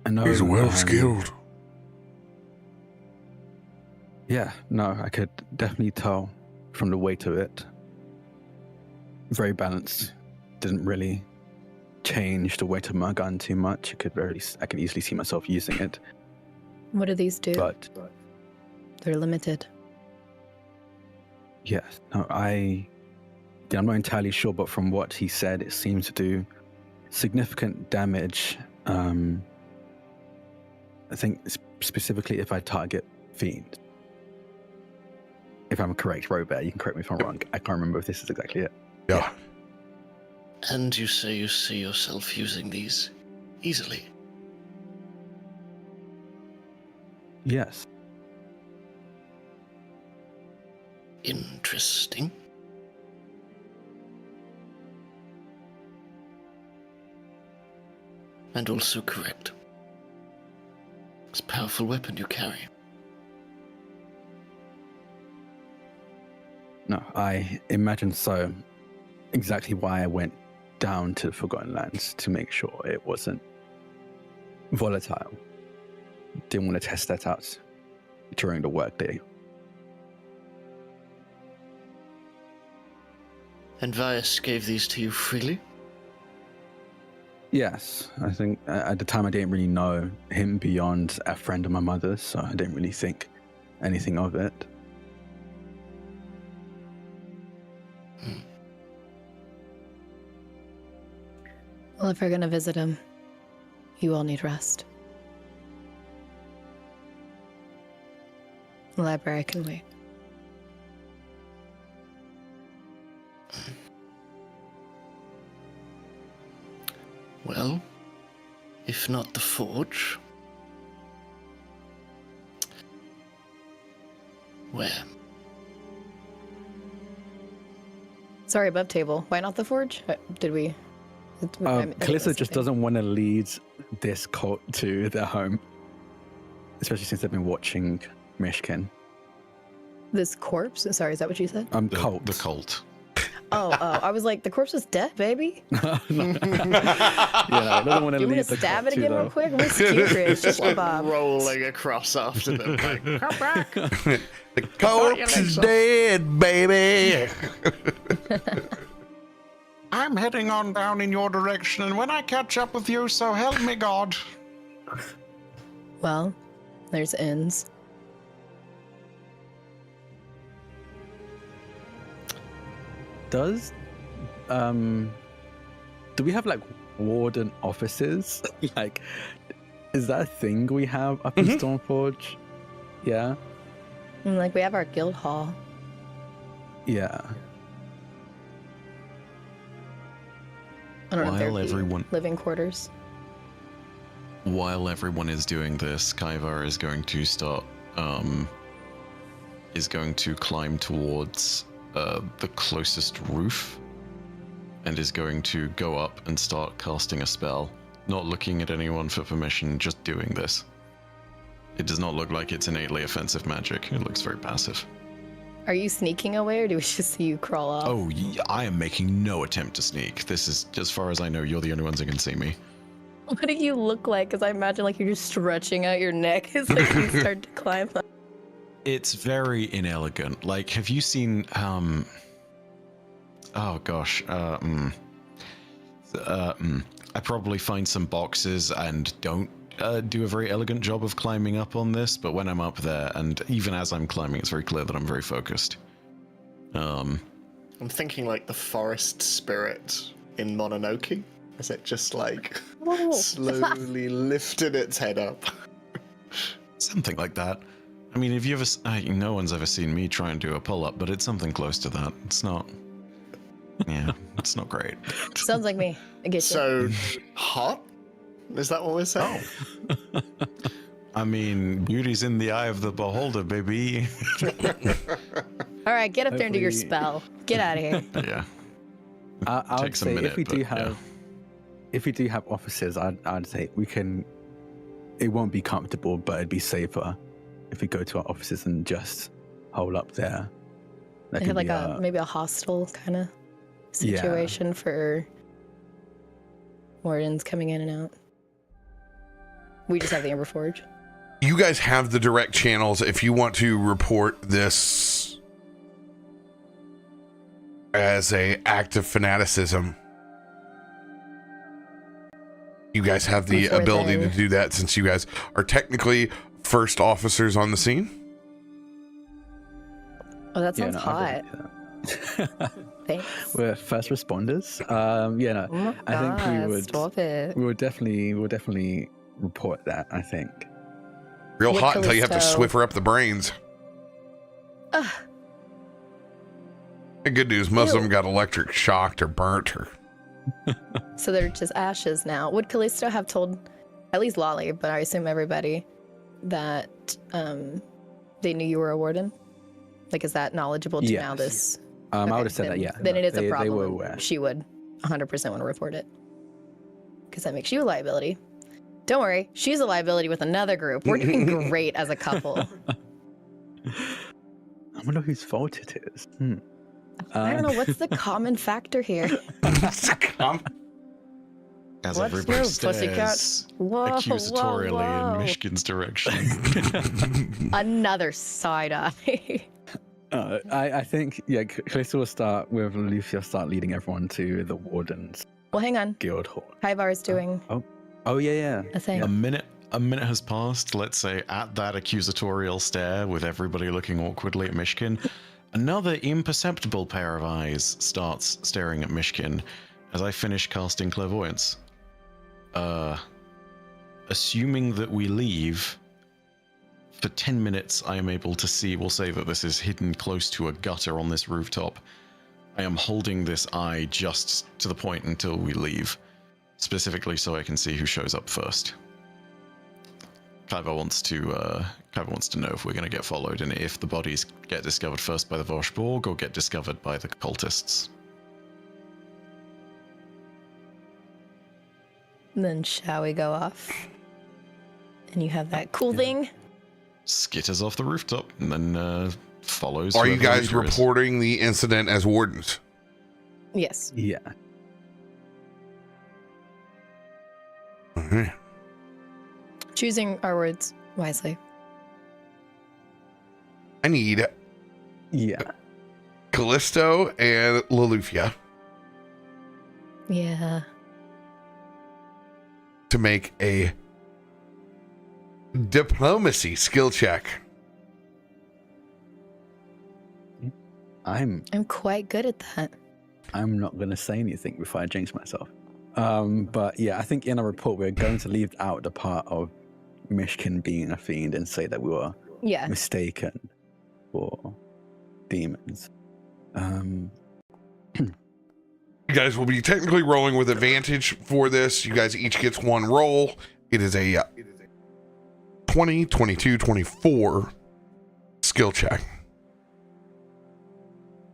I know, He's well skilled. Yeah, no, I could definitely tell from the weight of it. Very balanced. Didn't really change the weight of my gun too much. I could easily see myself using it. What do these do? But they're limited. yes, no, I'm not entirely sure, but from what he said, it seems to do significant damage. I think specifically if I target fiends. If I'm correct, RoBear, you can correct me if I'm wrong. I can't remember if this is exactly it. Yeah. And you say you see yourself using these easily? Yes. Interesting. And also correct. It's a powerful weapon you carry. No, I imagine so. Exactly why I went down to the Forgotten Lands, to make sure it wasn't volatile. Didn't want to test that out during the workday. And Vyas gave these to you freely? Yes, I think at the time I didn't really know him beyond a friend of my mother's, so I didn't really think anything of it. Well, if we're gonna visit him, you all need rest. The library can wait. Well, if not the forge, where? Sorry, above table. Why not the forge? Did we? Kallisto just doesn't want to lead this cult to their home, especially since they've been watching Myshkin. This corpse? Sorry, is that what you said? Cult. The cult. Oh, I was like, the corpse is dead, baby. Yeah, I don't want to Do you want lead me the to stab cult it again to real quick? I'm just curious. Just Bob. Rolling across after them, like, come back! The corpse is dead, baby. I'm heading on down in your direction, and when I catch up with you, so help me God. Well, there's inns. Does do we have like warden offices? Like, is that a thing we have up in Stormforge? Yeah. Like, we have our guild hall. Yeah. I don't know if While there'd be everyone- living quarters. While everyone is doing this, Kaivar is going to start, is going to climb towards the closest roof, and is going to go up and start casting a spell, not looking at anyone for permission, just doing this. It does not look like it's innately offensive magic. It looks very passive. Are you sneaking away, or do we just see you crawl off? Oh, I am making no attempt to sneak. This is, as far as I know, you're the only ones who can see me. What do you look like? Because I imagine like you're just stretching out your neck as like you start to climb up. It's very inelegant. Like, have you seen, oh gosh, I probably find some boxes and don't do a very elegant job of climbing up on this, but when I'm up there, and even as I'm climbing, it's very clear that I'm very focused. I'm thinking like the forest spirit in Mononoke. Is it just like slowly lifted its head up? Something like that. I mean, have you ever? No one's ever seen me try and do a pull-up, but it's something close to that. It's not. Yeah, it's not great. Sounds like me. I get you. So hot? Is that what we're saying? I mean, beauty's in the eye of the beholder, baby. All right, get up there and do your Hopefully- spell. Get out of here. Yeah. I would Takes a say minute, if we do but, have, yeah. if we do have offices, I'd say we can. It won't be comfortable, but it'd be safer if we go to our offices and just hole up there. That They can have like be maybe a hostel kind of Yeah. situation for wardens coming in and out. We just have the Amber Forge. You guys have the direct channels if you want to report this as a act of fanaticism. You guys have the Before ability then. to do that since you guys are technically first officers on the scene. Oh, that sounds I'd hot. rather do that. Thanks. We're first responders. Yeah, no, Oh my I think we God, would. Stop it. We would definitely report that. I think. Real With hot until you have to Kallisto. swiffer up the brains. Ugh. The good news, most of Ew. them got electric shocked or burnt or So they're just ashes now. Would Kallisto have told, at least Lolly, but I assume everybody, that they knew you were a warden? Like, is that knowledgeable to now this? I Okay, would have said then- that, yeah. Then it is They a problem. were and aware. She would 100% want to report it. Because that makes you a liability. Don't worry, she's a liability with another group. We're doing great as a couple. I wonder whose fault it is. I don't know, what's the common factor here? As What's everybody new, pussycat? stares Whoa, accusatorially whoa, whoa. in Myshkin's direction. Another side eye. I think, Kallisto will start with Loluphia, start leading everyone to the Warden's Well, hang on. Guild Hall. Hyvar's doing Oh, yeah. a thing. A minute has passed, let's say, at that accusatorial stare with everybody looking awkwardly at Myshkin. Another imperceptible pair of eyes starts staring at Myshkin as I finish casting Clairvoyance. Assuming that we leave, for 10 minutes I am able to see, we'll say that this is hidden close to a gutter on this rooftop. I am holding this eye just to the point until we leave, specifically so I can see who shows up first. Kyver wants to know if we're going to get followed and if the bodies get discovered first by the Voshborg or get discovered by the cultists. Then shall we go off? And you have that cool thing? Skitters off the rooftop and then follows. Are you whoever the guys leader is. reporting the incident as wardens? Yes. Yeah. Okay. Choosing our words wisely. I need Yeah. Kallisto and Loluphia Yeah. to make a diplomacy skill check. I'm quite good at that. not going to say anything before I jinx myself. But yeah, I think in our report, we're going to leave out the part of Myshkin being a fiend and say that we were Yeah. mistaken for demons. You guys will be technically rolling with advantage for this. You guys each gets one roll. It is a 20, 22, 24 skill check.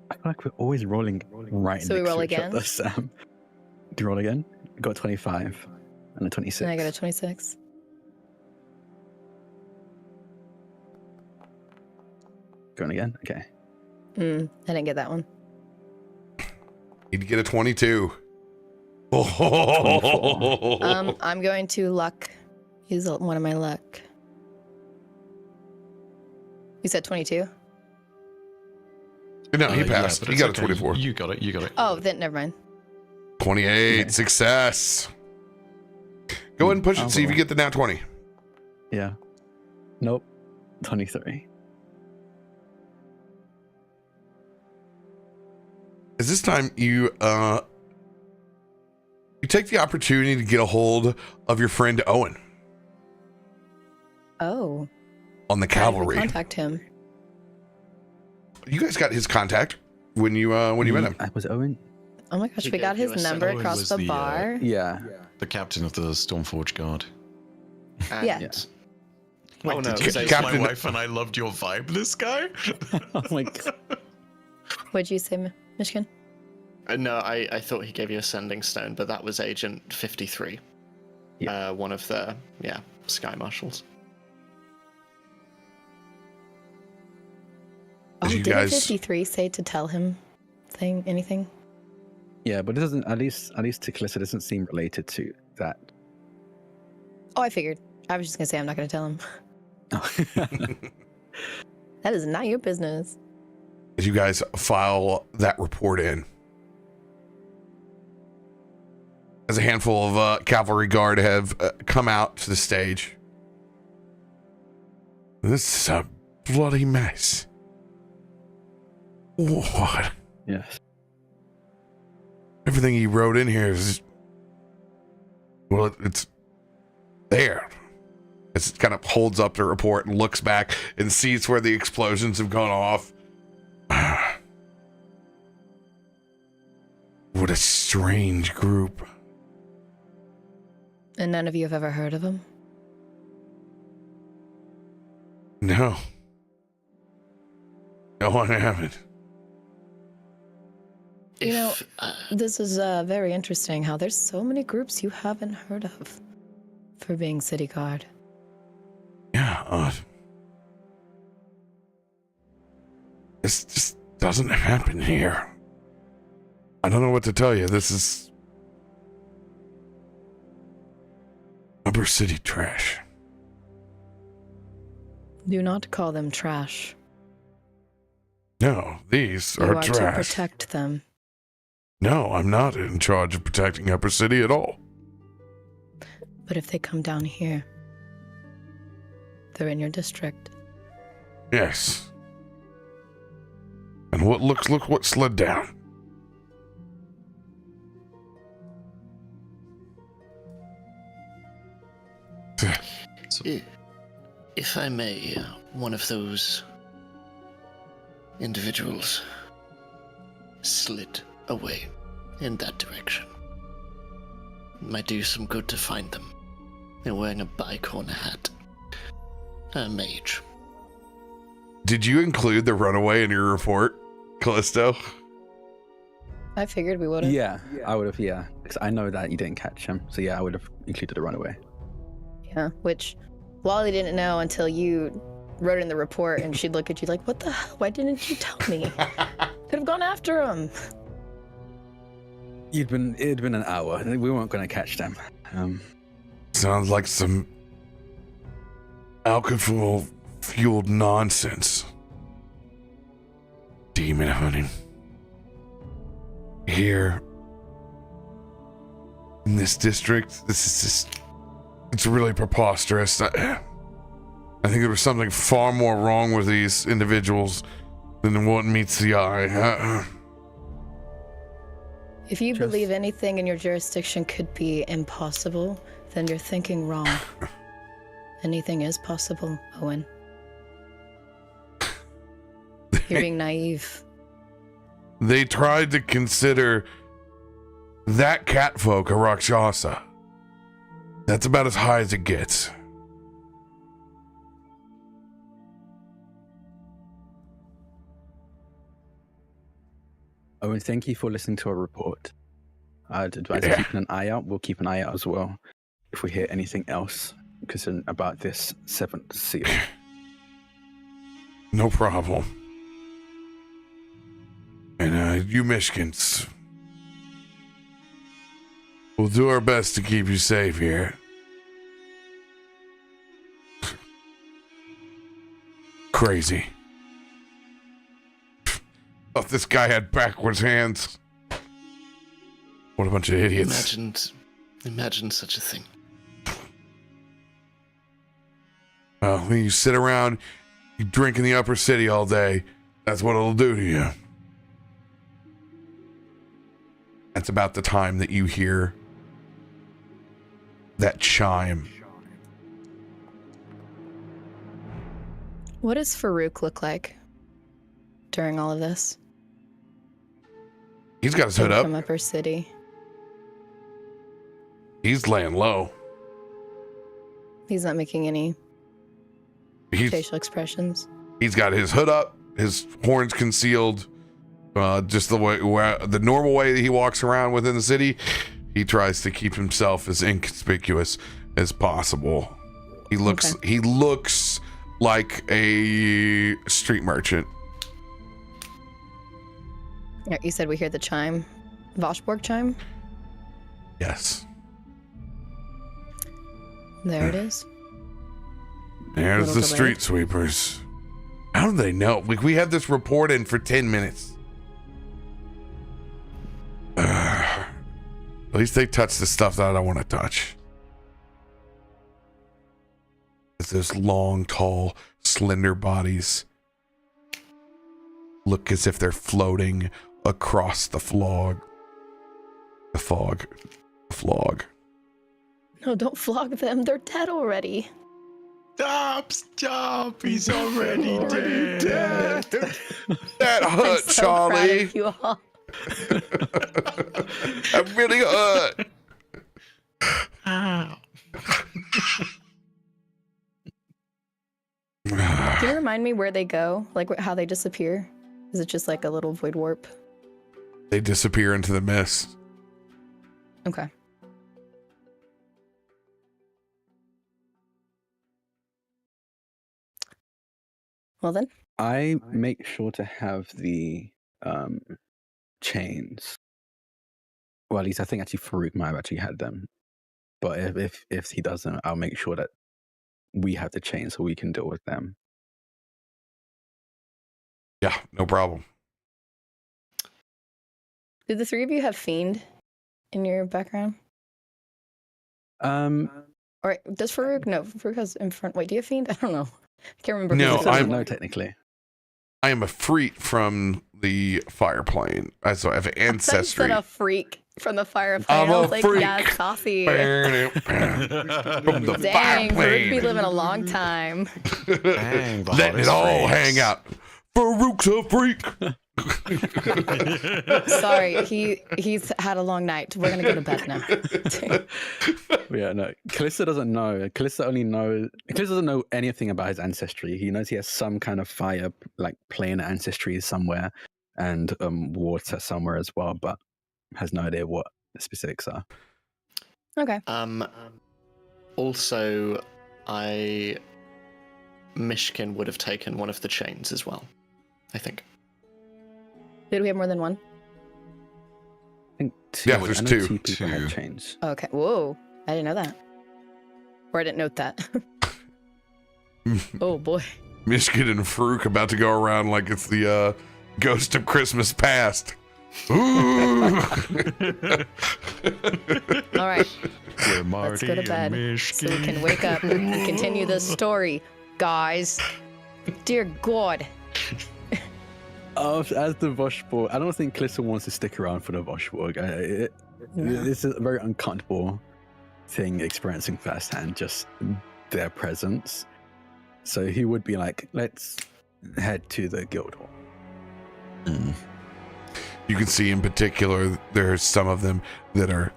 I feel like we're always rolling right So we next roll to each again? other, Sam. Do you roll again? I got 25 and a 26. And I got a 26. Going again? Okay. I didn't get that one. You'd get a 22. I'm going to luck. Use one of my luck. You said 22? No, he Yeah, passed. but He it's got okay. a 24. You got it. Oh, then never mind. 28. Okay. Success. Go ahead and push it. See if you get the nat 20. Yeah. Nope. 23. Is this time you take the opportunity to get a hold of your friend Owen Oh. on the How did we cavalry. contact him. You guys got his contact when you met him. Was it Owen? Oh my gosh, He we got gave you his a number second. across Was the the, bar. Yeah. The captain of the Stormforge Guard. And Yeah. Oh no, Did you say say Captain- my wife and I loved your vibe, this guy? Oh my god. What'd you say, Myshkin? No, I thought he gave you a sending stone, but that was Agent 53. Yeah. One of the, Sky Marshals. Oh, you didn't guys- 53 say to tell him anything? Yeah, but it doesn't, at least to Kallisto, doesn't seem related to that. Oh, I figured. I was just gonna say I'm not gonna tell him. That is not your business. As you guys file that report in, as a handful of cavalry guard have come out to the stage. This is a bloody mess. What? Yes. Everything he wrote in here is, well, it's there. It kind of holds up the report and looks back and sees where the explosions have gone off. What a strange group. And none of you have ever heard of him? No. No, I haven't. You know, this is very interesting how there's so many groups you haven't heard of for being city guard. Yeah, this just doesn't happen here. I don't know what to tell you. This is upper city trash. Do not call them trash. No, these You are are to trash. protect them. No, I'm not in charge of protecting upper city at all. But if they come down here, they're in your district. Yes. And look what slid down. If I may, one of those individuals slid away in that direction. Might do some good to find them. They're wearing a bicorn hat. A mage. Did you include the runaway in your report, Kallisto? I figured we would have. Yeah, I would have, yeah. Because I know that you didn't catch him. So yeah, I would have included the runaway. Yeah, which Wally didn't know until you wrote in the report, and she'd look at you like, what the hell? Why didn't you tell me? Could have gone after him. It'd been an hour. We weren't going to catch them. Sounds like some alcohol-fueled nonsense. Demon hunting. Here in this district, this is just, it's really preposterous. I think there was something far more wrong with these individuals than what meets the eye. If you believe anything in your jurisdiction could be impossible, then you're thinking wrong. Anything is possible, Owen. You're being naive. They tried to consider that catfolk a Rakshasa. That's about as high as it gets. Owen, thank you for listening to our report. I'd advise keeping an eye out. We'll keep an eye out as well if we hear anything else about this seventh seal. No problem. And you Myshkins, we'll do our best to keep you safe here. Crazy. Thought this guy had backwards hands. What a bunch of idiots. Imagine such a thing. Well, you sit around, you drink in the upper city all day, that's what it'll do to you. That's about the time that you hear that chime. What does Farouk look like during all of this? He's got his hood up. From Upper City. He's laying low. He's not making any facial expressions. He's got his hood up, his horns concealed, just the normal way that he walks around within the city. He tries to keep himself as inconspicuous as possible. He looks like a street merchant. You said we hear the chime. Voshborg chime? Yes. There it is. There's the street sweepers. How do they know? We had this report in for 10 minutes. At least they touch the stuff that I don't want to touch. It's those long, tall, slender bodies look as if they're floating across the fog. The fog. No, don't flog them. They're dead already. Stop! He's already dead. That hurt, I'm so Charlie. proud of you all. I'm really hurt. Can you remind me where they go? Like how they disappear? Is it just like a little void warp? They disappear into the mist. Okay. Well then. I make sure to have the chains. Well, at least I think actually Farouk might have actually had them. But if he doesn't, I'll make sure that we have the chains so we can deal with them. Yeah, no problem. Do the three of you have Fiend in your background? Or does Farouk? No, Farouk has in front. Wait, do you have Fiend? I don't know. I can't remember. No, I don't know technically. I am a freak from the fire plane. So I have ancestry. I said a freak from the fire plane. I'm I a was like, freak. yeah, saucy. From the Dang, fire Farouk plane. be living a long time. Dang, the Letting it hottest all freaks. hang out. Farouk's a freak. Sorry, he's had a long night. We're gonna go to bed now. Yeah, no. Kallisto doesn't know. Kallisto doesn't know anything about his ancestry. He knows he has some kind of fire, like plane ancestry somewhere, and water somewhere as well, but has no idea what the specifics are. Okay. Also, Myshkin would have taken one of the chains as well, I think. Did we have more than one? I think two. Yeah, there's I know two. two people have Two. chains. Okay. Whoa. I didn't know that. Or I didn't note that. Oh boy. Myshkin and Farouk about to go around like it's the ghost of Christmas past. Ooh. All right. We're Let's Marty go to and bed so we Myshkin. can wake up and continue this story, guys. Dear God. As the Voshborg, I don't think Kallisto wants to stick around for the Voshborg. This is a very uncomfortable thing experiencing firsthand, just their presence. So he would be like, let's head to the guild hall. You can see in particular there's some of them that are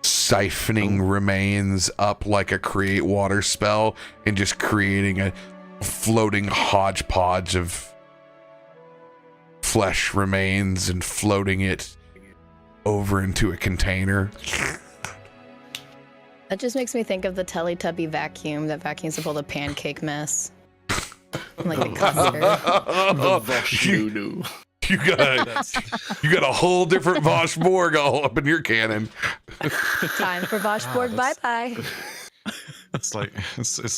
siphoning remains up like a create water spell and just creating a floating hodgepodge of flesh remains and floating it over into a container. That just makes me think of the Teletubby vacuum that vacuums up all the pancake mess. Like a custard. You got a whole different Voshborg all up in your cannon. Time for Voshborg bye-bye. It's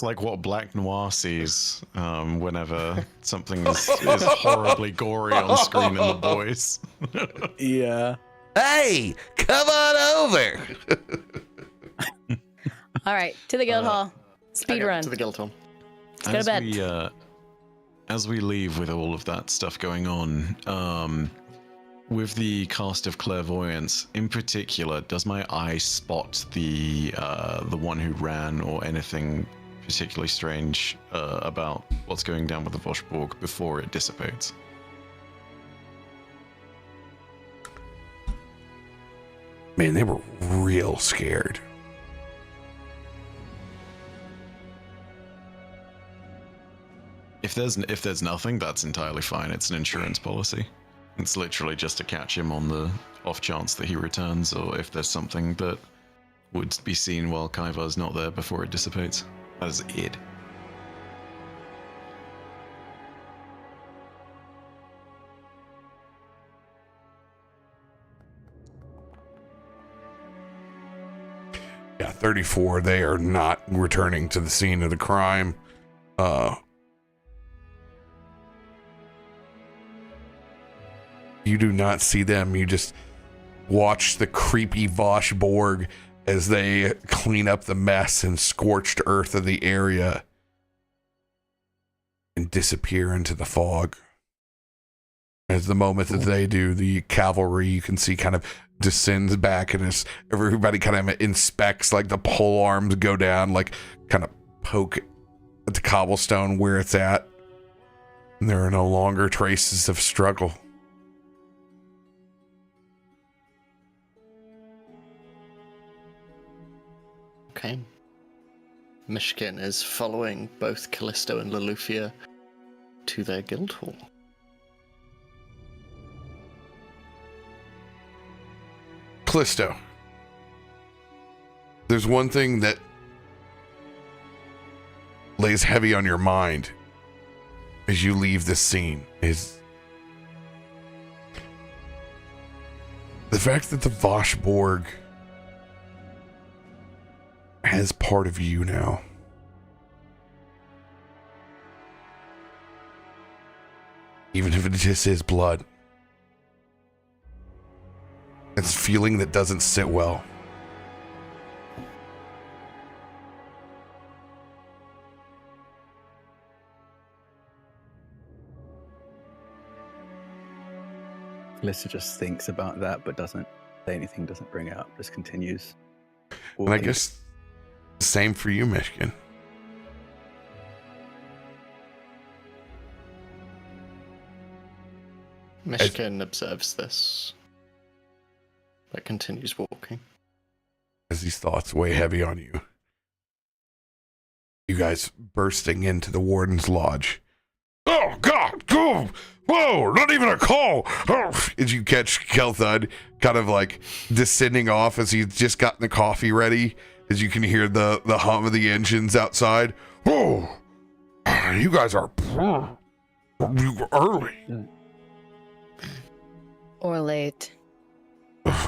like what Black Noir sees whenever something is horribly gory on screen in The Boys. Yeah. Hey, come on over. All right, to the guild hall. Speed run. To the guild hall. Let's go to bed. As we leave with all of that stuff going on, with the cast of clairvoyance in particular, does my eye spot the one who ran or anything particularly strange about what's going down with the Voshborg before it dissipates? Man, they were real scared. If there's nothing, that's entirely fine. It's an insurance policy. It's literally just to catch him on the off chance that he returns, or if there's something that would be seen while Kaivar's not there before it dissipates. That is it. Yeah, 34. They are not returning to the scene of the crime. You do not see them. You just watch the creepy Voshborg as they clean up the mess and scorched earth of the area and disappear into the fog. As the moment that they do, the cavalry, you can see, kind of descends back, and as everybody kind of inspects, like the pole arms go down, like kind of poke at the cobblestone where it's at. And there are no longer traces of struggle. Okay. Myshkin is following both Kallisto and Loluphia to their guild hall. Kallisto, there's one thing that lays heavy on your mind as you leave this scene is the fact that the Voshborg has part of you now. Even if it just is blood. It's a feeling that doesn't sit well. Kallisto just thinks about that, but doesn't say anything, doesn't bring it up, just continues. And I walking. guess the same for you, Myshkin. Myshkin observes this, but continues walking. As these thoughts weigh heavy on you, you guys bursting into the Warden's Lodge. Oh, God! Go! Whoa! Not even a call! Oh, as you catch Kelthud kind of like descending off as he's just gotten the coffee ready, as you can hear the hum of the engines outside. Oh! You guys are early. Or late.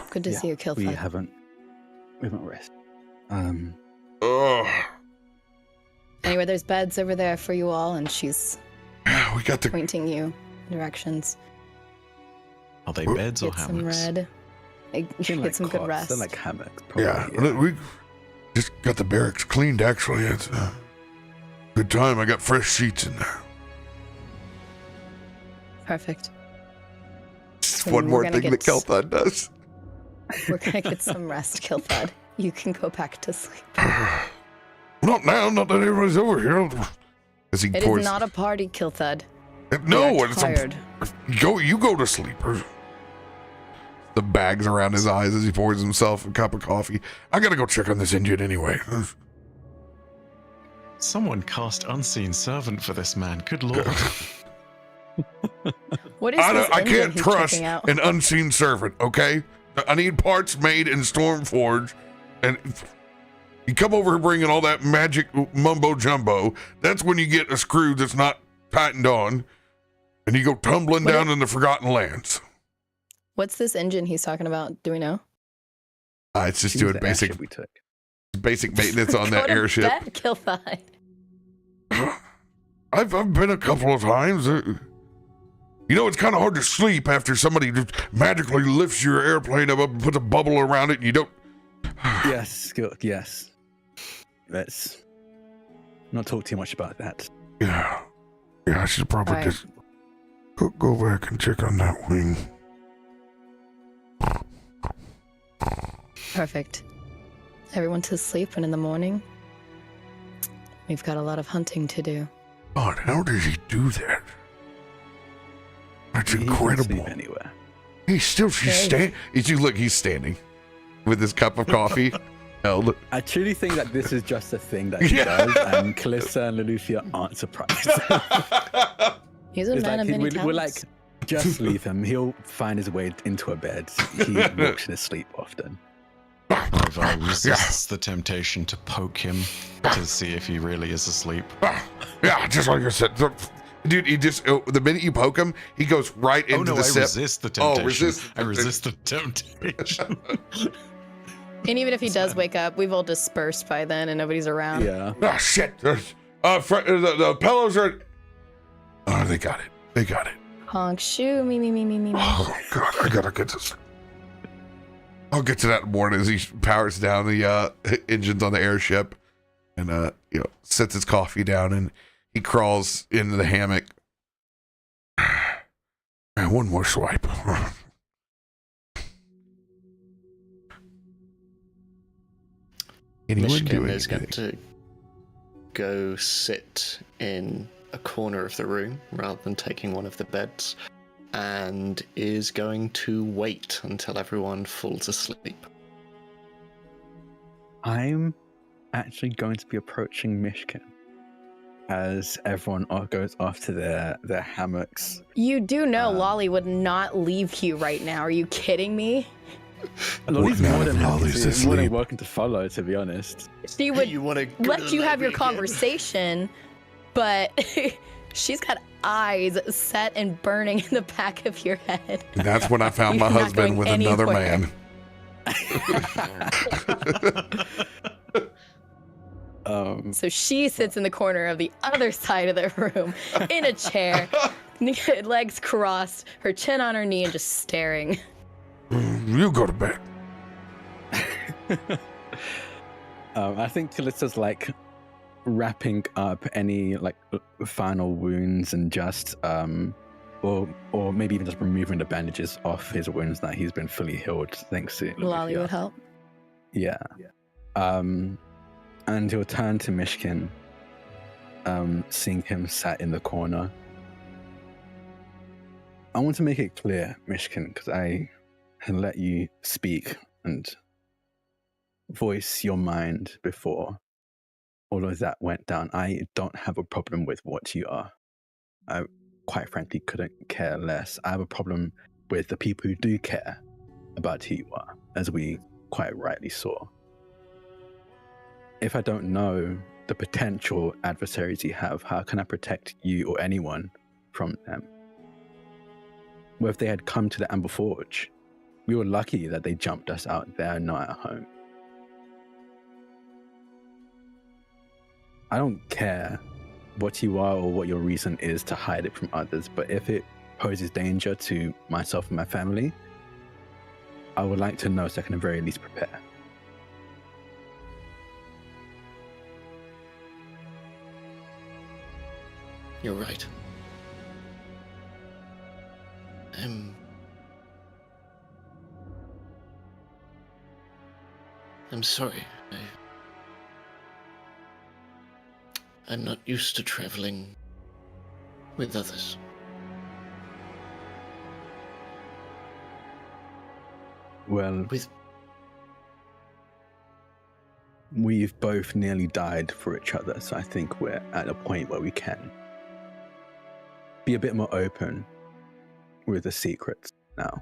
Good to see you, Kelthud. We haven't rested. Anyway, there's beds over there for you all, and she's We got the pointing you directions. Are they beds or Get some hammocks? red. Get some good rest. They're like hammocks. Probably, yeah. We just got the barracks cleaned. Actually, it's a good time. I got fresh sheets in there. Perfect. Just And one we're more gonna thing that get- Kelthud does. We're gonna get some rest, Kelthud. You can go back to sleep. Not now. Not that everybody's over here. As he It pours. is not a party, Kelthud. No, We are it's tired. You go to sleep. The bags around his eyes as he pours himself a cup of coffee. I gotta go check on this engine anyway. Someone cast Unseen Servant for this man. Good lord. What is this I engine can't he's trust checking out? an unseen servant, okay? I need parts made in Stormforge, and you come over here bringing all that magic mumbo jumbo. That's when you get a screw that's not tightened on, and you go tumbling down in the Forgotten Lands. What's this engine he's talking about? Do we know? It's just Choose doing the basic airship we took. maintenance on Go that to airship. bed, Kelthud. I've been a couple of times. You know, it's kind of hard to sleep after somebody just magically lifts your airplane up and puts a bubble around it, and you don't. Yes, good. Yes. Let's not talk too much about that. Yeah, I should probably All right. just go back and check on that wing. Perfect. Everyone to sleep, and in the morning, we've got a lot of hunting to do. God, how does he do that? That's He can incredible. sleep anywhere. She's standing. He's standing with his cup of coffee held. I truly think that this is just a thing that he Yeah. does, and Kallisto and Loluphia aren't surprised. He's a It's man like of many talents. we're like, just leave him. He'll find his way into a bed. He walks in his sleep often. Ivar resists the temptation to poke him to see if he really is asleep. Yeah, just like I said. Dude, he just, the minute you poke him, he goes right into Oh no, the I sip. resist the temptation. resist the I resist the temptation. And even if he does wake up, we've all dispersed by then, and nobody's around. Yeah. Ah, shit. The pillows are. Oh, they got it. They got it. Honk shoe, me. Oh, God, I gotta get this. I'll get to that in the morning as he powers down the engines on the airship and, sets his coffee down and he crawls into the hammock. And one more swipe. Anyone do Myshkin is going anything? to go sit in a corner of the room rather than taking one of the beds, and is going to wait until everyone falls asleep. I'm actually going to be approaching Myshkin as everyone goes off to their hammocks. You do know Lolly would not leave you right now. Are you kidding me? Lolly's What more now than if happy Lolly's to, more than asleep? welcome to follow, to be honest. She would You want to let you have your conversation, but she's got eyes set and burning in the back of your head. And that's when I found my You're not husband going with another anywhere. man. So she sits in the corner of the other side of the room in a chair, legs crossed, her chin on her knee, and just staring. You go to bed. I think Kallisto's like wrapping up any like final wounds and just or maybe even just removing the bandages off his wounds that he's been fully healed thanks to Lolly Loluphia. would help. Yeah. And he'll turn to Myshkin, seeing him sat in the corner. I want to make it clear, Myshkin, because I had let you speak and voice your mind before all of that went down. I don't have a problem with what you are. I quite frankly couldn't care less. I have a problem with the people who do care about who you are, as we quite rightly saw. If I don't know the potential adversaries you have, how can I protect you or anyone from them? Well, if they had come to the Amber Forge, we were lucky that they jumped us out there, not at home. I don't care what you are or what your reason is to hide it from others, but if it poses danger to myself and my family, I would like to know so I can at the very least prepare. You're right. I'm sorry. I'm not used to traveling with others. Well, we've both nearly died for each other, so I think we're at a point where we can be a bit more open with the secrets now.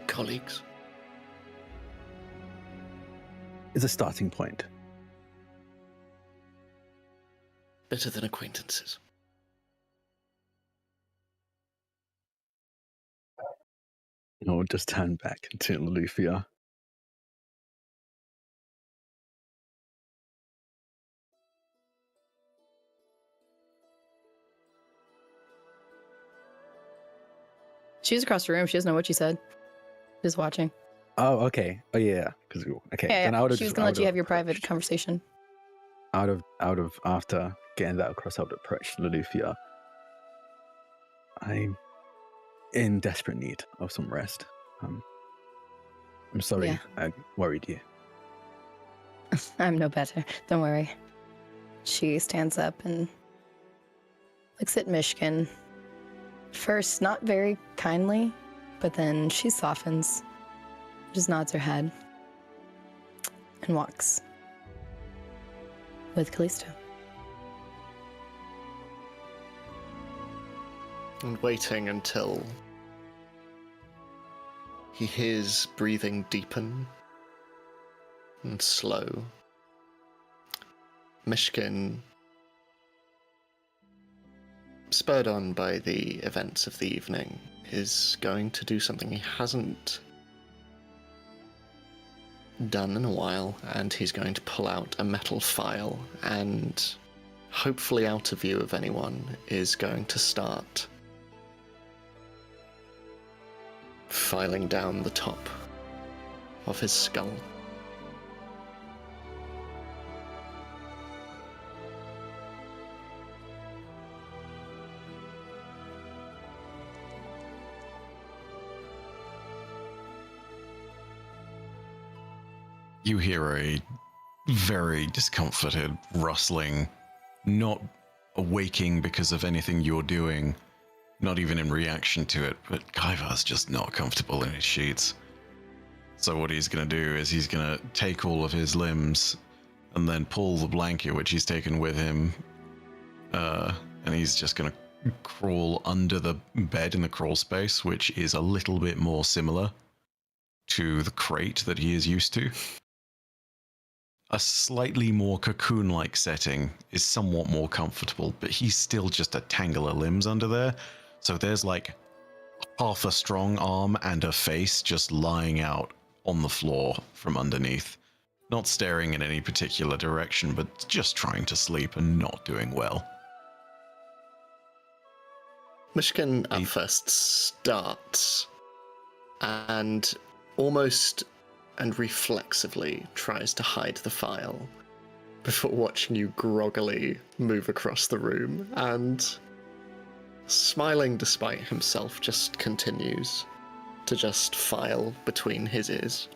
Colleagues? Is a starting point. Better than acquaintances. And I'll just turn back to Loluphia. She's across the room. She doesn't know what you said. Just watching. Oh, okay. Oh, yeah. Because okay. Yeah, Then I would've she was just- gonna I let you would've have your private approached- conversation. Out of after getting that across, I would approach Loluphia. I'm in desperate need of some rest. I'm sorry Yeah. I worried you. I'm no better. Don't worry. She stands up and looks at Myshkin. First, not very kindly, but then she softens, just nods her head, and walks with Kallisto. And waiting until he hears breathing deepen and slow. Myshkin, spurred on by the events of the evening, is going to do something he hasn't done in a while, and he's going to pull out a metal file and, hopefully out of view of anyone, is going to start filing down the top of his skull. You hear a very discomforted rustling, not awaking because of anything you're doing, not even in reaction to it, but Kaivar's just not comfortable in his sheets. So what he's going to do is he's going to take all of his limbs and then pull the blanket which he's taken with him, and he's just going to crawl under the bed in the crawl space, which is a little bit more similar to the crate that he is used to. A slightly more cocoon-like setting is somewhat more comfortable, but he's still just a tangle of limbs under there. So there's like half a strong arm and a face just lying out on the floor from underneath. Not staring in any particular direction, but just trying to sleep and not doing well. Myshkin at first starts and almost and reflexively tries to hide the file before watching you groggily move across the room, and smiling despite himself just continues to just file between his ears.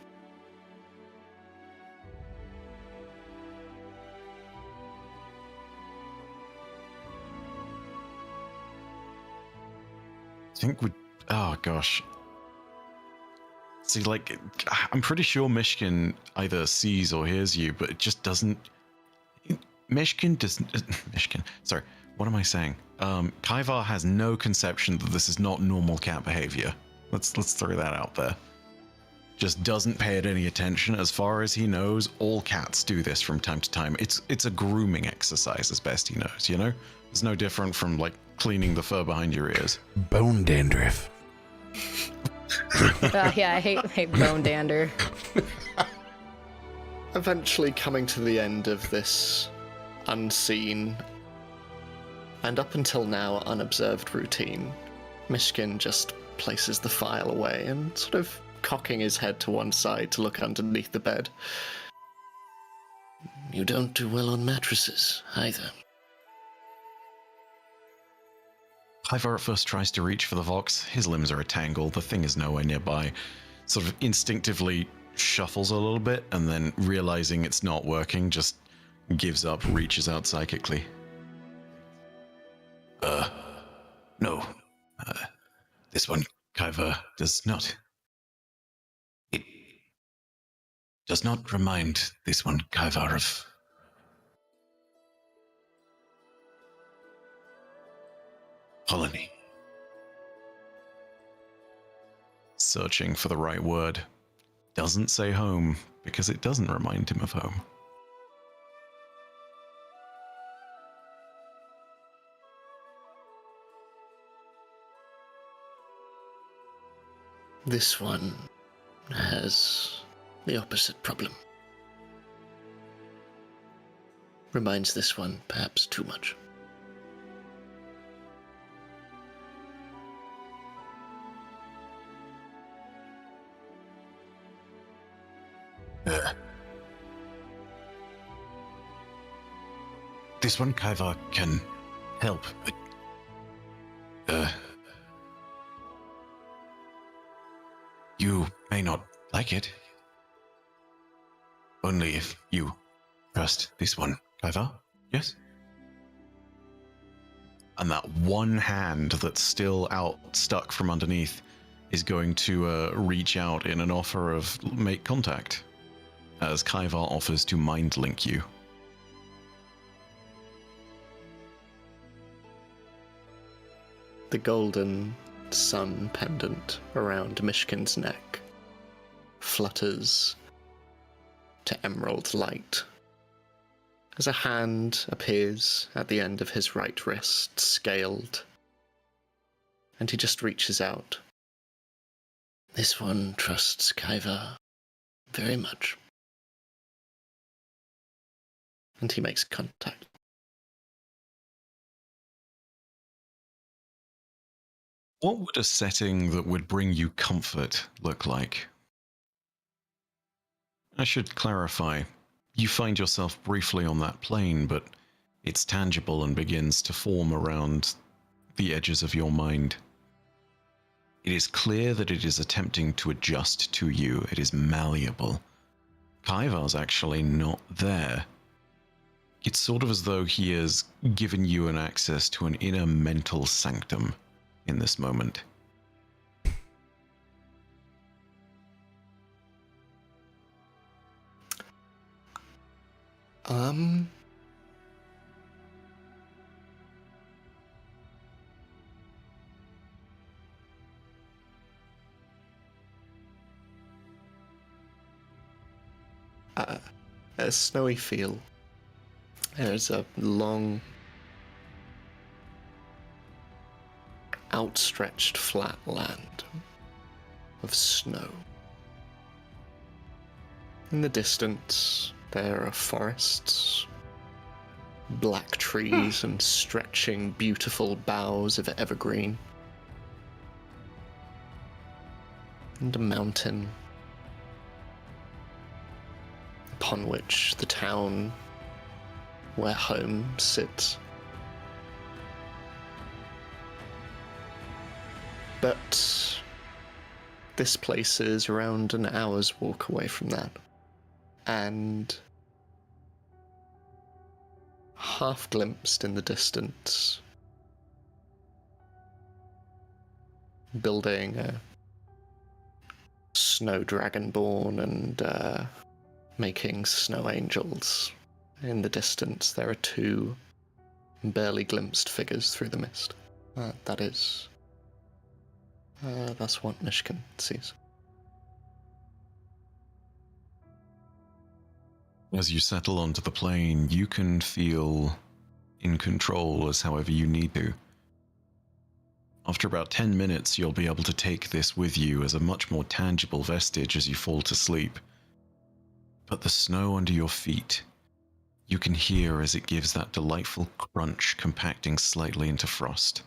I think we... Oh, gosh. See, like, I'm pretty sure Myshkin either sees or hears you, but it just doesn't... Myshkin doesn't... Myshkin. Sorry, what am I saying? Kaivar has no conception that this is not normal cat behavior. Let's throw that out there. Just doesn't pay it any attention. As far as he knows, all cats do this from time to time. It's a grooming exercise as best he knows, you know? It's no different from, like, cleaning the fur behind your ears. Bone dandruff. Yeah, I hate bone dander. Eventually coming to the end of this unseen and up until now unobserved routine, Myshkin just places the file away and sort of cocking his head to one side to look underneath the bed. You don't do well on mattresses, either. Kaivar at first tries to reach for the Vox. His limbs are a tangle. The thing is nowhere nearby. Sort of instinctively shuffles a little bit, and then realizing it's not working, just gives up, reaches out psychically. No. This one, Kaivar, does not. It does not remind this one, Kaivar, of... colony. Searching for the right word. Doesn't say home, because it doesn't remind him of home. This one has the opposite problem. Reminds this one perhaps too much. This one, Kaivar, can help, but... you may not like it. Only if you trust this one, Kaivar, yes? And that one hand that's still out, stuck from underneath, is going to reach out in an offer of make contact, as Kaivar offers to mind link you. The golden sun pendant around Myshkin's neck flutters to emerald light as a hand appears at the end of his right wrist, scaled, and he just reaches out. This one trusts Kaivar very much. And he makes contact. What would a setting that would bring you comfort look like? I should clarify, you find yourself briefly on that plane, but it's tangible and begins to form around the edges of your mind. It is clear that it is attempting to adjust to you. It is malleable. Kaivar's actually not there. It's sort of as though he has given you an access to an inner mental sanctum in this moment. a snowy feel. There's a long, outstretched flat land of snow. In the distance, there are forests, black trees and stretching beautiful boughs of evergreen, and a mountain upon which the town where home sits. But this place is around an hour's walk away from that. And half glimpsed in the distance, building a snow dragonborn and making snow angels. In the distance, there are two barely glimpsed figures through the mist. That's what Myshkin sees. As you settle onto the plane, you can feel in control as however you need to. After about 10 minutes, you'll be able to take this with you as a much more tangible vestige as you fall to sleep. But the snow under your feet, you can hear as it gives that delightful crunch, compacting slightly into frost.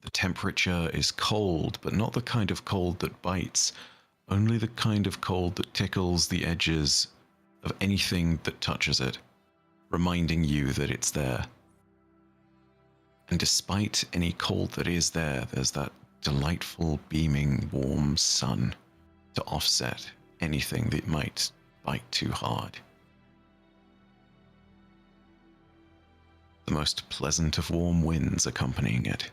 The temperature is cold, but not the kind of cold that bites, only the kind of cold that tickles the edges of anything that touches it, reminding you that it's there. And despite any cold that is there, there's that delightful, beaming, warm sun to offset anything that might bite too hard. The most pleasant of warm winds accompanying it.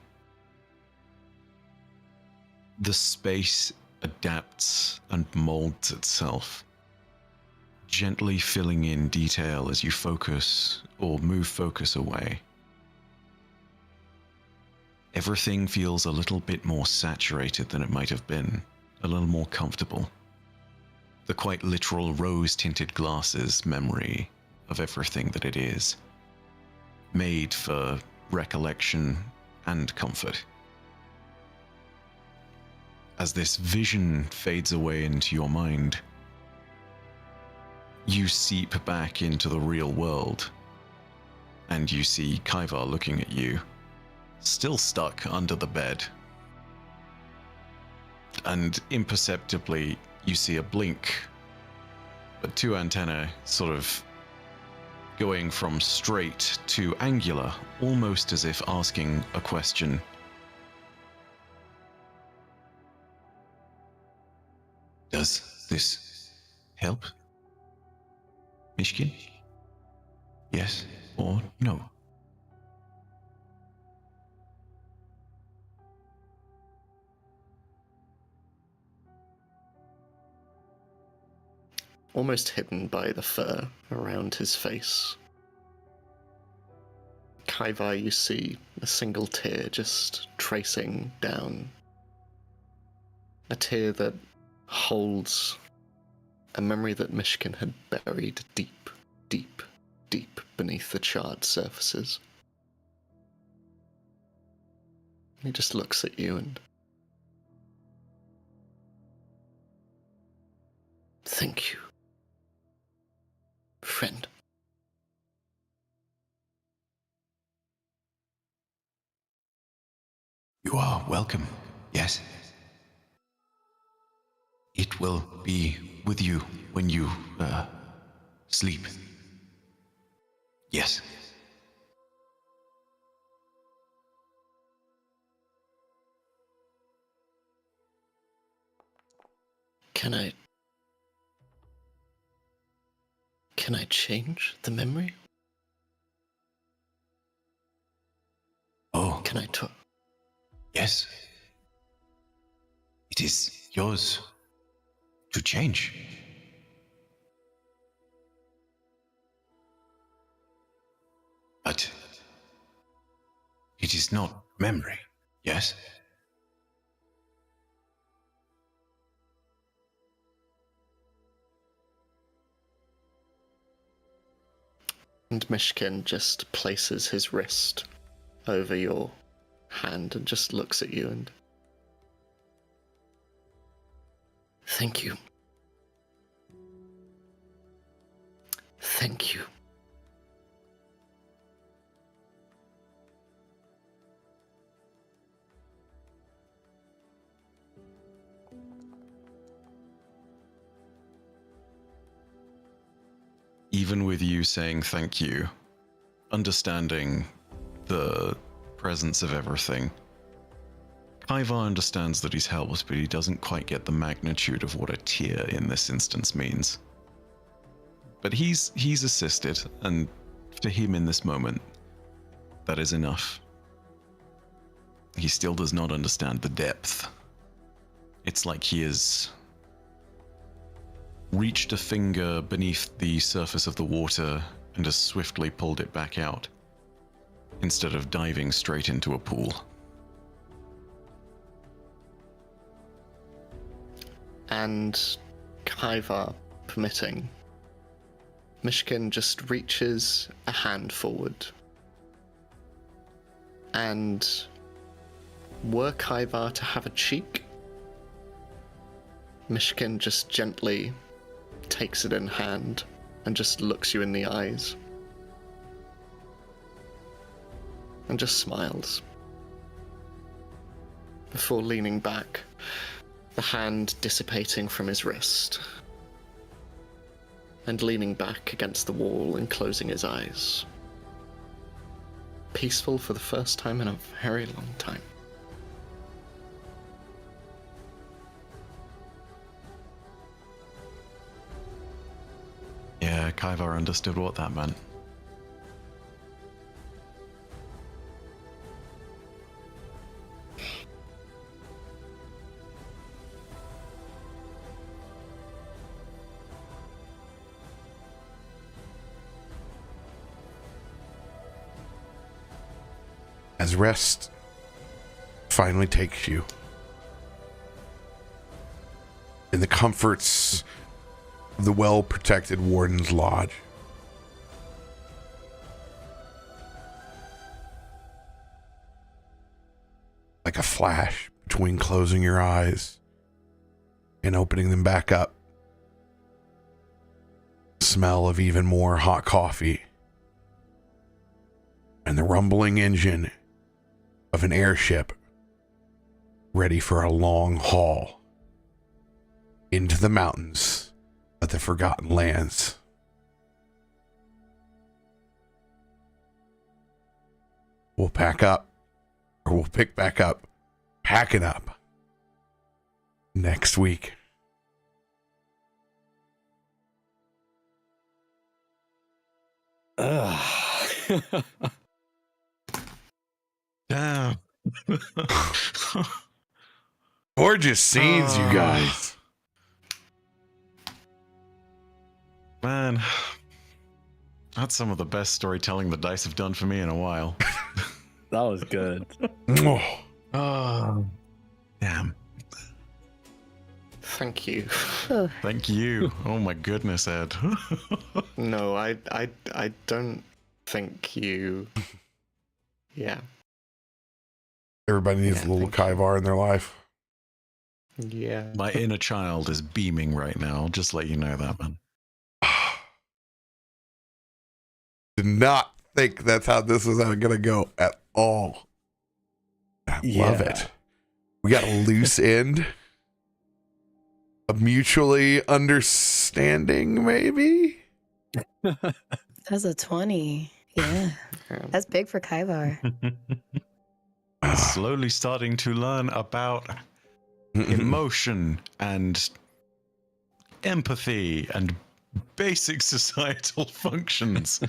The space adapts and molds itself, gently filling in detail as you focus or move focus away. Everything feels a little bit more saturated than it might have been, a little more comfortable. The quite literal rose-tinted glasses memory of everything that it is, made for recollection and comfort. As this vision fades away into your mind, you seep back into the real world, and you see Kaivar looking at you, still stuck under the bed. And imperceptibly, you see a blink, but two antennae sort of going from straight to angular, almost as if asking a question. Does this help? Myshkin? Yes or no? Almost hidden by the fur around his face, Kaivar, you see a single tear just tracing down. A tear that holds a memory that Myshkin had buried deep, deep, deep beneath the charred surfaces. He just looks at you and... Thank you, friend. You are welcome, yes? It will be with you when you, sleep. Yes. Can I change the memory? Oh, Can I talk? yes. It is yours to change. But it is not memory, yes? And Myshkin just places his wrist over your hand and just looks at you and... Thank you. Thank you. Even with you saying thank you, understanding the presence of everything, Kaivar understands that he's helped, but he doesn't quite get the magnitude of what a tear in this instance means. But he's assisted, and for him in this moment, that is enough. He still does not understand the depth. It's like he has reached a finger beneath the surface of the water and has swiftly pulled it back out, instead of diving straight into a pool. And Kaivar permitting, Myshkin just reaches a hand forward. And were Kaivar to have a cheek, Myshkin just gently takes it in hand and just looks you in the eyes. And just smiles. Before leaning back, the hand dissipating from his wrist. And leaning back against the wall and closing his eyes. Peaceful for the first time in a very long time. Yeah, Kaivar understood what that meant. As rest finally takes you in the comforts of the well-protected Warden's Lodge, like a flash between closing your eyes and opening them back up, smell of even more hot coffee and the rumbling engine of an airship ready for a long haul into the mountains of the Forgotten Lands. We'll pack up, or we'll pick back up, packing up next week. Damn. Gorgeous scenes, you guys. Man, that's some of the best storytelling the dice have done for me in a while. That was good. Oh, Damn. Thank you. Thank you. Oh my goodness, Ed. No, I don't think you... Yeah. everybody needs a little Kaivar in their life. Yeah. My inner child is beaming right now. I'll just let you know that, man. Did not think that's how this was going to go at all. I love it. We got a loose end. A mutually understanding, maybe? That's a 20. Yeah. That's big for Kaivar. Slowly starting to learn about emotion and empathy and basic societal functions.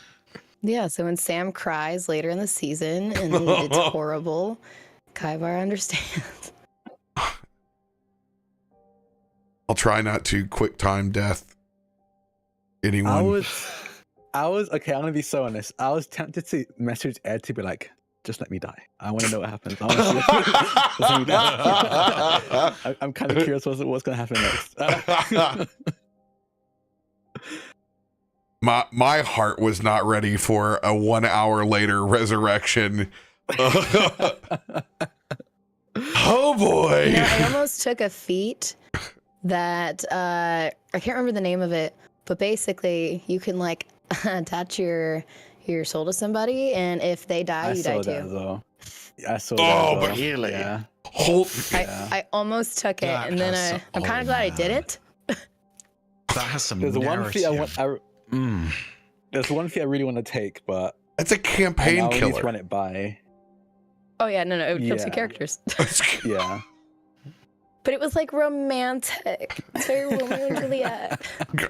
Yeah, so when Sam cries later in the season and it's horrible, Kaivar understands. I'll try not to quick time death anyone. I was okay. I'm gonna be so honest. I was tempted to message Ed to be like, "Just let me die. I want to know what happens. I want to see just let me die." I'm kind of curious what's gonna happen next. my heart was not ready for a 1 hour later resurrection. Oh boy! You know, I almost took a feat that I can't remember the name of it, but basically you can like attach your soul to somebody, and if they die, you die too. I saw that. Oh, but really? Yeah. I almost took it, That and then has I'm kind of glad I didn't. That has some There's one feat I want. Mm. There's one feat I really want to take, but That's a campaign I'll at least killer. run it by. Oh yeah, no, it kills Yeah. the characters. Yeah. But it was like romantic. It's very Romeo and Juliet.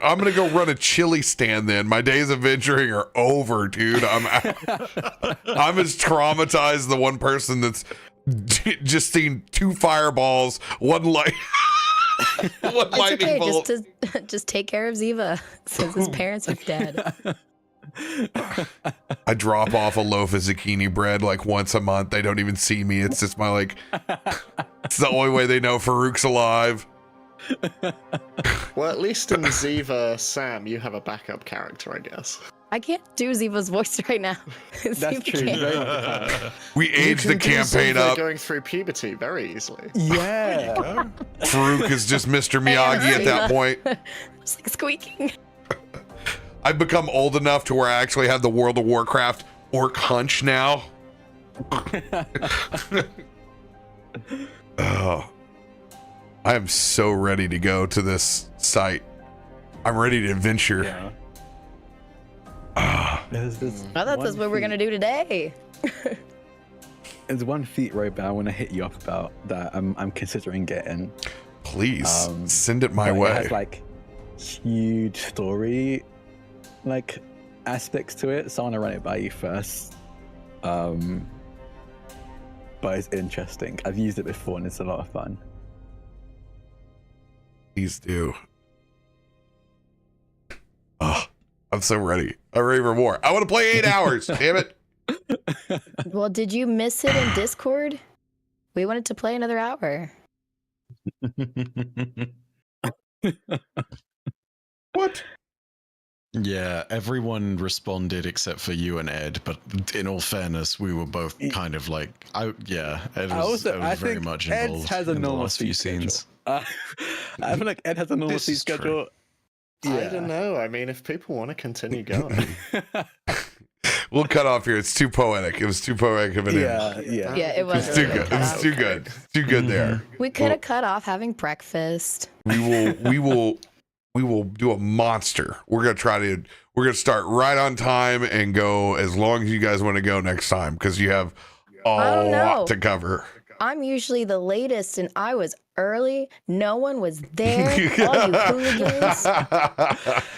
I'm gonna go run a chili stand then. My days of venturing are over, dude. I'm as traumatized as the one person that's just seen 2 fireballs, one light, one It's lightning okay, bolt. just take care of Ziva since his parents are dead. I drop off a loaf of zucchini bread like once a month. They don't even see me. It's just my like. It's the only way they know Farouk's alive. Well, at least in Ziva, Sam, you have a backup character, I guess. I can't do Ziva's voice right now. That's Ziva true. can't. Very much the We aged the You can do campaign Ziva up. going through puberty very easily. time. Yeah. Farouk is just Mr. Miyagi at that point. It's like squeaking. I've become old enough to where I actually have the World of Warcraft orc hunch now. Oh, I am so ready to go to this site. I'm ready to adventure. Yeah. I thought that's what we're gonna do today. There's one feat, RoBear, I want to hit you up about that I'm considering getting. Please send it my But way. It has like huge story like aspects to it, so I want to run it by you first. But it's interesting. I've used it before and it's a lot of fun. Please do. Oh, I'm so ready. I'm ready for more. I want to play 8 hours. Damn it. Well, did you miss it in Discord? We wanted to play another hour. What? Yeah, everyone responded except for you and Ed, but in all fairness, we were both kind of like, Ed was very think much Ed involved has a in the normal last few schedule. scenes. I feel like Ed has a normal This sleep is true. schedule. I don't know. I mean, if people want to continue going. We'll cut off here. It's too poetic. It was too poetic of an end. Yeah. Yeah, it was It's too really good. cut It's off. too good. Too good there. We could have cut off having breakfast. We will do a monster. We're gonna start right on time and go as long as you guys want to go next time, because you have a don't know. lot to cover. I'm usually the latest, and I was early. No one was there. All you hooligans.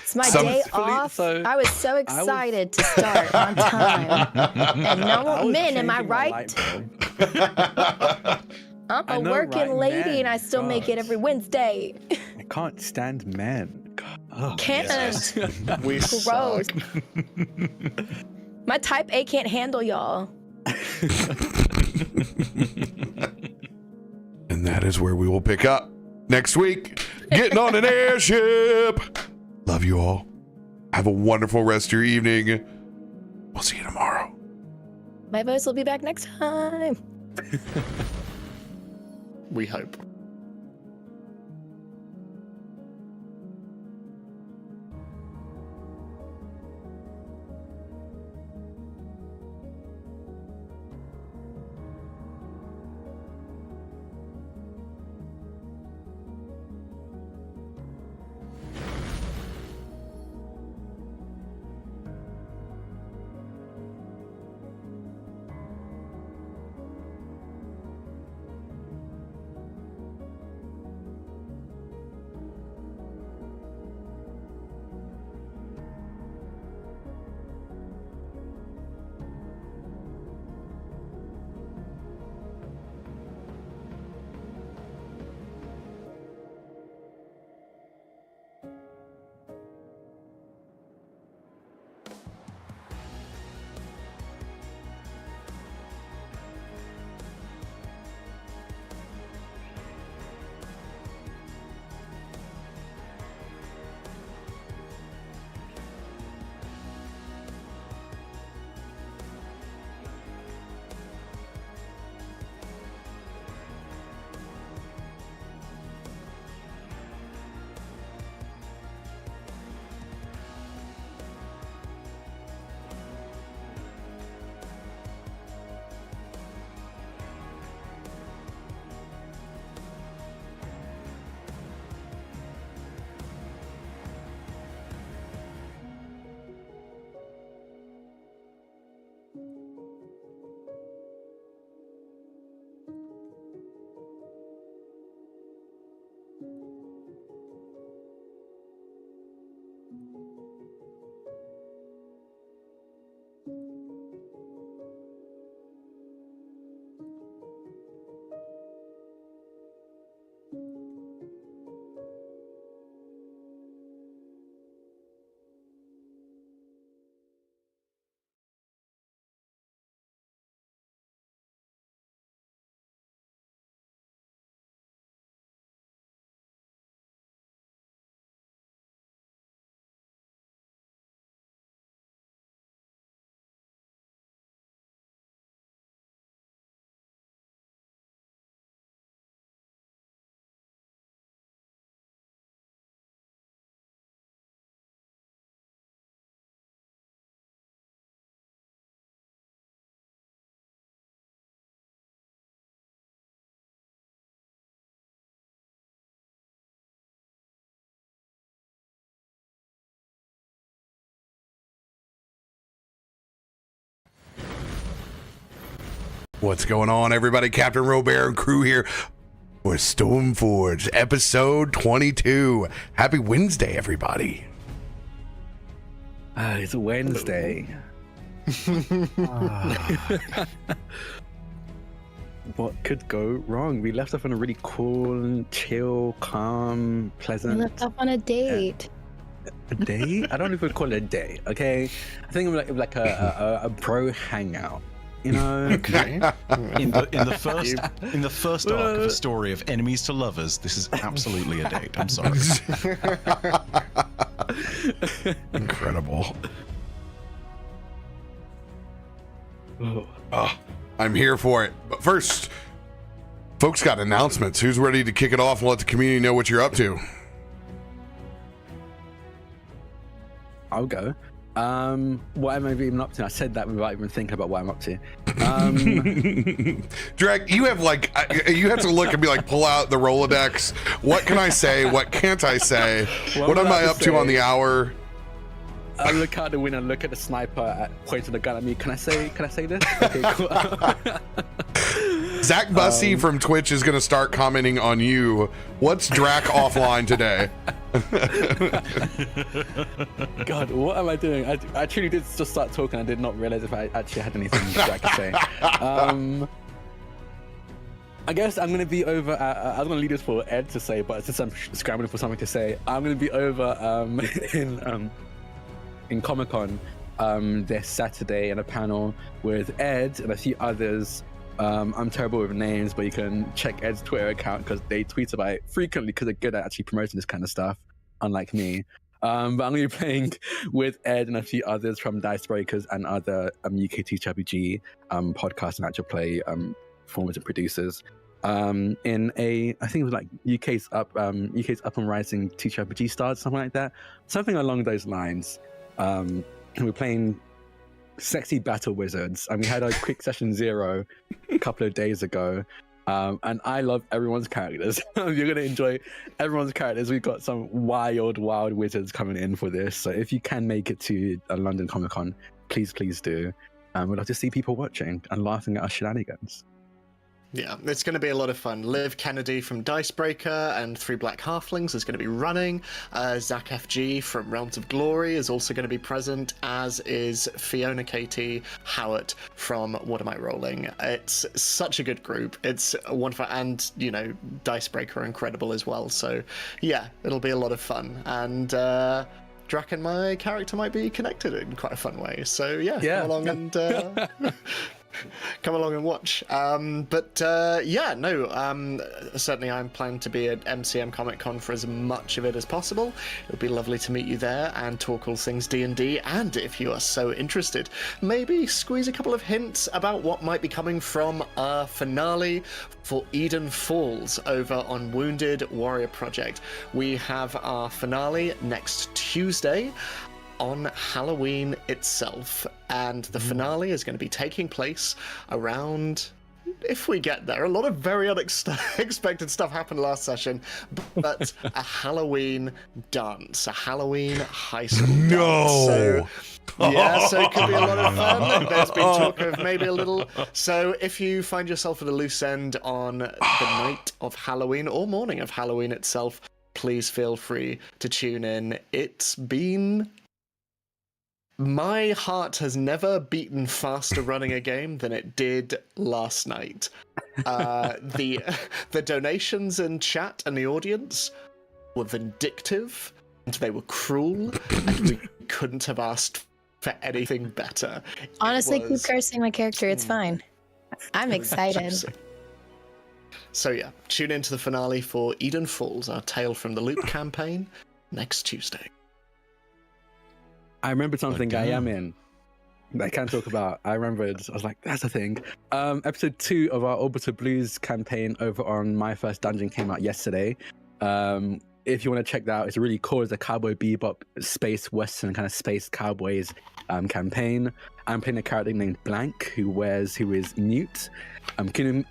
It's my day off. so I was so excited to start on time. And no one, men, am I right? I'm I a know, working right, lady, man. and I still make it every Wednesday. I can't stand men. God. Oh, Can't. We Gross. suck. My type A can't handle y'all. And that is where we will pick up next week. Getting on an airship. Love you all. Have a wonderful rest of your evening. We'll see you tomorrow. My voice will be back next time. We hope. What's going on, everybody? CaptainRoBear and crew here for Stormforge, episode 22. Happy Wednesday, everybody. It's a Wednesday. What could go wrong? We left off on a really cool, chill, calm, pleasant. We left off on a date. A day? I don't know if we'd call it a day. Okay, I think it was like a bro hangout. You know. Okay. In the first arc of a story of enemies to lovers, this is absolutely a date. I'm sorry. Incredible. Oh. I'm here for it. But first, folks got announcements. Who's ready to kick it off and let the community know what you're up to? I'll go. What am I even up to? I said that without even thinking about what I'm up to. Drak, you have you have to look and be like, pull out the Rolodex. What can I say? What can't I say? What am I up to on the hour? I look out the window and look at the sniper pointing the gun at me. Can I say this? Okay, cool. Zach Bussy from Twitch is going to start commenting on you. What's Drak offline today? God, what am I doing? I truly did just start talking. I did not realize if I actually had anything I could say. I guess I'm going to be over. I was going to leave this for Ed to say, but since I'm scrambling for something to say, I'm going to be over in Comic-Con this Saturday in a panel with Ed and a few others. I'm terrible with names, but you can check Ed's Twitter account because they tweet about it frequently because they're good at actually promoting this kind of stuff, unlike me. But I'm going to be playing with Ed and a few others from Dice Breakers and other UK TTRPG podcasts and actual play performers and producers in a, I think it was like UK's Up and Rising TTRPG stars, something like that. Something along those lines. We're playing sexy battle wizards, and we had a quick session 0 a couple of days ago, and I love everyone's characters. You're gonna enjoy everyone's characters. We've got some wild wizards coming in for this, so if you can make it to a London Comic-Con, please do. We'd love to see people watching and laughing at our shenanigans. Yeah, it's going to be a lot of fun. Liv Kennedy from Dicebreaker and 3 Black Halflings is going to be running. Zach FG from Realms of Glory is also going to be present, as is Fiona Katie Howard from What Am I Rolling. It's such a good group. It's wonderful, and, you know, Dicebreaker are incredible as well. So, yeah, it'll be a lot of fun. And Drak and my character might be connected in quite a fun way. So, yeah. Come along and... come along and watch. Certainly I'm planning to be at MCM Comic Con for as much of it as possible. It would be lovely to meet you there and talk all things D&D, and if you are so interested, maybe squeeze a couple of hints about what might be coming from our finale for Eden Falls over on Wounded Warrior Project. We have our finale next Tuesday on Halloween itself, and the finale is going to be taking place around, if we get there, a lot of very unexpected stuff happened last session, but a Halloween dance, a Halloween high school dance. So it could be a lot of fun. There's been talk of maybe a little. So if you find yourself at a loose end on the night of Halloween or morning of Halloween itself, please feel free to tune in. It's been... My heart has never beaten faster running a game than it did last night. The donations in chat and the audience were vindictive, and they were cruel, and we couldn't have asked for anything better. Honestly, keep cursing my character. It's fine. I'm excited. So yeah, tune into the finale for Eden Falls, our Tale from the Loop campaign, next Tuesday. I remembered something I am in that I can't talk about. I remembered, I was like, that's a thing. Episode 2 of our Orbital Blues campaign over on My First Dungeon came out yesterday. If you want to check that out, it's really cool. It's a Cowboy Bebop space western kind of space cowboys campaign. I'm playing a character named Blank who is mute,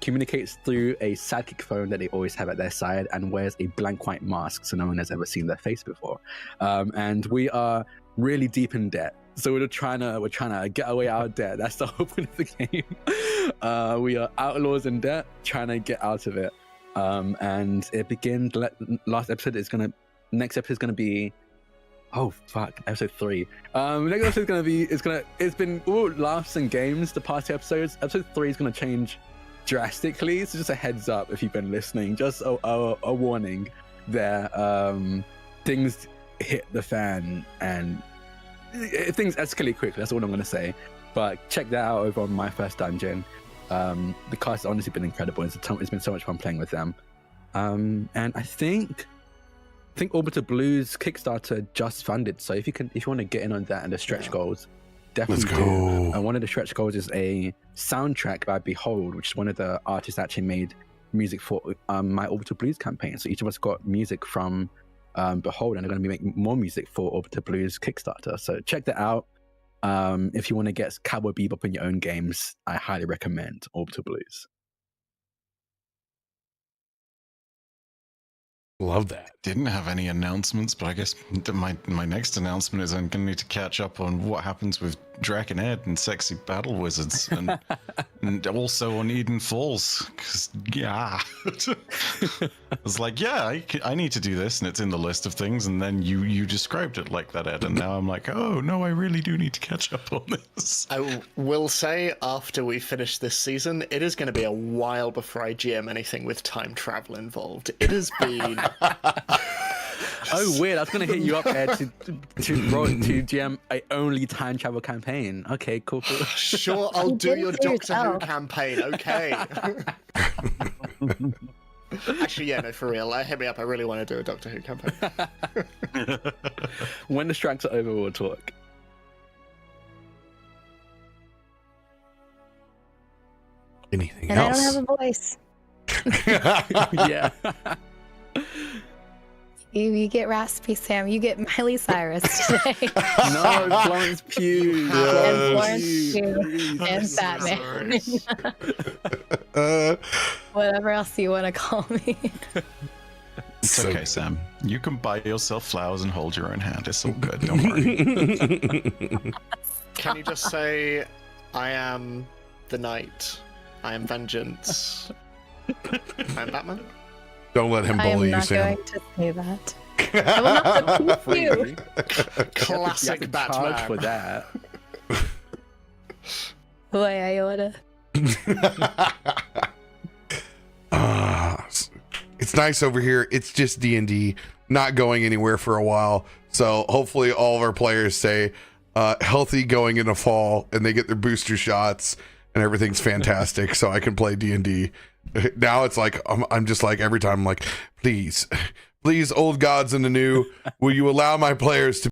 communicates through a sidekick phone that they always have at their side, and wears a blank white mask so no one has ever seen their face before. And we are really deep in debt. So we're trying to get our way out of debt. That's the whole point of the game. We are outlaws in debt, trying to get out of it. And it begins. Next episode is gonna be. Oh fuck! Episode 3. Next episode is gonna be. It's been all laughs and games the past 2 episodes. Episode 3 is gonna change drastically. So just a heads up if you've been listening. Just a warning there. Things hit the fan and things escalate quickly. That's all I'm gonna say. But check that out over on My First Dungeon. The cast has honestly been incredible. It's been so much fun playing with them. And I think Orbiter Blues Kickstarter just funded. So if you want to get in on that and the stretch goals, definitely Let's do. go. And one of the stretch goals is a soundtrack by Behold, which is one of the artists that actually made music for my Orbiter Blues campaign. So each of us got music from Behold, and they're going to be making more music for Orbiter Blues Kickstarter. So check that out. If you want to get Cowboy Bebop in your own games, I highly recommend Orbiter Blues. Love that. Didn't have any announcements, but I guess my next announcement is I'm going to need to catch up on what happens with Drak and Ed and Sexy Battle Wizards, and also on Eden Falls. Because I was like, I need to do this, and it's in the list of things. And then you described it like that, Ed, and now I'm like, oh no, I really do need to catch up on this. I will say, after we finish this season, it is going to be a while before I GM anything with time travel involved. It has been. Oh, weird. I was going to hit you up, Ed, to GM a only time travel campaign. Okay, cool. Sure, I'll do your Doctor Who campaign, okay. Actually, yeah, no, for real. Hit me up. I really want to do a Doctor Who campaign. When the strikes are over, we'll talk. Anything And else? I don't have a voice. Yeah. You get raspy, Sam. You get Miley Cyrus today. No, Florence Pugh. And Florence Pugh. And Batman. Whatever else you want to call me. It's okay, Sam. You can buy yourself flowers and hold your own hand. It's all good. Don't worry. Can you just say, I am the Knight. I am Vengeance. I am Batman? Don't let him I am bully you, not Sam. going to say that. I will not abuse you. Classic You have to charge for Batman. that. Boy, Iota. It's nice over here. It's just D&D, not going anywhere for a while. So hopefully all of our players stay healthy going into fall, and they get their booster shots, and everything's fantastic. So I can play D&D. Now it's like I'm just like every time I'm like, please, old gods and the new, will you allow my players to